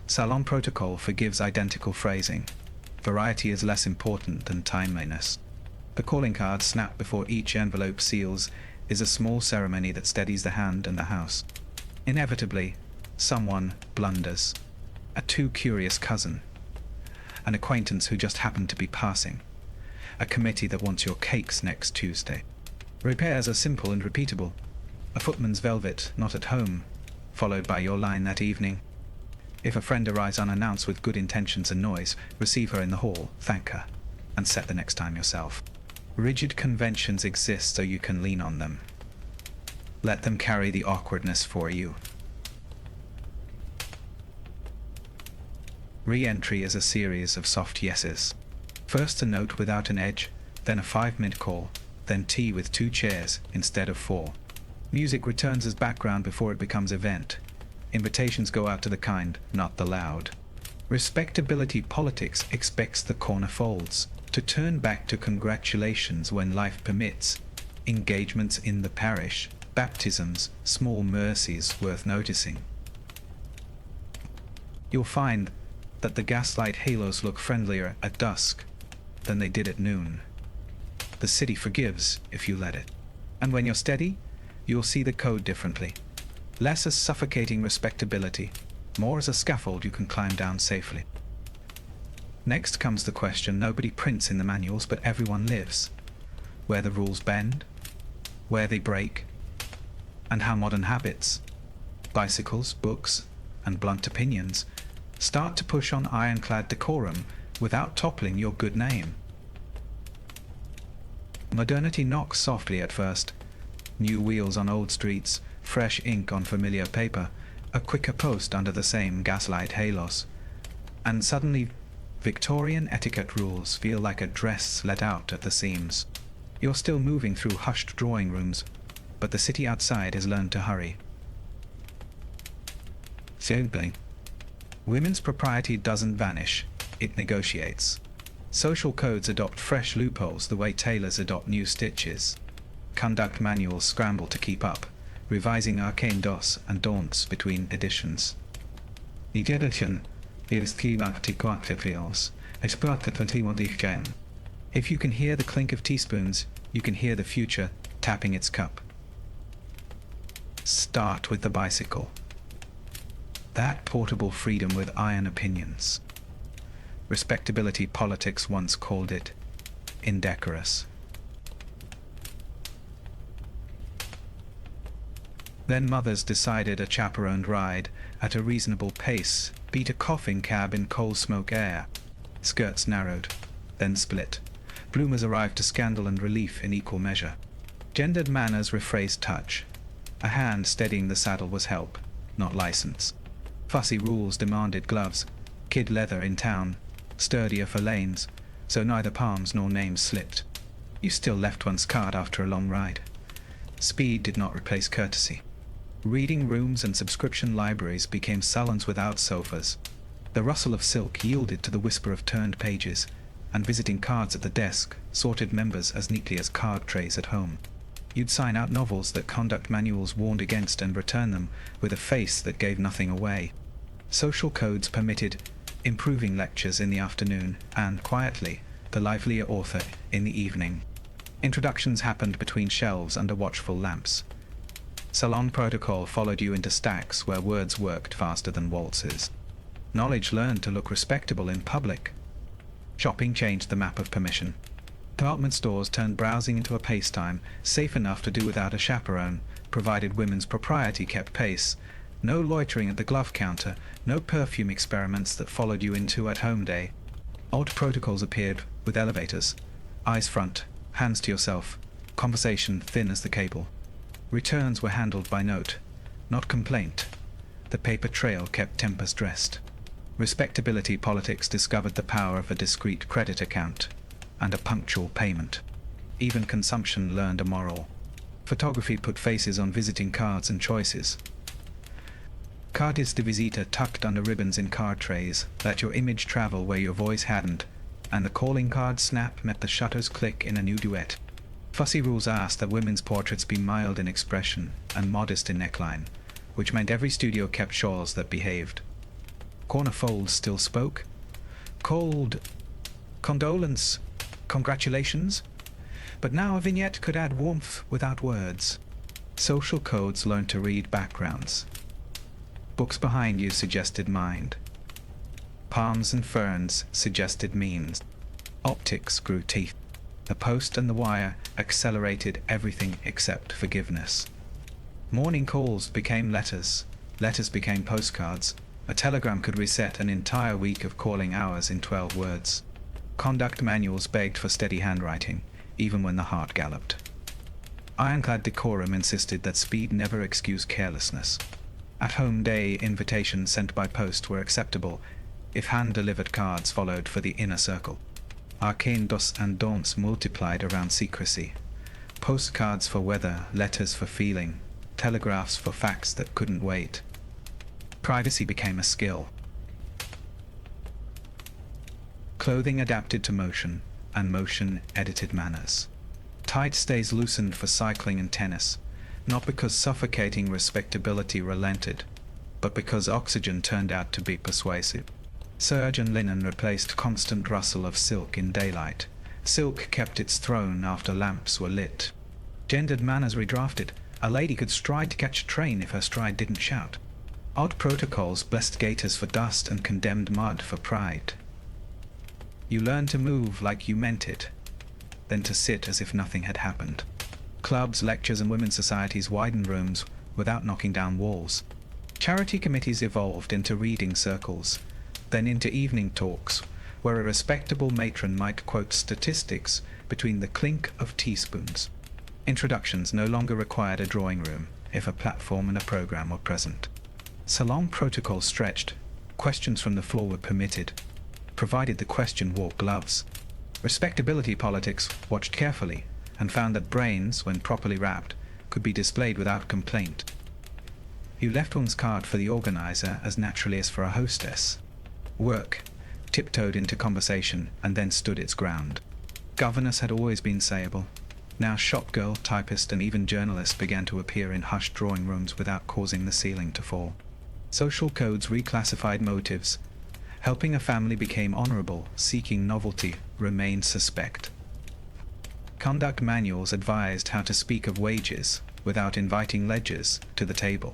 Salon protocol forgives identical phrasing. Variety is less important than timeliness. The calling card snapped before each envelope seals is a small ceremony that steadies the hand and the house. Inevitably, someone blunders. a too curious cousin, an acquaintance who just happened to be passing, a committee that wants your cakes next Tuesday. Repairs are simple and repeatable. A footman's velvet, not at home, followed by your line that evening. If a friend arrives unannounced with good intentions and noise, receive her in the hall, thank her, and set the next time yourself. Rigid conventions exist so you can lean on them. Let them carry the awkwardness for you. Re-entry is a series of soft yeses. First a note without an edge, then a 5-minute call, then tea with 2 chairs instead of 4. Music returns as background before it becomes event. Invitations go out to the kind, not the loud. Respectability politics expects the corner folds to turn back to congratulations when life permits, engagements in the parish, baptisms, small mercies worth noticing. You'll find that the gaslight halos look friendlier at dusk than they did at noon. The city forgives if you let it. And when you're steady, you'll see the code differently. Less as suffocating respectability, more as a scaffold you can climb down safely. Next comes the question nobody prints in the manuals but everyone lives. Where the rules bend, where they break, and how modern habits, bicycles, books, and blunt opinions start to push on ironclad decorum without toppling your good name. Modernity knocks softly at first. New wheels on old streets, fresh ink on familiar paper, a quicker post under the same gaslight halos. And suddenly, Victorian etiquette rules feel like a dress let out at the seams. You're still moving through hushed drawing rooms, but the city outside has learned to hurry. Simply, women's propriety doesn't vanish, it negotiates. Social codes adopt fresh loopholes the way tailors adopt new stitches. Conduct manuals scramble to keep up, revising arcane dos and don'ts between editions. The edition is If you can hear the clink of teaspoons, you can hear the future tapping its cup. Start with the bicycle. That portable freedom with iron opinions. Respectability politics once called it indecorous. Then mothers decided a chaperoned ride at a reasonable pace beat a coughing cab in coal smoke air. Skirts narrowed, then split. Bloomers arrived to scandal and relief in equal measure. Gendered manners rephrased touch. A hand steadying the saddle was help, not license. Fussy rules demanded gloves, kid leather in town, sturdier for lanes, so neither palms nor names slipped. You still left one's card after a long ride. Speed did not replace courtesy. Reading rooms and subscription libraries became salons without sofas. The rustle of silk yielded to the whisper of turned pages, and visiting cards at the desk sorted members as neatly as card trays at home. You'd sign out novels that conduct manuals warned against and return them with a face that gave nothing away. Social codes permitted improving lectures in the afternoon and, quietly, the livelier author in the evening. Introductions happened between shelves under watchful lamps. Salon protocol followed you into stacks where words worked faster than waltzes. Knowledge learned to look respectable in public. Shopping changed the map of permission. Department stores turned browsing into a pastime, safe enough to do without a chaperone, provided women's propriety kept pace. No loitering at the glove counter, no perfume experiments that followed you into at-home day. Odd protocols appeared with elevators. Eyes front, hands to yourself, conversation thin as the cable. Returns were handled by note, not complaint. The paper trail kept tempers dressed. Respectability politics discovered the power of a discreet credit account and a punctual payment. Even consumption learned a moral. Photography put faces on visiting cards and choices. Cartes de visita tucked under ribbons in card trays let your image travel where your voice hadn't, and the calling card snap met the shutter's click in a new duet. Fussy rules asked that women's portraits be mild in expression and modest in neckline, which meant every studio kept shawls that behaved. Corner folds still spoke. Cold condolence, congratulations. But now a vignette could add warmth without words. Social codes learned to read backgrounds. Books behind you suggested mind. Palms and ferns suggested means. Optics grew teeth. The post and the wire accelerated everything except forgiveness. Morning calls became letters. Letters became postcards. A telegram could reset an entire week of calling hours in 12 words. Conduct manuals begged for steady handwriting, even when the heart galloped. Ironclad decorum insisted that speed never excused carelessness. At-home day invitations sent by post were acceptable if hand-delivered cards followed for the inner circle. Arcane dos and don'ts multiplied around secrecy. Postcards for weather, letters for feeling, telegraphs for facts that couldn't wait. Privacy became a skill. Clothing adapted to motion, and motion edited manners. Tight stays loosened for cycling and tennis, not because suffocating respectability relented, but because oxygen turned out to be persuasive. Serge and linen replaced constant rustle of silk in daylight. Silk kept its throne after lamps were lit. Gendered manners redrafted. A lady could stride to catch a train if her stride didn't shout. Odd protocols blessed gaiters for dust and condemned mud for pride. You learned to move like you meant it, then to sit as if nothing had happened. Clubs, lectures, and women's societies widened rooms without knocking down walls. Charity committees evolved into reading circles, then into evening talks, where a respectable matron might quote statistics between the clink of teaspoons. Introductions no longer required a drawing room if a platform and a program were present. Salon protocol stretched. Questions from the floor were permitted, provided the question wore gloves. Respectability politics watched carefully and found that brains, when properly wrapped, could be displayed without complaint. You left one's card for the organizer as naturally as for a hostess. Work tiptoed into conversation and then stood its ground. Governess had always been sayable. Now shopgirl, typist, and even journalist began to appear in hushed drawing rooms without causing the ceiling to fall. Social codes reclassified motives. Helping a family became honorable, seeking novelty remained suspect. Conduct manuals advised how to speak of wages without inviting ledgers to the table.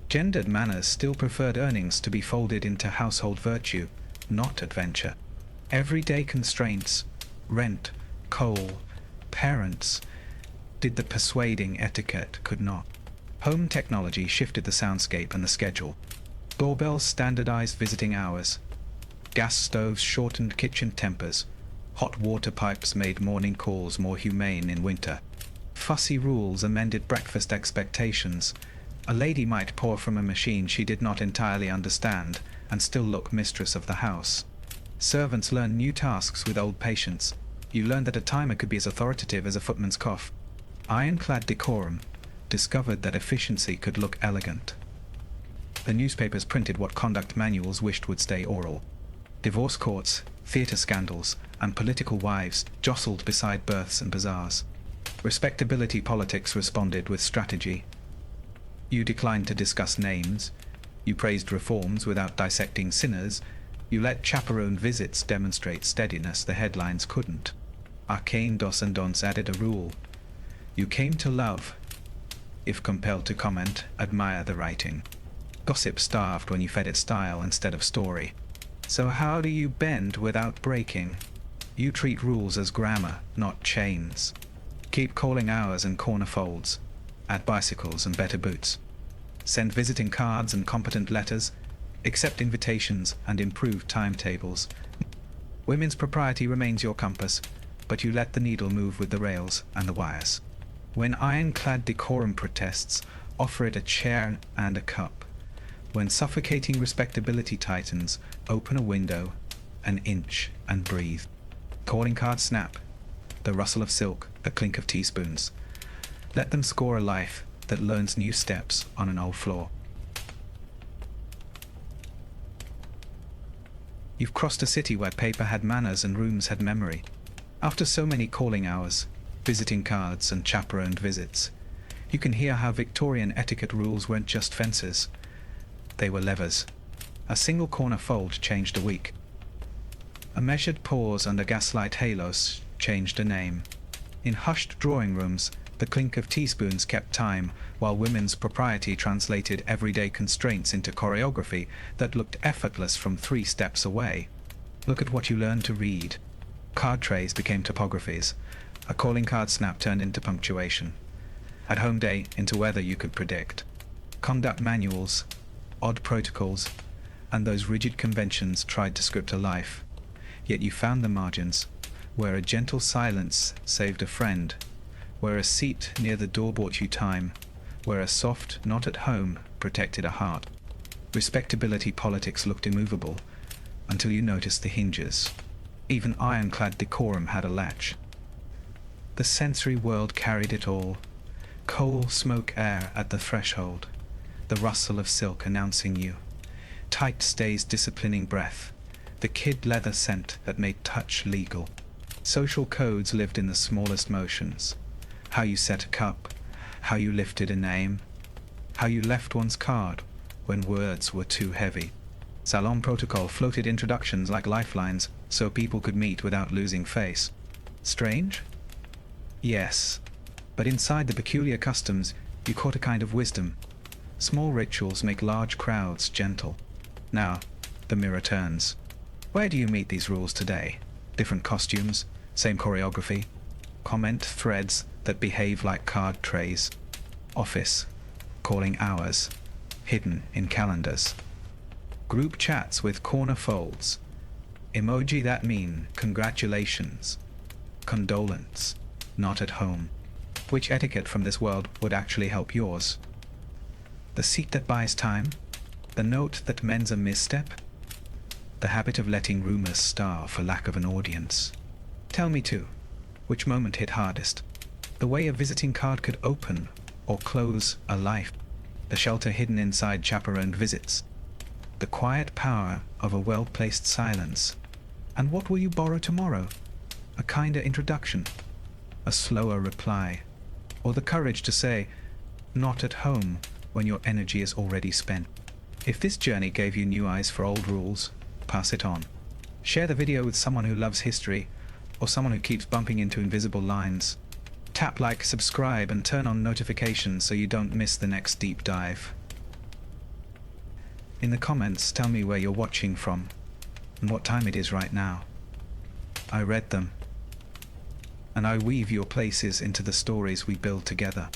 Gendered manners still preferred earnings to be folded into household virtue, not adventure. Everyday constraints, rent, coal, parents, did the persuading etiquette could not. Home technology shifted the soundscape and the schedule. Doorbells standardized visiting hours. Gas stoves shortened kitchen tempers. Hot water pipes made morning calls more humane in winter. Fussy rules amended breakfast expectations. A lady might pour from a machine she did not entirely understand and still look mistress of the house. Servants learned new tasks with old patience. You learned that a timer could be as authoritative as a footman's cough. Ironclad decorum discovered that efficiency could look elegant. The newspapers printed what conduct manuals wished would stay oral. Divorce courts, theatre scandals, and political wives jostled beside births and bazaars. Respectability politics responded with strategy. You declined to discuss names. You praised reforms without dissecting sinners. You let chaperoned visits demonstrate steadiness the headlines couldn't. Arcane dos and don'ts added a rule. You came to love. If compelled to comment, admire the writing. Gossip starved when you fed it style instead of story. So how do you bend without breaking? You treat rules as grammar, not chains. Keep calling hours and corner folds. Add bicycles and better boots. Send visiting cards and competent letters. Accept invitations and improve timetables. Women's propriety remains your compass, but you let the needle move with the rails and the wires. When ironclad decorum protests, offer it a chair and a cup. When suffocating respectability tightens, open a window, an inch, and breathe. Calling cards snap. The rustle of silk, the clink of teaspoons. Let them score a life that learns new steps on an old floor. You've crossed a city where paper had manners and rooms had memory. After so many calling hours, visiting cards, and chaperoned visits, you can hear how Victorian etiquette rules weren't just fences. They were levers. A single corner fold changed a week. A measured pause under gaslight halos changed a name. In hushed drawing rooms, The clink of teaspoons kept time, while women's propriety translated everyday constraints into choreography that looked effortless from 3 steps away. Look at what you learned to read. Card trays became topographies. A calling card snap turned into punctuation. At home day into weather you could predict. Conduct manuals, odd protocols, and those rigid conventions tried to script a life. Yet you found the margins, where a gentle silence saved a friend, where a seat near the door bought you time, where a soft "not at home" protected a heart. Respectability politics looked immovable, until you noticed the hinges. Even ironclad decorum had a latch. The sensory world carried it all. Coal, smoke, air at the threshold. The rustle of silk announcing you. Tight stays disciplining breath. The kid leather scent that made touch legal. Social codes lived in the smallest motions. How you set a cup, how you lifted a name, how you left one's card when words were too heavy. Salon protocol floated introductions like lifelines so people could meet without losing face. Strange? Yes, but inside the peculiar customs you caught a kind of wisdom. Small rituals make large crowds gentle. Now, the mirror turns. Where do you meet these rules today? Different costumes, same choreography, comment threads that behave like card trays. Office, calling hours, hidden in calendars. Group chats with corner folds. Emoji that mean congratulations, condolence, not at home. Which etiquette from this world would actually help yours? The seat that buys time? The note that mends a misstep? The habit of letting rumors starve for lack of an audience? Tell me too, which moment hit hardest? The way a visiting card could open or close a life. The shelter hidden inside chaperoned visits. The quiet power of a well-placed silence. And what will you borrow tomorrow? A kinder introduction? A slower reply? Or the courage to say, not at home, when your energy is already spent? If this journey gave you new eyes for old rules, pass it on. Share the video with someone who loves history, or someone who keeps bumping into invisible lines. Tap like, subscribe, and turn on notifications so you don't miss the next deep dive. In the comments, tell me where you're watching from, and what time it is right now. I read them, and I weave your places into the stories we build together.